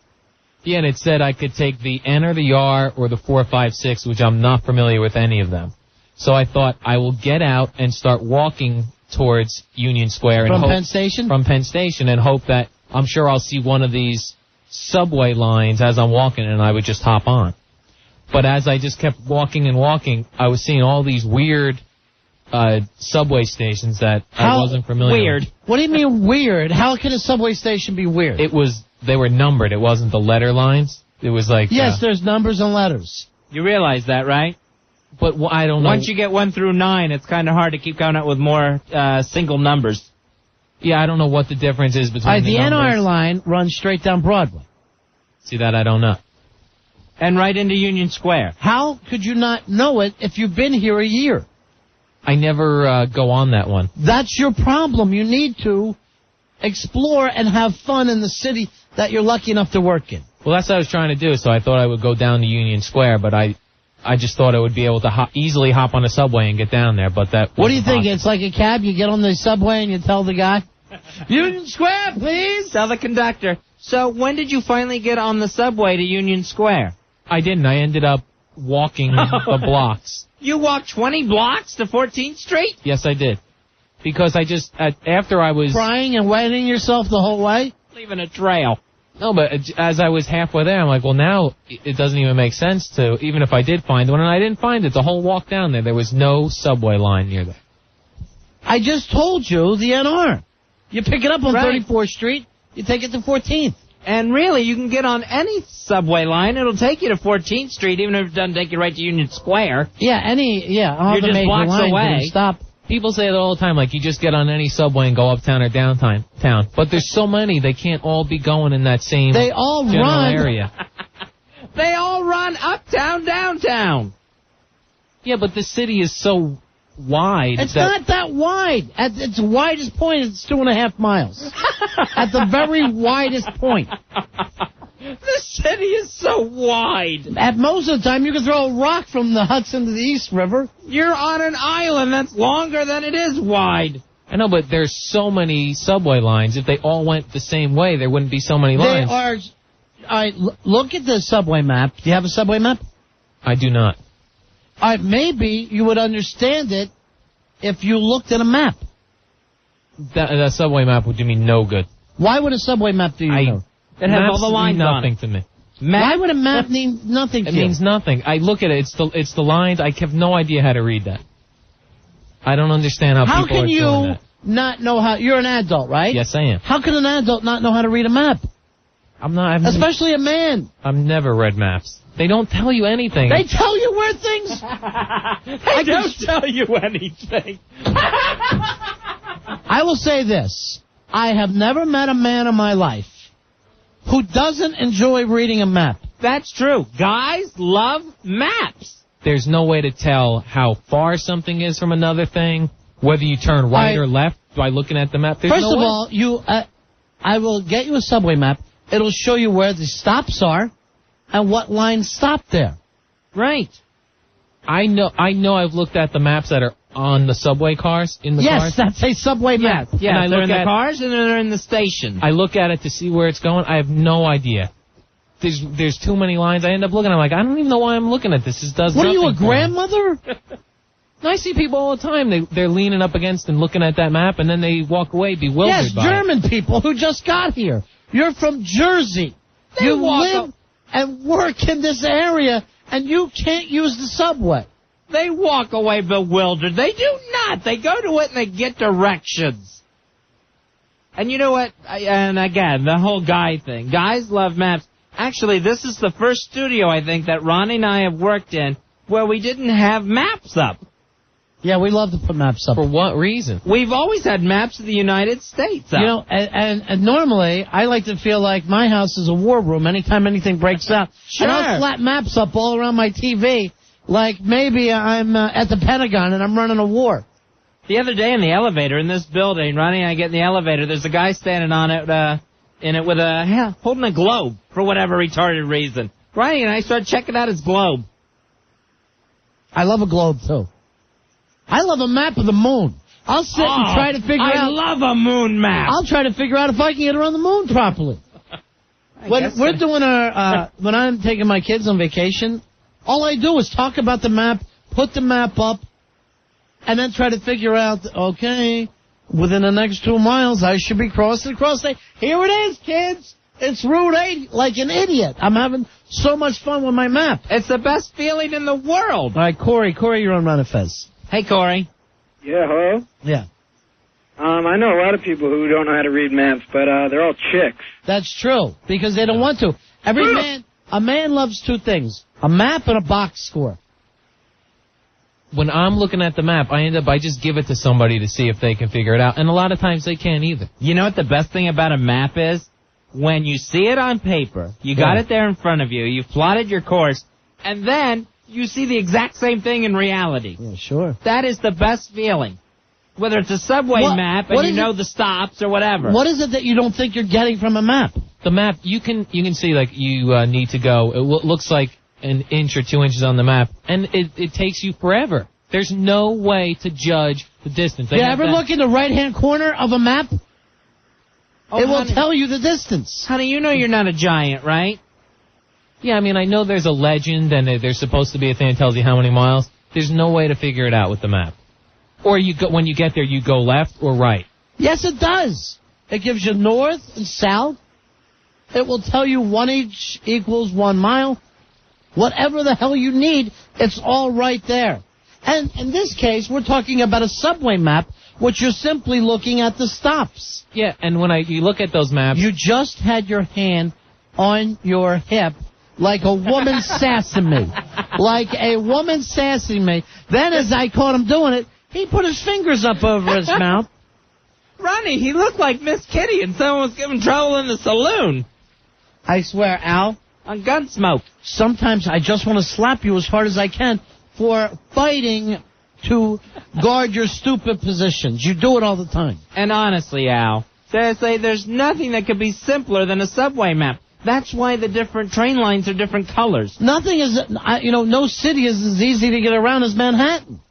Yeah, and it said I could take the N or the R or the 456, which I'm not familiar with any of them. So I thought I will get out and start walking towards Union Square. From Penn Station? From Penn Station, and hope that I'm sure I'll see one of these subway lines as I'm walking, and I would just hop on. But as I just kept walking and walking, I was seeing all these weird subway stations that I wasn't familiar with. What do you mean weird? How can a subway station be weird? They were numbered. It wasn't the letter lines. It was like... Yes, there's numbers and letters. You realize that, right? But I don't know. Once you get 1 through 9, it's kind of hard to keep coming up with more single numbers. Yeah, I don't know what the difference is between the NR line runs straight down Broadway. See, that I don't know. And right into Union Square. How could you not know it if you've been here a year? I never go on that one. That's your problem. You need to explore and have fun in the city that you're lucky enough to work in. Well, that's what I was trying to do, so I thought I would go down to Union Square, but I just thought I would be able to easily hop on a subway and get down there, but that... What do you think? It's like a cab? You get on the subway and you tell the guy, Union Square, please? Tell the conductor. So when did you finally get on the subway to Union Square? I didn't. I ended up walking the blocks. You walked 20 blocks to 14th Street? Yes, I did. Because I just, after I was... Crying and wetting yourself the whole way? Leaving a trail. No, but as I was halfway there, I'm like, well, now it doesn't even make sense to, even if I did find one, and I didn't find it. The whole walk down there, there was no subway line near there. I just told you the NR. You pick it up on 34th Street, you take it to 14th. And really, you can get on any subway line. It'll take you to 14th Street, even if it doesn't take you right to Union Square. Yeah, all You're the just major blocks lines away. Stop. People say it all the time, like, you just get on any subway and go uptown or downtown. But there's so many, they can't all be going in that same They all general run. area. They all run uptown, downtown. Yeah, but the city is so wide. It's not that wide. At its widest point, it's 2.5 miles. At the very widest point. The city is so wide. At most of the time, you can throw a rock from the Hudson to the East River. You're on an island that's longer than it is wide. I know, but there's so many subway lines. If they all went the same way, there wouldn't be so many lines. They are... All right, look at the subway map. Do you have a subway map? I do not. All right, maybe you would understand it if you looked at a map. That subway map would do me no good. Why would a subway map do you no? It has all the lines mean on nothing it. to me. Why would a map mean nothing to you? you? It means nothing. I look at it. It's the lines. I have no idea how to read that. I don't understand how people are doing that. How can you not know how... You're an adult, right? Yes, I am. How can an adult not know how to read a map? I'm not... Especially a man. I've never read maps. They don't tell you anything. They tell you where things... They don't tell you anything. I will say this. I have never met a man in my life who doesn't enjoy reading a map. That's true. Guys love maps. There's no way to tell how far something is from another thing, whether you turn right or left by looking at the map. There's First no of way. all, I will get you a subway map. It'll show you where the stops are and what lines stop there. Right. I know I've looked at the maps that are on the subway cars, in the cars. Yes, that's a subway map. Yeah, and they're in the cars and they're in the station. I look at it to see where it's going. I have no idea. There's too many lines. I end up looking. I'm like, I don't even know why I'm looking at this. What are you, a grandmother? No, I see people all the time. They're leaning up against and looking at that map, and then they walk away bewildered Yes, by German people who just got here. You're from Jersey. You live and work in this area, and you can't use the subway. They walk away bewildered. They do not. They go to it and they get directions. And you know what? And again, the whole guy thing. Guys love maps. Actually, this is the first studio, I think, that Ronnie and I have worked in where we didn't have maps up. Yeah, we love to put maps up. For what reason? We've always had maps of the United States up. You know, and normally, I like to feel like my house is a war room anytime anything breaks out. Sure. And I'll slap maps up all around my TV like maybe I'm at the Pentagon and I'm running a war. The other day in the elevator in this building, Ronnie and I get in the elevator, there's a guy standing on it, in it with holding a globe for whatever retarded reason. Ronnie and I start checking out his globe. I love a globe, too. I love a map of the moon. I'll sit and try to figure out. I love a moon map. I'll try to figure out if I can get around the moon properly. When we're doing when I'm taking my kids on vacation, all I do is talk about the map, put the map up, and then try to figure out, okay, within the next 2 miles, I should be crossing across. Here it is, kids. It's Route 8, like an idiot. I'm having so much fun with my map. It's the best feeling in the world. All right, Corey, you're on Run of Fez. Hey, Corey. Yeah, hello? Yeah. I know a lot of people who don't know how to read maps, but they're all chicks. That's true, because they don't want to. A man loves two things, a map and a box score. When I'm looking at the map, I just give it to somebody to see if they can figure it out. And a lot of times they can't either. You know what the best thing about a map is? When you see it on paper, you got it there in front of you, you've plotted your course, and then you see the exact same thing in reality. Yeah, sure. That is the best feeling. Whether it's a subway map and you know the stops or whatever. What is it that you don't think you're getting from a map? The map, you can see, like, you need to go, it looks like an inch or 2 inches on the map, and it takes you forever. There's no way to judge the distance. You ever look in the right-hand corner of a map? Oh, it will tell you the distance. Honey, you know you're not a giant, right? Yeah, I mean, I know there's a legend, and there's supposed to be a thing that tells you how many miles. There's no way to figure it out with the map. Or when you get there, you go left or right. Yes, it does. It gives you north and south. It will tell you 1 inch equals 1 mile. Whatever the hell you need, it's all right there. And in this case, we're talking about a subway map, which you're simply looking at the stops. Yeah, and when you look at those maps... You just had your hand on your hip like a woman sassing me. Like a woman sassing me. Then as I caught him doing it, he put his fingers up over his mouth. Ronnie, he looked like Miss Kitty and someone was giving trouble in the saloon. I swear, Al. On Gunsmoke. Sometimes I just want to slap you as hard as I can for fighting to guard your stupid positions. You do it all the time. And honestly, Al, seriously, there's nothing that could be simpler than a subway map. That's why the different train lines are different colors. Nothing is, no city is as easy to get around as Manhattan.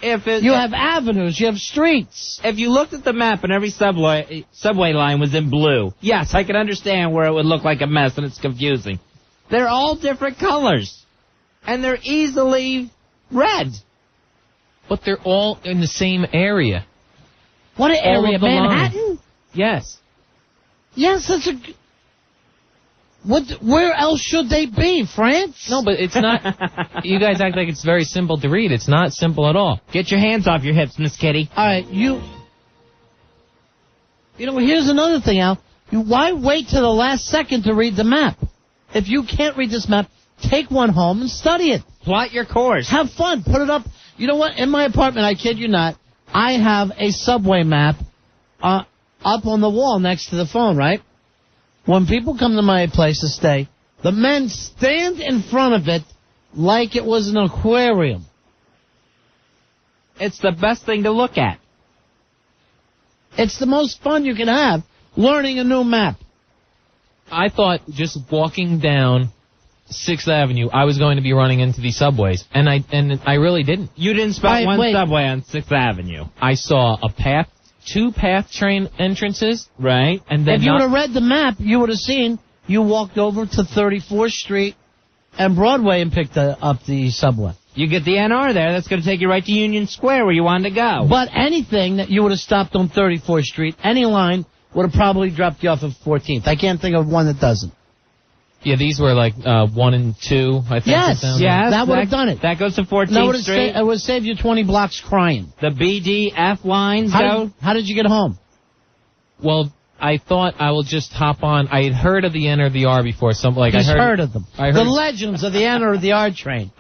You have avenues, you have streets. If you looked at the map and every subway line was in blue, yes, I can understand where it would look like a mess and it's confusing. They're all different colors. And they're easily read. But they're all in the same area. What area? Manhattan? Lines. Yes. Yes, that's a... Where else should they be, France? No, but it's not... You guys act like it's very simple to read. It's not simple at all. Get your hands off your hips, Miss Kitty. All right, here's another thing, Al. Why wait till the last second to read the map? If you can't read this map, take one home and study it. Plot your course. Have fun. Put it up. You know what? In my apartment, I kid you not, I have a subway map up on the wall next to the phone, right? When people come to my place to stay, the men stand in front of it like it was an aquarium. It's the best thing to look at. It's the most fun you can have, learning a new map. I thought just walking down 6th Avenue, I was going to be running into these subways, and I really didn't. You didn't spot one subway on 6th Avenue. I saw two path train entrances. Right. And then if you would have read the map, you would have seen you walked over to 34th Street and Broadway and picked up the subway. You get the NR there, that's going to take you right to Union Square where you wanted to go. But anything that you would have stopped on 34th Street, any line, would have probably dropped you off at 14th. I can't think of one that doesn't. Yeah, these were like 1 and 2, I think. Yes, that would have done it. That goes to 14th Street. It would save you 20 blocks crying. The BDF lines go. How did you get home? Well, I thought I will just hop on. I had heard of the N or the R before. He's heard of them. The legends of the N or the R train.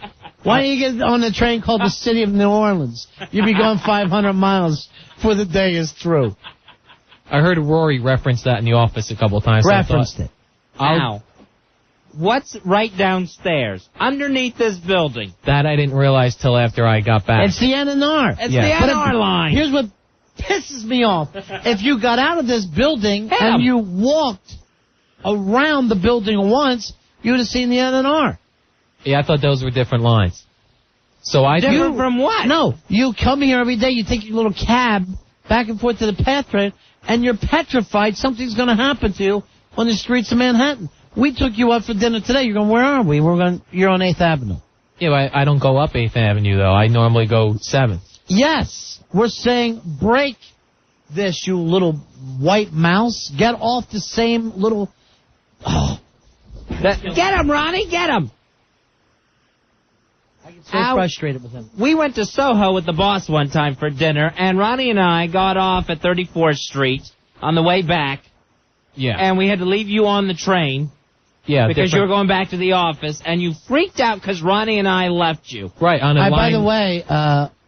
Why don't you get on a train called the City of New Orleans? You'll be going 500 miles before the day is through. I heard Rory reference that in the office a couple of times. Referenced it. Ow. What's right downstairs, underneath this building? That I didn't realize till after I got back. It's the N&R. It's the N&R line. Here's what pisses me off. If you got out of this building and you walked around the building once, you would have seen the N&R. Yeah, I thought those were different lines. So I Different from what? No, you come here every day, you take your little cab back and forth to the path train, and you're petrified something's going to happen to you on the streets of Manhattan. We took you out for dinner today. You're going, where are we? You're on 8th Avenue. Yeah, but I don't go up 8th Avenue, though. I normally go 7th. Yes, we're saying break this, you little white mouse. Get off the same little... Oh. Get him, Ronnie, get him! I get so frustrated with him. We went to Soho with the boss one time for dinner, and Ronnie and I got off at 34th Street on the way back. Yeah. And we had to leave you on the train. Yeah, because you were going back to the office, and you freaked out because Ronnie and I left you. Right, on a line. By the way,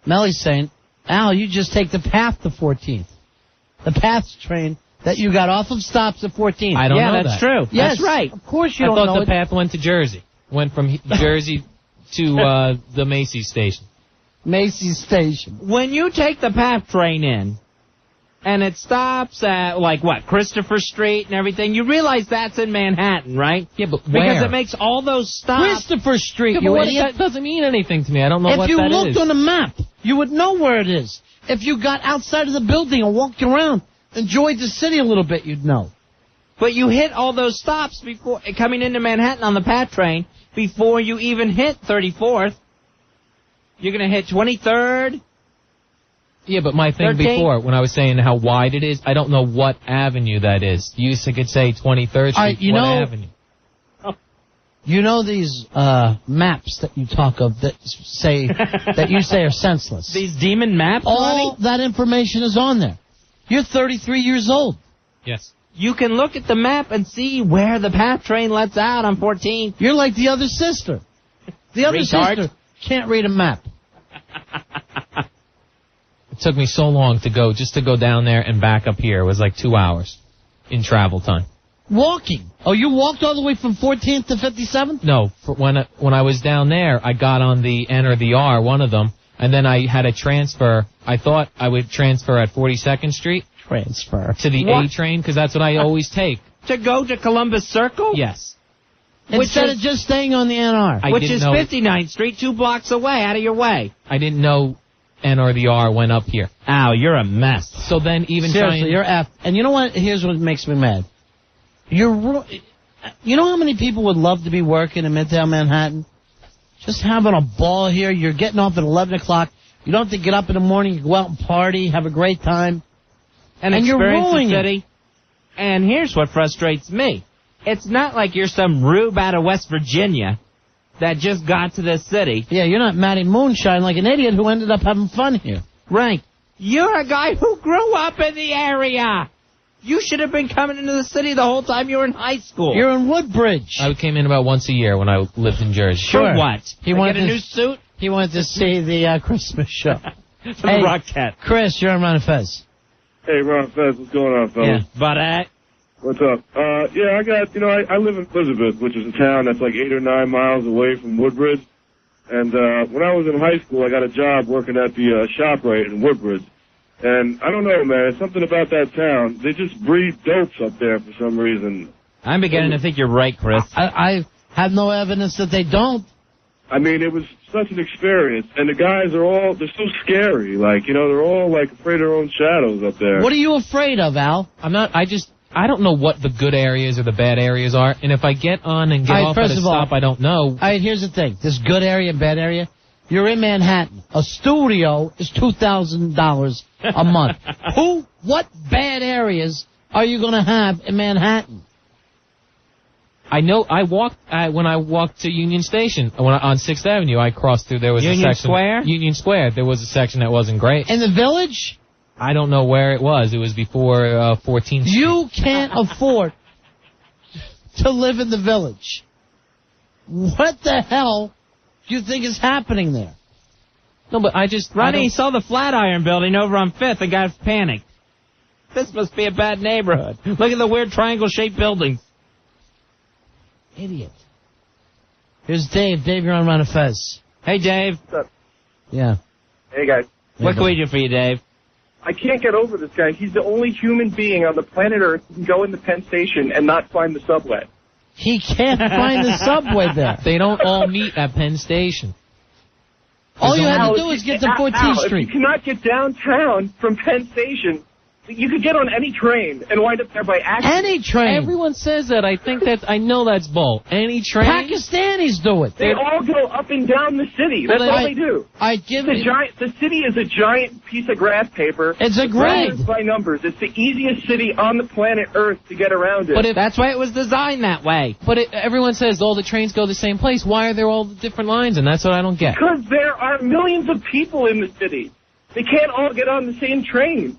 Mellie's saying, Al, you just take the path to 14th. The path train that you got off of stops at 14th. I don't know that. Yeah, that's true. Yes, that's right. Of course you I don't know thought the path went to Jersey. Went from Jersey to the Macy's station. Macy's station. When you take the PATH train in, and it stops at, like, what, Christopher Street and everything, you realize that's in Manhattan, right? Yeah, but where? Because it makes all those stops. Christopher Street, Yeah, you but idiot. that doesn't mean anything to me. I don't know what that is. If you looked on the map, you would know where it is. If you got outside of the building and walked around, enjoyed the city a little bit, you'd know. But you hit all those stops before coming into Manhattan on the PATH train before you even hit 34th. You're going to hit 23rd. Yeah, but my thing 13th? before, when I was saying how wide it is, I don't know what avenue that is. You could say 23rd Street, avenue? You know these maps that you talk of that say that you say are senseless. These demon maps, all Ronnie? that information is on there. You're 33 years old. Yes. You can look at the map and see where the PATH train lets out on 14th. You're like the other sister. The other sister can't read a map. It took me so long to go down there and back up here. It was like 2 hours in travel time. Walking. Oh, you walked all the way from 14th to 57th? No, when I was down there, I got on the N or the R, one of them, and then I had a transfer. I thought I would transfer at 42nd Street. Transfer. To the A train, because that's what I always take. To go to Columbus Circle? Yes. Instead of just staying on the NR. Which is 59th Street, 2 blocks away, out of your way. I didn't know N or the R went up here. Ow, you're a mess. So then even Seriously, you're F. And you know what? Here's what makes me mad. You know how many people would love to be working in Midtown Manhattan? Just having a ball here. You're getting off at 11 o'clock. You don't have to get up in the morning. You go out and party, have a great time. And you're experience ruining the city. And here's what frustrates me. It's not like you're some rube out of West Virginia that just got to this city. Yeah, you're not Matty Moonshine like an idiot who ended up having fun here. Right. You're a guy who grew up in the area. You should have been coming into the city the whole time you were in high school. You're in Woodbridge. I came in about once a year when I lived in Jersey. For what? He wanted wanted a new suit? He wanted to see the Christmas show. Hey, Rockette. Chris, you're on Ron and Fez. Hey, Ron Fez, what's going on, fellas? Yeah, Budday. What's up? Yeah, I got, I live in Elizabeth, which is a town that's like 8 or 9 miles away from Woodbridge. And when I was in high school, I got a job working at the ShopRite in Woodbridge. And I don't know, man, it's something about that town. They just breed dopes up there for some reason. I'm beginning to think you're right, Chris. I have no evidence that they don't. I mean, it was such an experience. And the guys they're so scary. Like, they're all like afraid of their own shadows up there. What are you afraid of, Al? I don't know what the good areas or the bad areas are, and if I get on and get off at a stop I don't know. All right, here's the thing. This good area and bad area, you're in Manhattan. A studio is $2,000 a month. What bad areas are you going to have in Manhattan? I know when I walked to Union Station, on 6th Avenue, I crossed through, there was Union a section. Square? Union Square. There was a section that wasn't great. In the Village? I don't know where it was. It was before 14th Street. You can't afford to live in the Village. What the hell do you think is happening there? No, but Ronnie saw the Flatiron Building over on 5th and got panicked. This must be a bad neighborhood. Look at the weird triangle-shaped buildings. Idiot. Here's Dave. Dave, you're on Ron and Fez. Hey, Dave. What's up? Yeah. Hey, guys. What can we do for you, Dave? I can't get over this guy. He's the only human being on the planet Earth who can go into Penn Station and not find the subway. He can't find the subway there. They don't all meet at Penn Station. All you had to do is get to 14th Street. If you cannot get downtown from Penn Station, you could get on any train and wind up there by accident. Any train. Everyone says that. I know that's bull. Any train. Pakistanis do it. They all go up and down the city. That's all they do. The city is a giant piece of graph paper. It's a grid. By numbers. It's the easiest city on the planet Earth to get around it. But that's why it was designed that way. But everyone says all the trains go the same place. Why are there all the different lines? And that's what I don't get. Because there are millions of people in the city. They can't all get on the same train.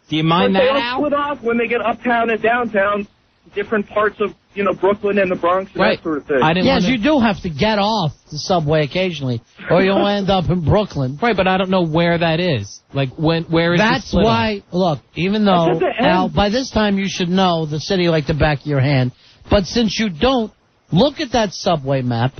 Do you mind that, Al? Al? Split off when they get uptown and downtown, different parts of, Brooklyn and the Bronx and that sort of thing. Yes, you do have to get off the subway occasionally, or you'll end up in Brooklyn. Right, but I don't know where that is. Like, where is That's the split why, look, even though, Al, by this time you should know the city like the back of your hand, but since you don't, look at that subway map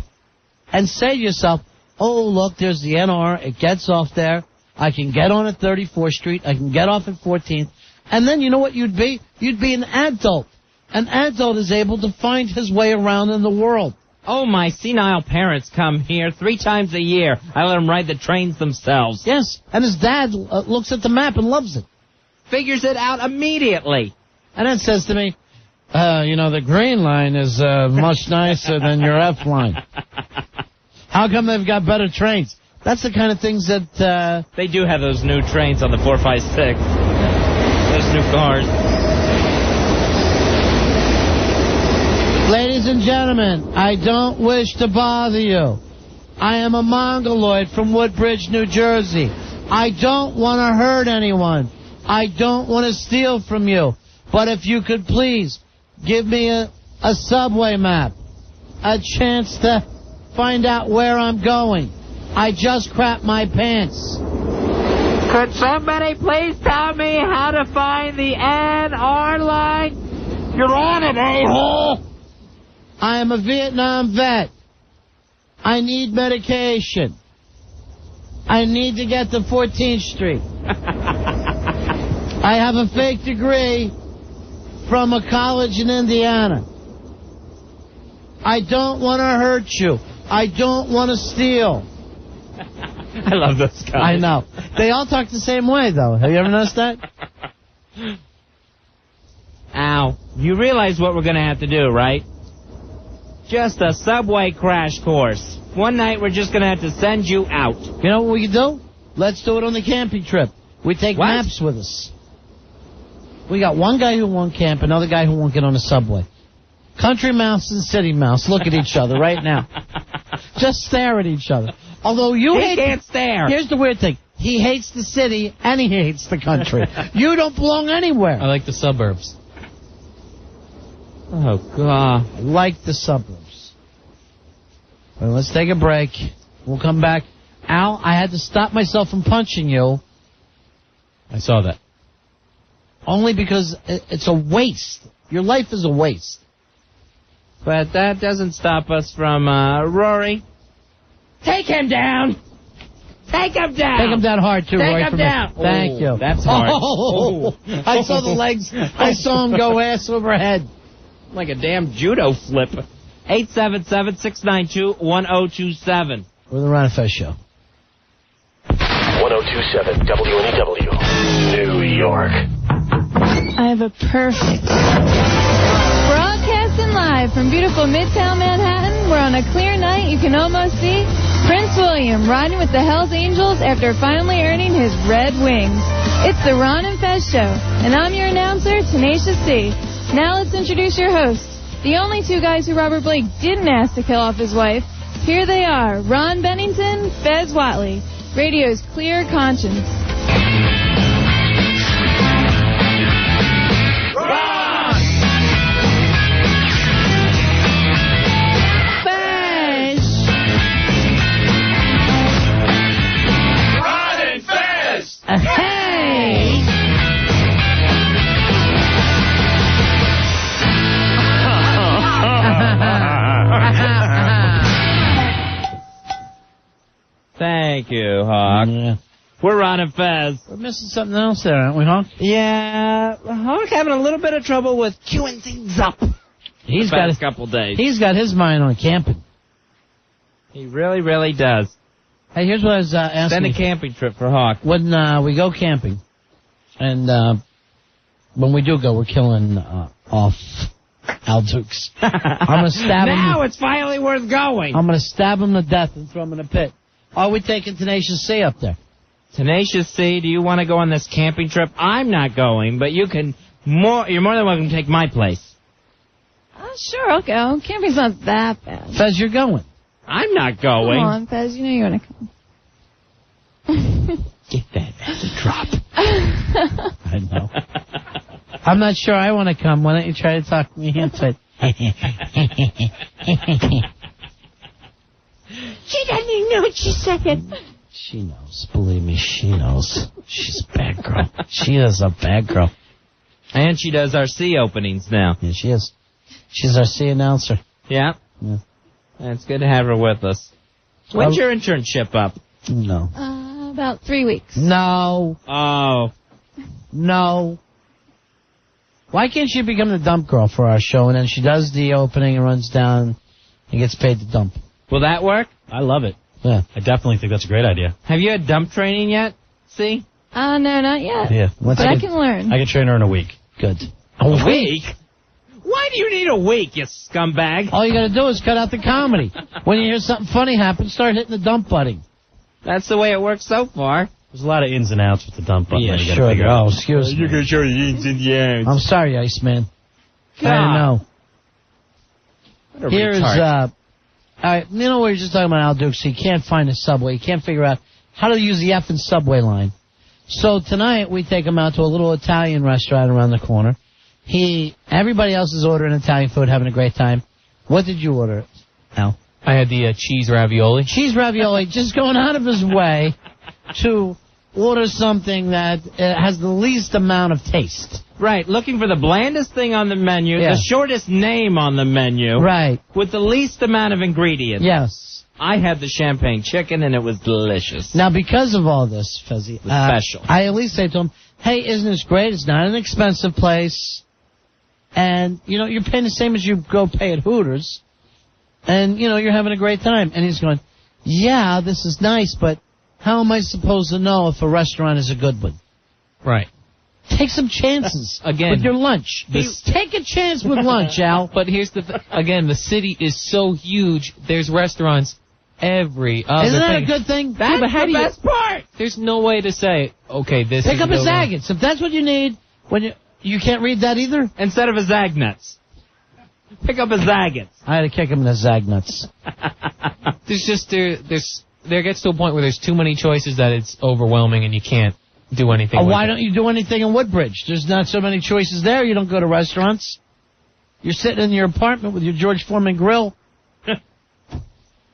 and say to yourself, oh, look, there's the NR, it gets off there. I can get on at 34th Street. I can get off at 14th. And then you know what you'd be? You'd be an adult. An adult is able to find his way around in the world. Oh, my senile parents come here 3 times a year. I let them ride the trains themselves. Yes, and his dad looks at the map and loves it. Figures it out immediately. And then says to me, the green line is much nicer than your F line. How come they've got better trains? That's the kind of things that... They do have those new trains on the 456. Those new cars. Ladies and gentlemen, I don't wish to bother you. I am a Mongoloid from Woodbridge, New Jersey. I don't want to hurt anyone. I don't want to steal from you. But if you could please give me a subway map, a chance to find out where I'm going. I just crapped my pants. Could somebody please tell me how to find the NR line? You're on it, a-hole! I am a Vietnam vet. I need medication. I need to get to 14th Street. I have a fake degree from a college in Indiana. I don't want to hurt you. I don't want to steal. I love those guys. I know. They all talk the same way, though. Have you ever noticed that? Al, you realize what we're going to have to do, right? Just a subway crash course. One night we're just going to have to send you out. You know what we can do? Let's do it on the camping trip. We take maps with us. We got one guy who won't camp, another guy who won't get on a subway. Country mouse and city mouse look at each other right now. Just stare at each other. Although you can't stare. Here's the weird thing. He hates the city and he hates the country. You don't belong anywhere. I like the suburbs. Oh, God. I like the suburbs. Well, let's take a break. We'll come back. Al, I had to stop myself from punching you. I saw that. Only because it's a waste. Your life is a waste. But that doesn't stop us from, Rory. Take him down! Take him down! Take him down hard, too, Rory. Take him down! Thank you. That's hard. Oh, I saw the legs. I saw him go ass over head. Like a damn judo flip. 877-692-1027. We're the Ron and Fez Show. 1027 WNEW, New York. I have a perfect... Broadcasting live from beautiful Midtown Manhattan, where on a clear night you can almost see Prince William riding with the Hells Angels after finally earning his red wings. It's the Ron and Fez Show, and I'm your announcer, Tenacious C. Now let's introduce your hosts, the only 2 guys who Robert Blake didn't ask to kill off his wife. Here they are, Ron Bennington, Fez Whatley, radio's clear conscience. Hey! Thank you, Hawk. Yeah. We're Ron and Fez. We're missing something else there, aren't we, Hawk? Yeah, Hawk having a little bit of trouble with queuing things up. He's got a couple days. He's got his mind on camping. He really, really does. Hey, here's what I was asking. Send a camping trip for Hawk. When we go camping, and when we do go, we're killing off Al Dukes. I'm going to stab him. Now it's finally worth going. I'm going to stab him to death and throw him in a pit. Are we taking Tenacious C up there? Tenacious C, do you want to go on this camping trip? I'm not going, but you're more than welcome to take my place. Sure, I'll go. Camping's not that bad. Fez, you're going. I'm not going. Come on, Fez, you know you want to come. Get that as a drop. I know. I'm not sure I want to come. Why don't you try to talk me into it? She doesn't even know what she said. She knows. Believe me, she knows. She's a bad girl. She is a bad girl. And she does our C openings now. Yeah, she is. She's our C announcer. Yeah? Yeah. It's good to have her with us. When's your internship up? No. About 3 weeks. No. Oh. No. Why can't she become the dump girl for our show, and then she does the opening and runs down and gets paid to dump? Will that work? I love it. Yeah. I definitely think that's a great idea. Have you had dump training yet? See? No, not yet. Yeah. But I can learn. I can train her in a week. Good. A week? Why do you need a week, you scumbag? All you got to do is cut out the comedy. When you hear something funny happen, start hitting the dump button. That's the way it works so far. There's a lot of ins and outs with the dump button. Yeah, that you gotta sure. figure out. Oh, excuse me. You're going to show the ins and the outs. I'm sorry, Iceman. I didn't know. Here's, all right, you know, we were just talking about Al Dukes. He can't find a subway. He can't figure out how to use the effing subway line. So tonight we take him out to a little Italian restaurant around the corner. Everybody else is ordering Italian food, having a great time. What did you order, Al? I had the cheese ravioli. Cheese ravioli, just going out of his way to order something that has the least amount of taste. Right, looking for the blandest thing on the menu, Yeah. the shortest name on the menu. Right. With the least amount of ingredients. Yes. I had the champagne chicken, and it was delicious. Now, because of all this, Fezzy, special. I at least say to him, hey, isn't this great? It's not an expensive place. And, you know, you're paying the same as you go pay at Hooters. And, you know, you're having a great time. And he's going, yeah, this is nice, but how am I supposed to know if a restaurant is a good one? Right. Take some chances Again, with your lunch. Take a chance with lunch, Al. But here's the again, the city is so huge. There's restaurants every other Isn't that thing. a good thing? That's but how the do you, best part. There's no way to say, okay, this pick is up a the one. Zagat's. If that's what you need, when you can't read that either? Instead of a Zagnut's. Pick up a Zagat's. I had to kick him in the Zagnuts. There's just there gets to a point where there's too many choices that it's overwhelming and you can't do anything. Oh, with why it. don't you do anything in Woodbridge? There's not so many choices there. You don't go to restaurants. You're sitting in your apartment with your George Foreman grill.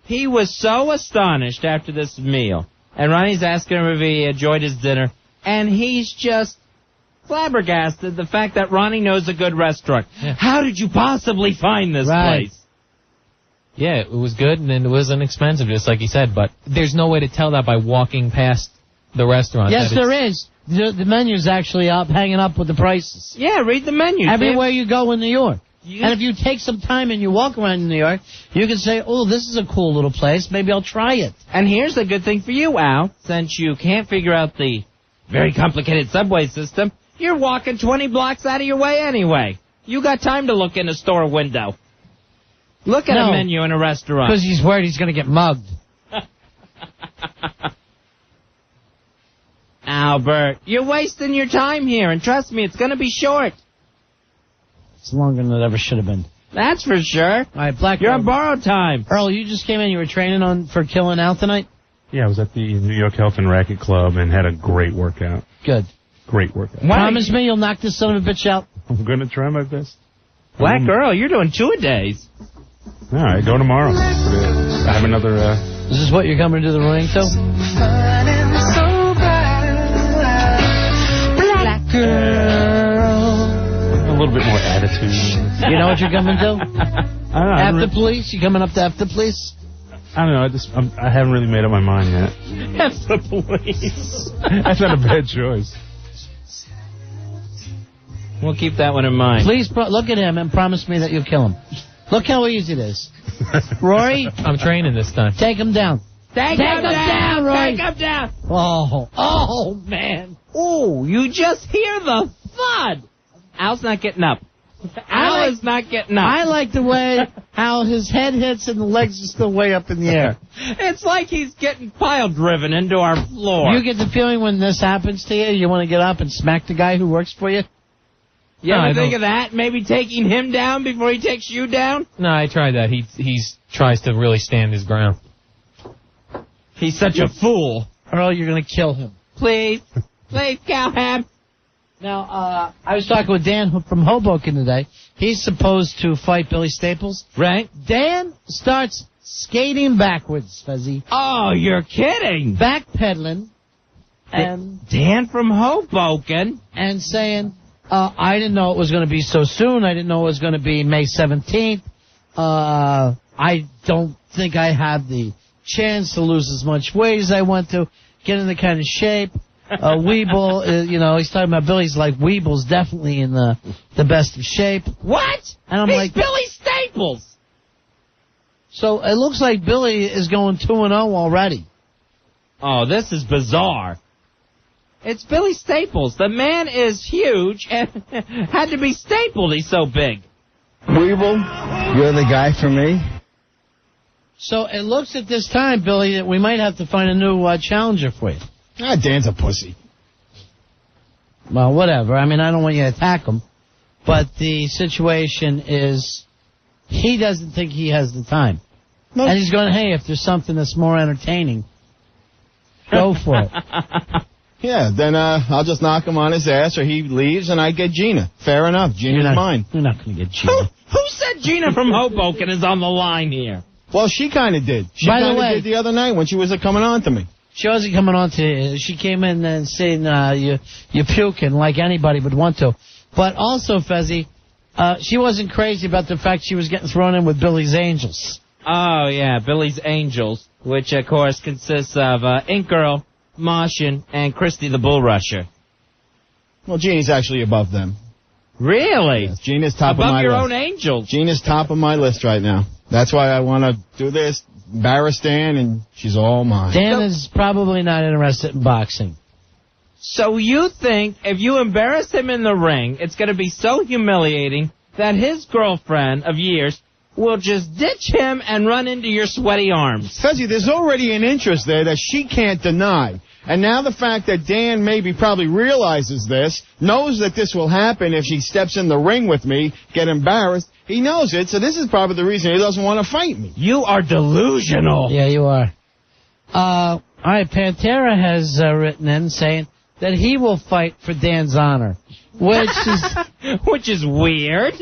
He was so astonished after this meal. And Ronnie's asking him if he enjoyed his dinner. And he's just flabbergasted the fact that Ronnie knows a good restaurant. Yeah. How did you possibly find this Right. place? Yeah, it was good and it wasn't expensive, just like you said. But there's no way to tell that by walking past the restaurant. Yes, that there it's- is. The menu's actually up, hanging up with the prices. Yeah, read the menu. Everywhere you go in New York. And if you take some time and you walk around in New York, you can say, oh, this is a cool little place. Maybe I'll try it. And here's the good thing for you, Al. Since you can't figure out the very complicated subway system, you're walking 20 blocks out of your way anyway. You got time to look in a store window. Look at a menu in a restaurant. Because he's worried he's going to get mugged. Albert, you're wasting your time here, and trust me, it's going to be short. It's longer than it ever should have been. That's for sure. All right, Black. You're on borrowed time. Earl, you just came in. You were training for killing Al tonight? Yeah, I was at the New York Health and Racket Club and had a great workout. Good. Great workout. Promise me you'll knock this son of a bitch out? I'm going to try my best. Black Earl, you're doing 2-a-days. All right, go tomorrow. I have another... Is this what you're coming to the ring to? Black girl. A little bit more attitude. You know what you're coming to? I don't know. After police? You coming up to after police? I don't know. I haven't really made up my mind yet. That's the police. That's not a bad choice. We'll keep that one in mind. Please look at him and promise me that you'll kill him. Look how easy it is. Rory? I'm training this time. Take him down. Take him down, Roy. Take him down. Oh, man. Oh, you just hear the thud. Al's not getting up. Al is not getting up. I like the way how his head hits and the legs are still way up in the air. It's like he's getting pile driven into our floor. You get the feeling when this happens to you want to get up and smack the guy who works for you? You ever think of that? Maybe taking him down before he takes you down? No, I tried that. He tries to really stand his ground. He's such a fool. Earl, you're going to kill him. Please. Please, Cowham. Now, I was talking with Dan from Hoboken today. He's supposed to fight Billy Staples. Right. Dan starts skating backwards, Fezzy. Oh, you're kidding. Backpedaling. And Dan from Hoboken. And saying, I didn't know it was going to be so soon. I didn't know it was going to be May 17th. I don't think I have the chance to lose as much weight as I want to, get in the kind of shape. Weeble, he's talking about Billy's like, Weeble's definitely in the best of shape. What? And I'm He's like, Billy Staples. So it looks like Billy is going 2-0 already. Oh, this is bizarre. It's Billy Staples. The man is huge and had to be stapled. He's so big. Weeble, you're the guy for me. So it looks at this time, Billy, that we might have to find a new challenger for you. Dan's a pussy. Well, whatever. I mean, I don't want you to attack him. But the situation is he doesn't think he has the time. No. And he's going, hey, if there's something that's more entertaining, go for it. Yeah, then I'll just knock him on his ass or he leaves and I get Gina. Fair enough. Gina's mine. You're not going to get Gina. Who said Gina from Hoboken is on the line here? Well, she kind of did. She By the kind of way, did the other night when she was coming on to me. She wasn't coming on to. She came in and saying you're puking like anybody would want to. But also, Fezzy, she wasn't crazy about the fact she was getting thrown in with Billy's Angels. Oh, yeah, Billy's Angels, which, of course, consists of Ink Girl, Martian, and Christy the Bull Rusher. Well, Jeannie's actually above them. Really? Yes, Gina's top above of my your list. own Angels. Gina's top of my list right now. That's why I want to do this. Embarrass Dan, and she's all mine. Dan is probably not interested in boxing. So you think if you embarrass him in the ring, it's going to be so humiliating that his girlfriend of years will just ditch him and run into your sweaty arms? Fezzy, there's already an interest there that she can't deny. And now the fact that Dan maybe probably realizes this, knows that this will happen if she steps in the ring with me, get embarrassed, he knows it, so this is probably the reason he doesn't want to fight me. You are delusional. Yeah, you are. All right, Pantera has written in saying that he will fight for Dan's honor, which is weird.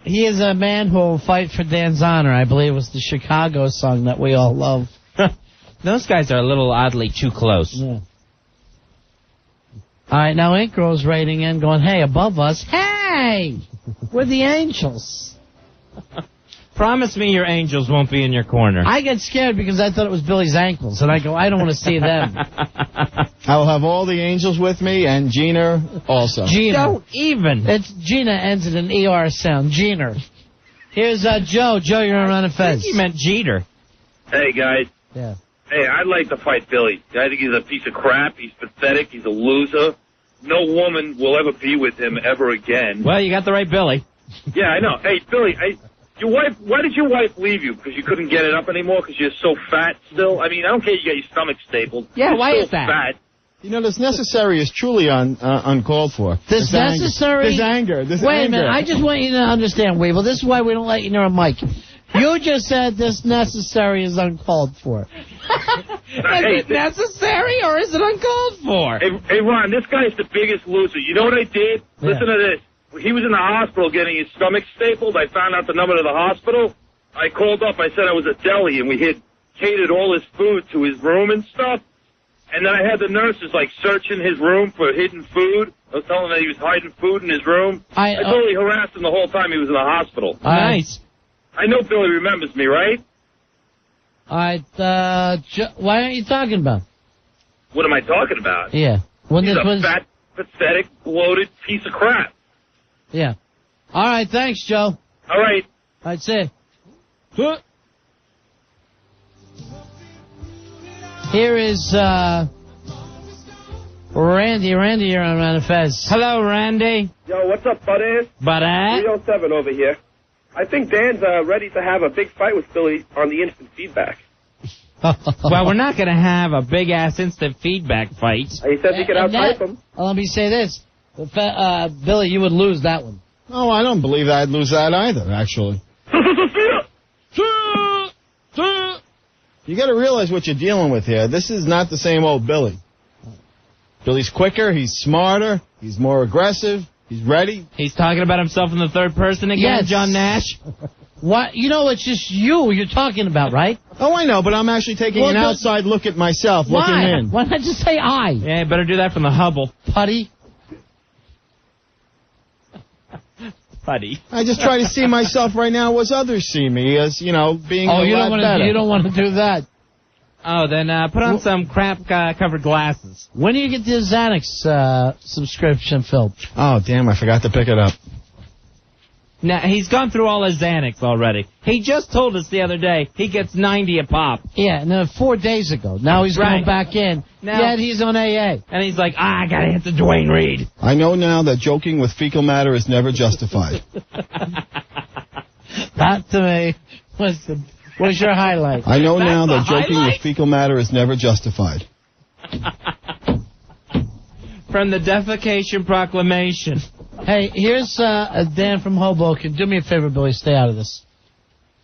He is a man who will fight for Dan's honor. I believe it was the Chicago song that we all love. Those guys are a little oddly too close. Yeah. All right, now Ink Girl's writing in going, hey, above us, hey, we're the Angels. Promise me your Angels won't be in your corner. I get scared because I thought it was Billy's ankles, and I go, I don't want to see them. I will have all the Angels with me, and Gina also. Gina. Don't even. It's Gina ends in an ER sound. Gina. Here's Joe. Joe, you're on Run and Fez. I think he meant Jeter. Hey, guys. Yeah. Hey, I'd like to fight Billy. I think he's a piece of crap. He's pathetic. He's a loser. No woman will ever be with him ever again. Well, you got the right Billy. Yeah, I know. Hey, Billy, your wife. Why did your wife leave you? Because you couldn't get it up anymore? Because you're so fat still? I mean, I don't care you got your stomach stapled. Yeah, you're why still is that? Fat. You know, this necessary is truly uncalled for. This necessary? This anger. Wait a minute. I just want you to understand, Weevil. This is why we don't let you near a mic. You just said this necessary is uncalled for. Is it necessary or is it uncalled for? Hey, Ron, this guy's the biggest loser. You know what I did? Yeah. Listen to this. He was in the hospital getting his stomach stapled. I found out the number to the hospital. I called up. I said I was at deli, and we had catered all his food to his room and stuff. And then I had the nurses, searching his room for hidden food. I was telling them that he was hiding food in his room. I totally harassed him the whole time he was in the hospital. Nice. I know Billy remembers me, right? All right, why aren't you talking about? What am I talking about? Yeah. He's a fat, pathetic, bloated piece of crap. Yeah. All right, thanks, Joe. All right. I'd say. Here is Randy. Randy, you're on Ron and Fez. Hello, Randy. Yo, what's up, Budday? Budday? 307 over here. I think Dan's ready to have a big fight with Billy on the instant feedback. Well, we're not going to have a big-ass instant feedback fight. He said we could out-type him. Let me say this. Billy, you would lose that one. Oh, I don't believe I'd lose that either, actually. You got to realize what you're dealing with here. This is not the same old Billy. Billy's quicker, he's smarter, he's more aggressive, he's ready. He's talking about himself in the third person again, Yes. John Nash. What? You know, it's just you're talking about, right? Oh, I know, but I'm actually taking an outside look at myself, looking in. Why not just say I? Yeah, better do that from the Hubble. Putty. Putty. I just try to see myself right now as others see me, as, being a lot better. You don't want to do that. Oh, then put on some crap-covered glasses. When do you get the Xanax subscription filled? Oh, damn, I forgot to pick it up. Now, he's gone through all his Xanax already. He just told us the other day he gets 90 a pop. Yeah, no, 4 days ago. Now he's going back in. Yet he's on AA. And he's like, I got to hit the Dwayne Reed. I know now that joking with fecal matter is never justified. That, to me, was your highlight. I know now that the joking with fecal matter is never justified. From the Defecation Proclamation. Hey, here's Dan from Hoboken. Do me a favor, Billy. Stay out of this.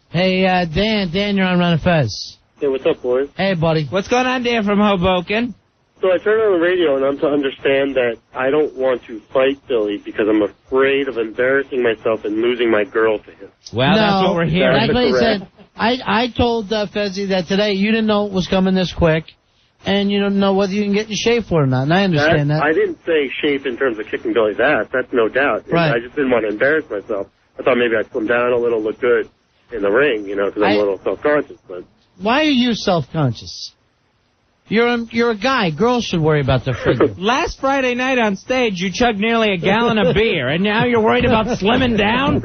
Hey, Dan, you're on Ron and Fez. Hey, what's up, boys? Hey, buddy. What's going on, Dan from Hoboken? So I turned on the radio, and I'm to understand that I don't want to fight Billy because I'm afraid of embarrassing myself and losing my girl to him. Well, that's what we're hearing. That's what he said. I told Fezzy that today you didn't know it was coming this quick, and you don't know whether you can get in shape for it or not, and I understand that. I didn't say shape in terms of kicking Billy's ass. That's no doubt. Right. I just didn't want to embarrass myself. I thought maybe I'd slim down a little, look good in the ring, because I'm a little self-conscious. But why are you self-conscious? You're a guy. Girls should worry about their figure. Last Friday night on stage, you chugged nearly a gallon of beer, and now you're worried about slimming down?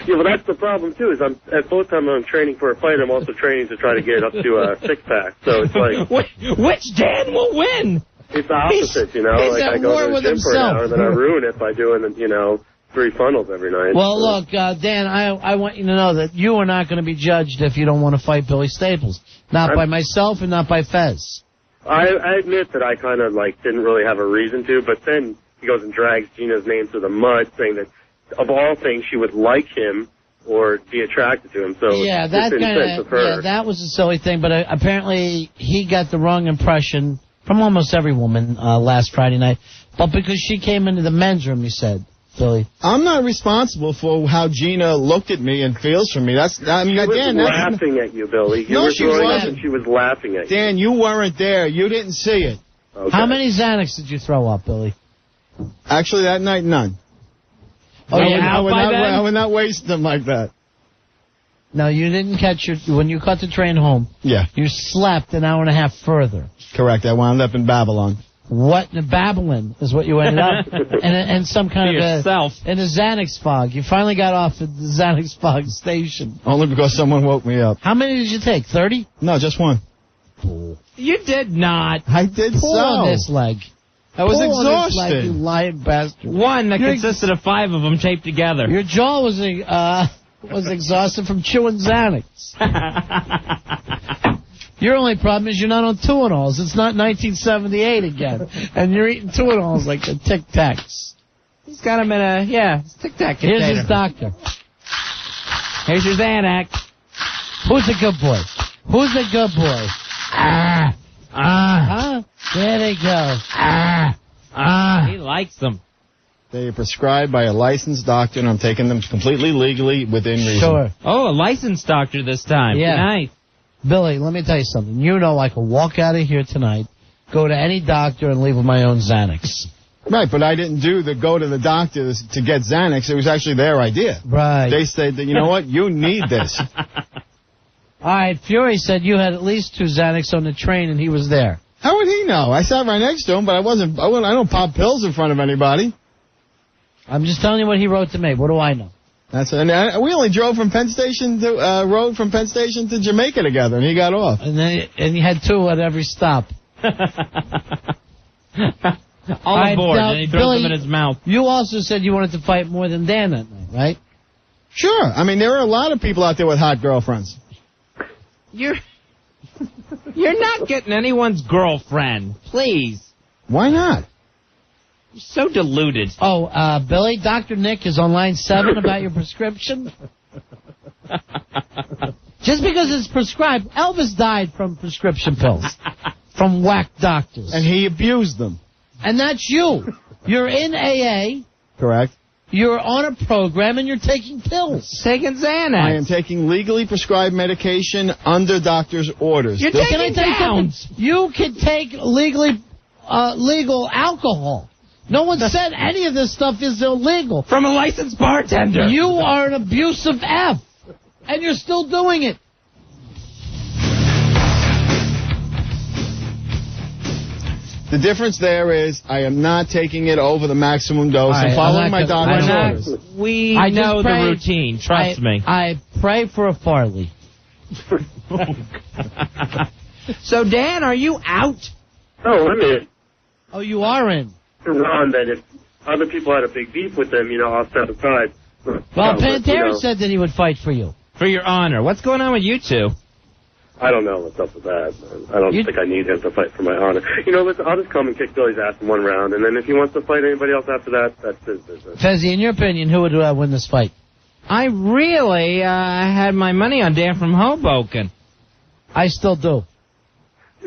Yeah, well, that's the problem, too, is at both times I'm training for a fight, I'm also training to try to get up to a six-pack. So it's like... Which Dan will win? It's the opposite, He's like I go war to the with gym for an himself. hour, and then I ruin it by doing, 3 funnels every night. Well, look, Dan, I want you to know that you are not going to be judged if you don't want to fight Billy Staples. Not by myself and not by Fez. I admit that I kind of, didn't really have a reason to, but then he goes and drags Gina's name through the mud, saying that, of all things, she would like him or be attracted to him. So yeah, that kind of that was a silly thing, but apparently he got the wrong impression from almost every woman last Friday night. But because she came into the men's room, he said, Billy. I'm not responsible for how Gina looked at me and feels for me. She was laughing at you, Billy. She wasn't. She was laughing at you. Dan, you weren't there. You didn't see it. Okay. How many Xanax did you throw up, Billy? Actually, that night, none. Oh, I would not waste them like that. No, you didn't catch when you caught the train home. Yeah. You slept an hour and a half further. Correct. I wound up in Babylon. What? Babylon is what you ended up. and some kind of yourself. In a Xanax fog. You finally got off at the Xanax fog station. Only because someone woke me up. How many did you take? 30? No, just one. You did not. I did Pull on this leg. I was Pull on this exhausted. leg, you lying bastard. One that consisted of 5 of them taped together. Your jaw was exhausted from chewing Xanax. Your only problem is you're not on Tuinals. It's not 1978 again. And you're eating Tuinals like the Tic Tacs. He's got him in a, Tic Tac Here's container. his doctor. Here's your Xanax. Who's the good boy? Who's the good boy? There they go. He likes them. They are prescribed by a licensed doctor, and I'm taking them completely legally within reason. Sure. Oh, a licensed doctor this time. Yeah. Nice. Billy, let me tell you something. You know I can walk out of here tonight, go to any doctor, and leave with my own Xanax. Right, but I didn't go to the doctor to get Xanax. It was actually their idea. Right. They said that, you know what, you need this. All right, Fury said you had at least 2 Xanax on the train, and he was there. How would he know? I sat right next to him, but I don't pop pills in front of anybody. I'm just telling you what he wrote to me. What do I know? And we only drove from Penn Station to rode from Penn Station to Jamaica together, and he got off. And he had 2 at every stop. All aboard, and he throws Billy, them in his mouth. You also said you wanted to fight more than Dan that night, right? Sure. I mean, there are a lot of people out there with hot girlfriends. You're not getting anyone's girlfriend. Please. Why not? You're so deluded. Oh, Billy, Dr. Nick is on line 7 about your prescription. Just because it's prescribed, Elvis died from prescription pills. From whack doctors. And he abused them. And that's you. You're in AA. Correct. You're on a program and you're taking pills. Taking Xanax. I am taking legally prescribed medication under doctor's orders. You're taking downs. You can take legal alcohol. No one said any of this stuff is illegal. From a licensed bartender. You are an abusive F. And you're still doing it. The difference there is I am not taking it over the maximum dose. I'm following my doctor's orders. We know the routine. Trust me. I pray for a Farley. So, Dan, are you out? Oh, I'm in. Oh, you are in. Ron, that if other people had a big beef with them, I'll step aside. Well, Pantera said that he would fight for you. For your honor. What's going on with you two? I don't know what's up with that. I don't think I need him to fight for my honor. Listen, I'll just come and kick Billy's ass in 1 round, and then if he wants to fight anybody else after that, that's his business. Fezzy, in your opinion, who would win this fight? I really had my money on Dan from Hoboken. I still do.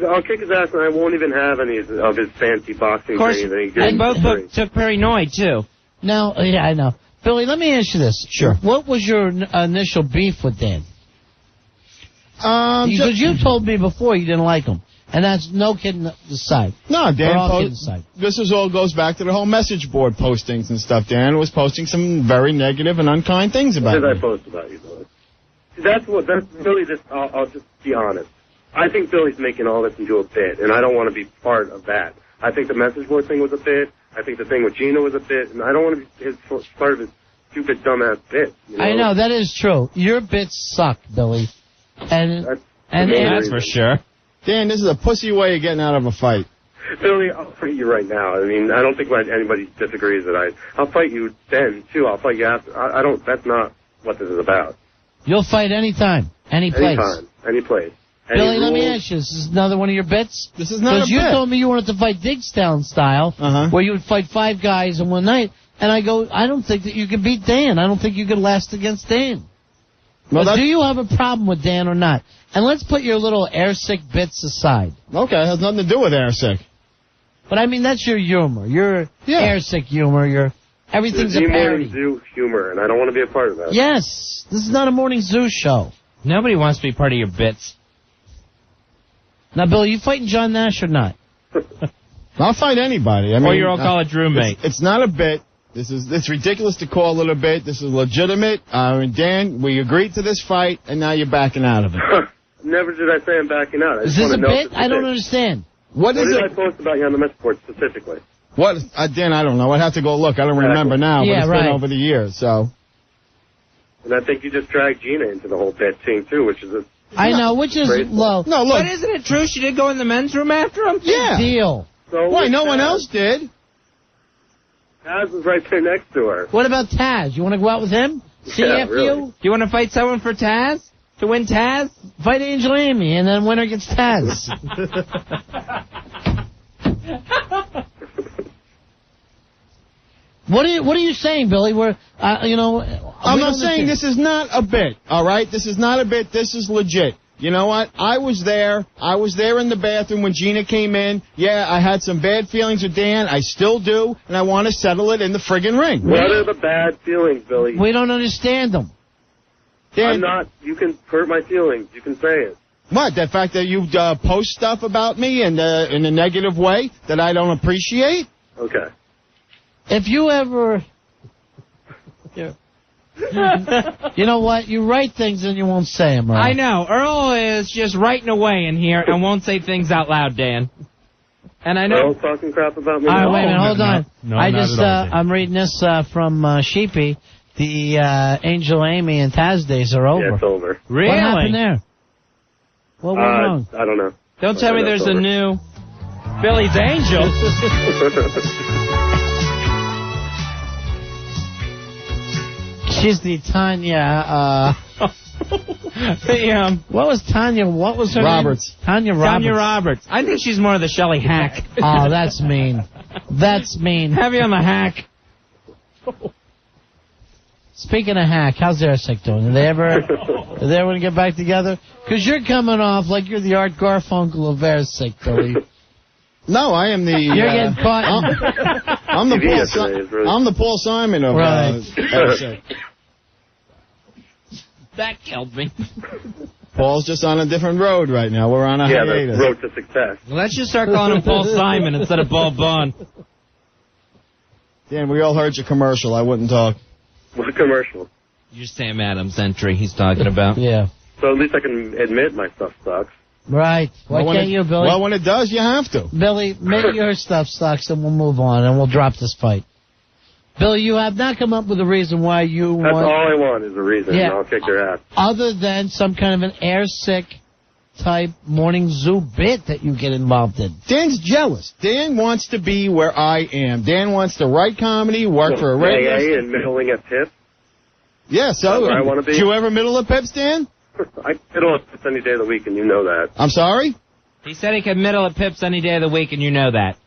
I'll kick his ass, and I won't even have any of his fancy boxing training that he gives. And both took Perinoid, too. Now, yeah, I know. Billy, let me ask you this. Sure. What was your initial beef with Dan? Because you told me before you didn't like him. And that's no kidding aside. No, Dan, aside. This all goes back to the whole message board postings and stuff. Dan was posting some very negative and unkind things about you. What me. did I post about you, Billy? That's Billy, I'll just be honest. I think Billy's making all this into a bit, and I don't want to be part of that. I think the message board thing was a bit. I think the thing with Gina was a bit, and I don't want to be part of his stupid, dumbass bit. I know, that is true. Your bits suck, Billy. And that's for sure. Dan, this is a pussy way of getting out of a fight. Billy, I'll fight you right now. I mean, I don't think anybody disagrees that I'll fight you then, too. I'll fight you after. That's not what this is about. You'll fight anytime, any place. Anytime, any place. Billy, let me ask you, is this another one of your bits? This is not a bit. Because you told me you wanted to fight Digstown style, where you would fight 5 guys in one night, and I go, I don't think that you can beat Dan. I don't think you can last against Dan. Well, do you have a problem with Dan or not? And let's put your little airsick bits aside. Okay, it has nothing to do with airsick. But I mean, that's your humor. Your airsick humor. Everything's a parody. Morning Zoo humor, and I don't want to be a part of that. Yes, this is not a morning zoo show. Nobody wants to be part of your bits. Now, Bill, you fighting John Nash or not? I'll fight anybody. I mean, or your old college roommate. It's not a bit. It's ridiculous to call it a bit. This is legitimate. Dan, we agreed to this fight, and now you're backing out of it. Never did I say I'm backing out. Is this a bit? I don't understand. What did I post about you on the message board specifically? What, Dan? I don't know. I'd have to go look. I don't remember now, but it's been over the years. So. And I think you just dragged Gina into the whole bit thing too, which is I know, which is low. No, look. But isn't it true she did go in the men's room after him? Yeah. Deal. So why? No one else did. Taz was right there next to her. What about Taz? You want to go out with him? CFU? Really. Do you want to fight someone for Taz? To win Taz? Fight Angel Amy, and then winner gets Taz. What are you saying, Billy? I'm not saying this is not a bit, all right? This is not a bit. This is legit. You know what? I was there. I was there in the bathroom when Gina came in. Yeah, I had some bad feelings with Dan. I still do, and I want to settle it in the friggin' ring. What are the bad feelings, Billy? We don't understand them. Dan, you can hurt my feelings. You can say it. What? The fact that you post stuff about me in a negative way that I don't appreciate? Okay. If you ever... You know what? You write things and you won't say them, right? I know. Earl is just writing away in here and won't say things out loud, Dan. And I know... Earl's talking crap about me. All right, wait a minute. Hold on. No, I'm reading this from Sheepy. the Angel Amy and Taz days are over. Yeah, it's over. Really? What happened there? What went wrong? I don't know. Don't tell me there's a new Billy's Angel. She's the Tanya. What was Tanya? What was her Roberts. name? Tanya Roberts. Tanya Roberts. I think she's more of the Shelley Hack. Oh, that's mean. That's mean. Heavy on the hack. Speaking of hack, how's Airsick doing? Are they ever going to get back together? Because you're coming off like you're the Art Garfunkel of Airsick, Billy. No, I am the. You're getting caught. I'm the Paul Simon of Airsick. That killed me. Paul's just on a different road right now. We're on a hiatus. The road to success. Let's just start calling him Paul Simon instead of Paul Bond. Dan, we all heard your commercial. I wouldn't talk. What commercial? Your Sam Adams entry he's talking about. Yeah. So at least I can admit my stuff sucks. Right. Why can't you, Billy? Well, when it does, you have to. Billy, admit your stuff sucks and we'll move on and we'll drop this fight. Billy, you have not come up with a reason why you That's want... all I want is a reason, Yeah. and I'll kick your ass. Other than some kind of an Airsick type morning zoo bit that you get involved in. Dan's jealous. Dan wants to be where I am. Dan wants to write comedy, work for a radio AA and middling at Pips. Yeah, so That's where I want to be. Did you ever middle at Pips, Dan? I middle at Pips any day of the week, and you know that. I'm sorry? He said he could middle at Pips any day of the week, and you know that.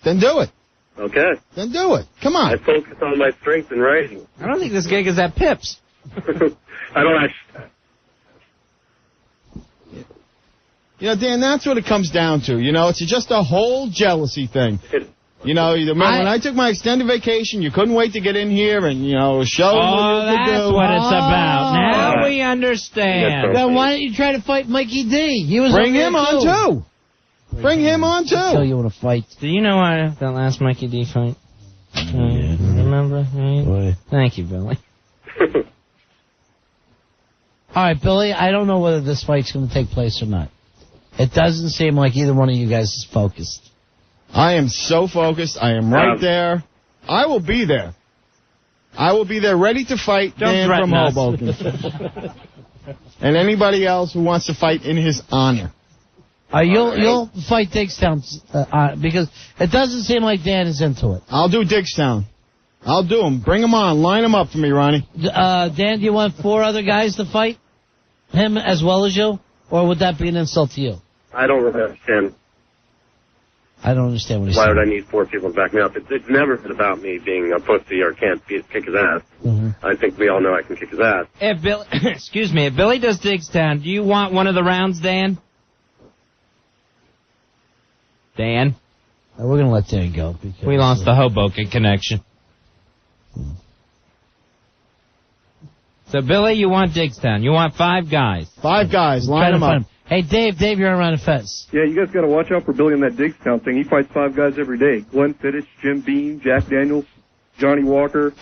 Then do it. Okay. Then do it. Come on. I focus on my strengths in writing. I don't think this gig is at Pips. I don't actually... You know, Dan, that's what it comes down to. You know, it's just a whole jealousy thing. You know, when I took my extended vacation, you couldn't wait to get in here and, you know, show Oh, that's what it's about. Now we understand. Then why don't you try to fight Mikey D? He was Bring on him there, on, too. Bring him on, too. Tell you want to fight. Do you know that last Mikey D fight? Remember? Right? Thank you, Billy. All right, Billy, I don't know whether this fight's going to take place or not. It doesn't seem like either one of you guys is focused. I am so focused. I am right there. I will be there. I will be there ready to fight Dan from Hoboken. And anybody else who wants to fight in his honor. You'll fight Digstown because it doesn't seem like Dan is into it. I'll do Digstown. I'll do him. Bring him on. Line him up for me, Ronnie. Dan, do you want 4 other guys to fight him as well as you? Or would that be an insult to you? I don't really understand. I don't understand what he's Why saying. would I need 4 people to back me up? It's never been about me being a pussy or can't kick his ass. Mm-hmm. I think we all know I can kick his ass. If Billy, excuse me, if Billy does Digstown, do you want one of the rounds, Dan? Dan? We're going to let Dan go. Because we lost the Hoboken connection. So, Billy, you want Digstown. You want 5 guys. 5 guys. Line them up. Hey, Dave, you're around a Fez. Yeah, you guys got to watch out for Billy in that Digstown thing. He fights 5 guys every day. Glenn Fittich, Jim Beam, Jack Daniels, Johnny Walker,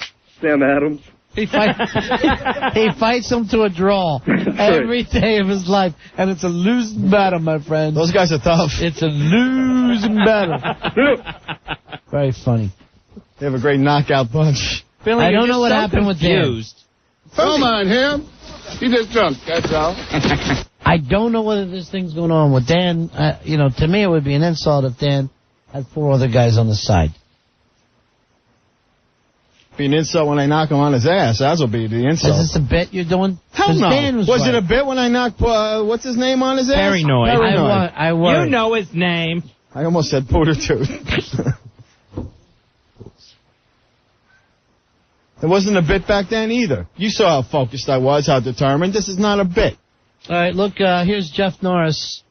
Sam Adams. He fights them to a draw every day of his life, and it's a losing battle, my friend. Those guys are tough. It's a losing battle. Very funny. They have a great knockout punch. Billy, I don't know what happened with Dan. Come on, him. He just drunk, that's all. I don't know whether this thing's going on with Dan. To me it would be an insult if Dan had 4 other guys on the side. Be an insult when I knock him on his ass. That'll be the insult. Is this a bit you're doing? Hell no. Dan was it right. a bit when I knocked, what's his name on his ass? Paranoid. I worry. You know his name. I almost said Pooter Tooth. It wasn't a bit back then either. You saw how focused I was, how determined. This is not a bit. All right, look, here's Jeff Norris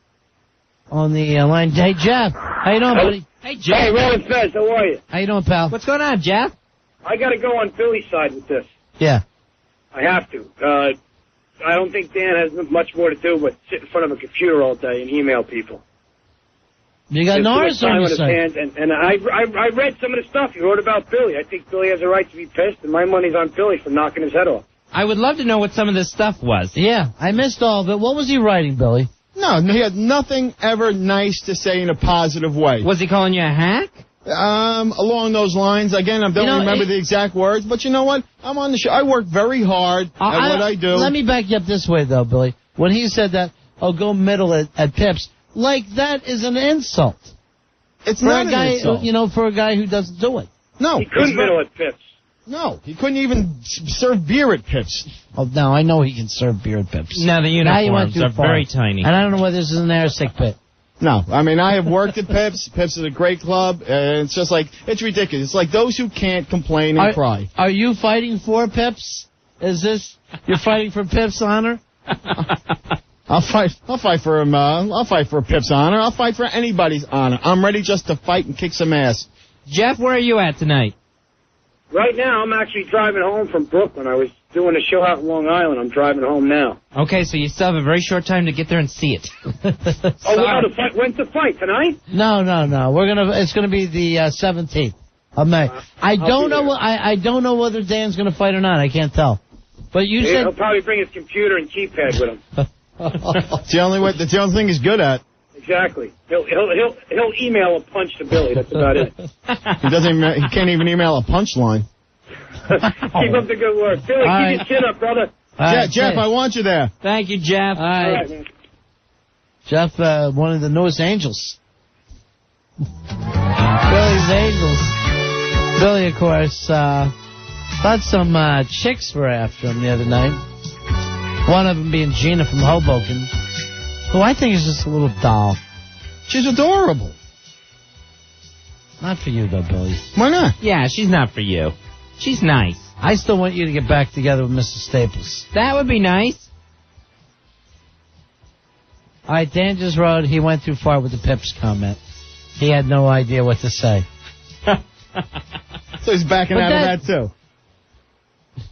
on the line. Hey, Jeff. How you doing, buddy? Hey, Jeff. Hey, Roland Fez, how are you? How you doing, pal? What's going on, Jeff? I got to go on Billy's side with this. Yeah. I have to. I don't think Dan has much more to do but sit in front of a computer all day and email people. You got Norris on your side. And I read some of the stuff you wrote about Billy. I think Billy has a right to be pissed, and my money's on Billy for knocking his head off. I would love to know what some of this stuff was. Yeah, I missed all of it. What was he writing, Billy? No, he had nothing ever nice to say in a positive way. Was he calling you a hack? Along those lines. Again, I don't remember the exact words, but you know what? I'm on the show. I work very hard at what I do. Let me back you up this way, though, Billy. When he said that, go middle at Pips, like that is an insult. It's for not a guy, an insult. For a guy who doesn't do it. No. He couldn't middle at Pips. No, he couldn't even serve beer at Pips. Oh, no, I know he can serve beer at Pips. No, the uniforms are very tiny. And I don't know whether this is an air sick pit. No, I mean, I have worked at Pips. Pips is a great club, and it's just like, it's ridiculous. It's like those who can't complain and cry. Are you fighting for Pips? You're fighting for Pips' honor? I'll fight for him, I'll fight for Pips' honor. I'll fight for anybody's honor. I'm ready just to fight and kick some ass. Jeff, where are you at tonight? Right now, I'm actually driving home from Brooklyn. I was doing a show out in Long Island. I'm driving home now. Okay, so you still have a very short time to get there and see it. The fight? When's the fight? Tonight? No. It's gonna be the 17th of May. I don't know whether Dan's gonna fight or not. I can't tell. But you said he'll probably bring his computer and keypad with him. That's the only thing he's good at. Exactly. He'll email a punch to Billy. That's about it. He can't even email a punchline. Keep up the good work. Billy, keep your chin up, brother. Jeff, I want you there. Thank you, Jeff. All right, man. Jeff, one of the newest Angels. Billy's Angels. Billy, of course, thought some chicks were after him the other night. One of them being Gina from Hoboken, who I think is just a little doll. She's adorable. Not for you, though, Billy. Why not? Yeah, she's not for you. She's nice. I still want you to get back together with Mr. Staples. That would be nice. All right, Dan just wrote he went too far with the Pips comment. He had no idea what to say. So he's backing out of that, too.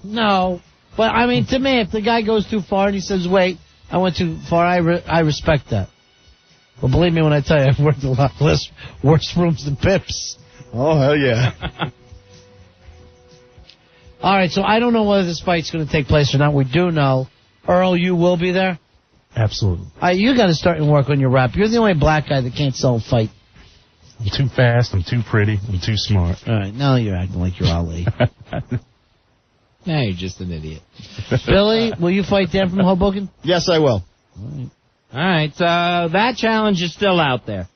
No. But, I mean, to me, if the guy goes too far and he says, wait, I went too far, I respect that. Well, believe me when I tell you, I've worked a lot worse rooms than Pips. Oh, hell yeah. All right, so I don't know whether this fight's going to take place or not. We do know. Earl, you will be there? Absolutely. You got to start and work on your rap. You're the only black guy that can't sell a fight. I'm too fast, I'm too pretty, I'm too smart. All right, now you're acting like you're Ali. Now you're just an idiot. Billy, will you fight Dan from Hoboken? Yes, I will. All right, so that challenge is still out there.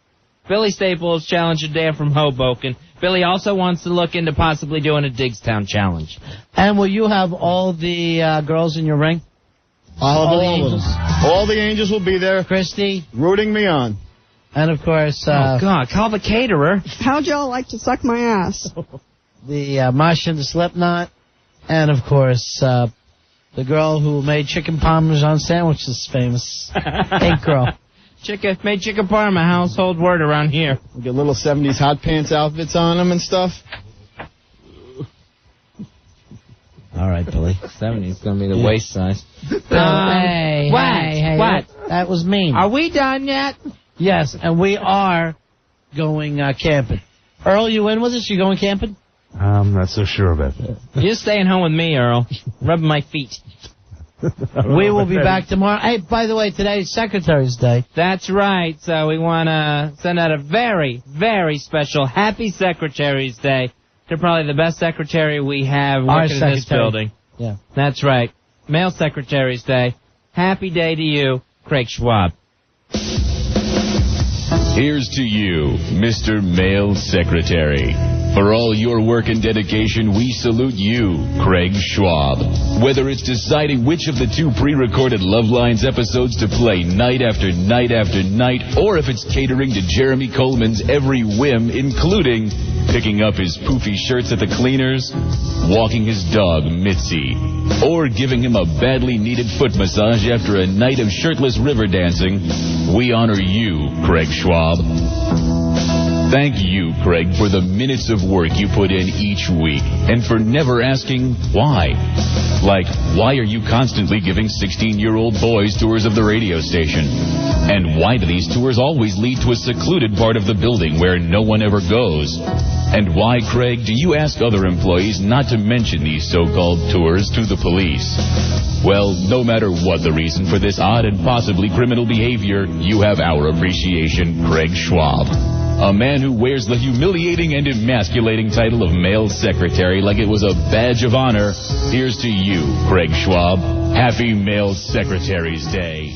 Billy Staples challenging Dan from Hoboken. Billy also wants to look into possibly doing a Diggstown challenge. And will you have all the girls in your ring? All the angels? All the angels will be there. Christy? Rooting me on. And, of course... oh, God, call the caterer. How'd y'all like to suck my ass? The Mosh and the Slipknot. And, of course, the girl who made chicken parmesan sandwiches famous. Pink girl. Made chicken parm a household word around here. We get little 70s hot pants outfits on them and stuff. All right, Billy. 70's going to be the waist size. Hey, what? That was mean. Are we done yet? Yes, and we are going camping. Earl, you in with us? You going camping? I'm not so sure about that. You're staying home with me, Earl. Rubbing my feet. We will be back tomorrow. Hey, by the way, today's Secretary's Day. That's right. So we want to send out a very, very special Happy Secretary's Day to probably the best secretary we have working in this building. Yeah. That's right. Male Secretary's Day. Happy day to you, Craig Schwab. Here's to you, Mr. Male Secretary. For all your work and dedication, we salute you, Craig Schwab. Whether it's deciding which of the 2 pre-recorded Love Lines episodes to play night after night after night, or if it's catering to Jeremy Coleman's every whim, including picking up his poofy shirts at the cleaners, walking his dog, Mitzi, or giving him a badly needed foot massage after a night of shirtless river dancing, we honor you, Craig Schwab. Thank you, Craig, for the minutes of work you put in each week, and for never asking why. Like, why are you constantly giving 16-year-old boys tours of the radio station? And why do these tours always lead to a secluded part of the building where no one ever goes? And why, Craig, do you ask other employees not to mention these so-called tours to the police? Well, no matter what the reason for this odd and possibly criminal behavior, you have our appreciation, Craig Schwab. A man who wears the humiliating and emasculating title of male secretary like it was a badge of honor. Here's to you, Craig Schwab. Happy Male Secretary's Day.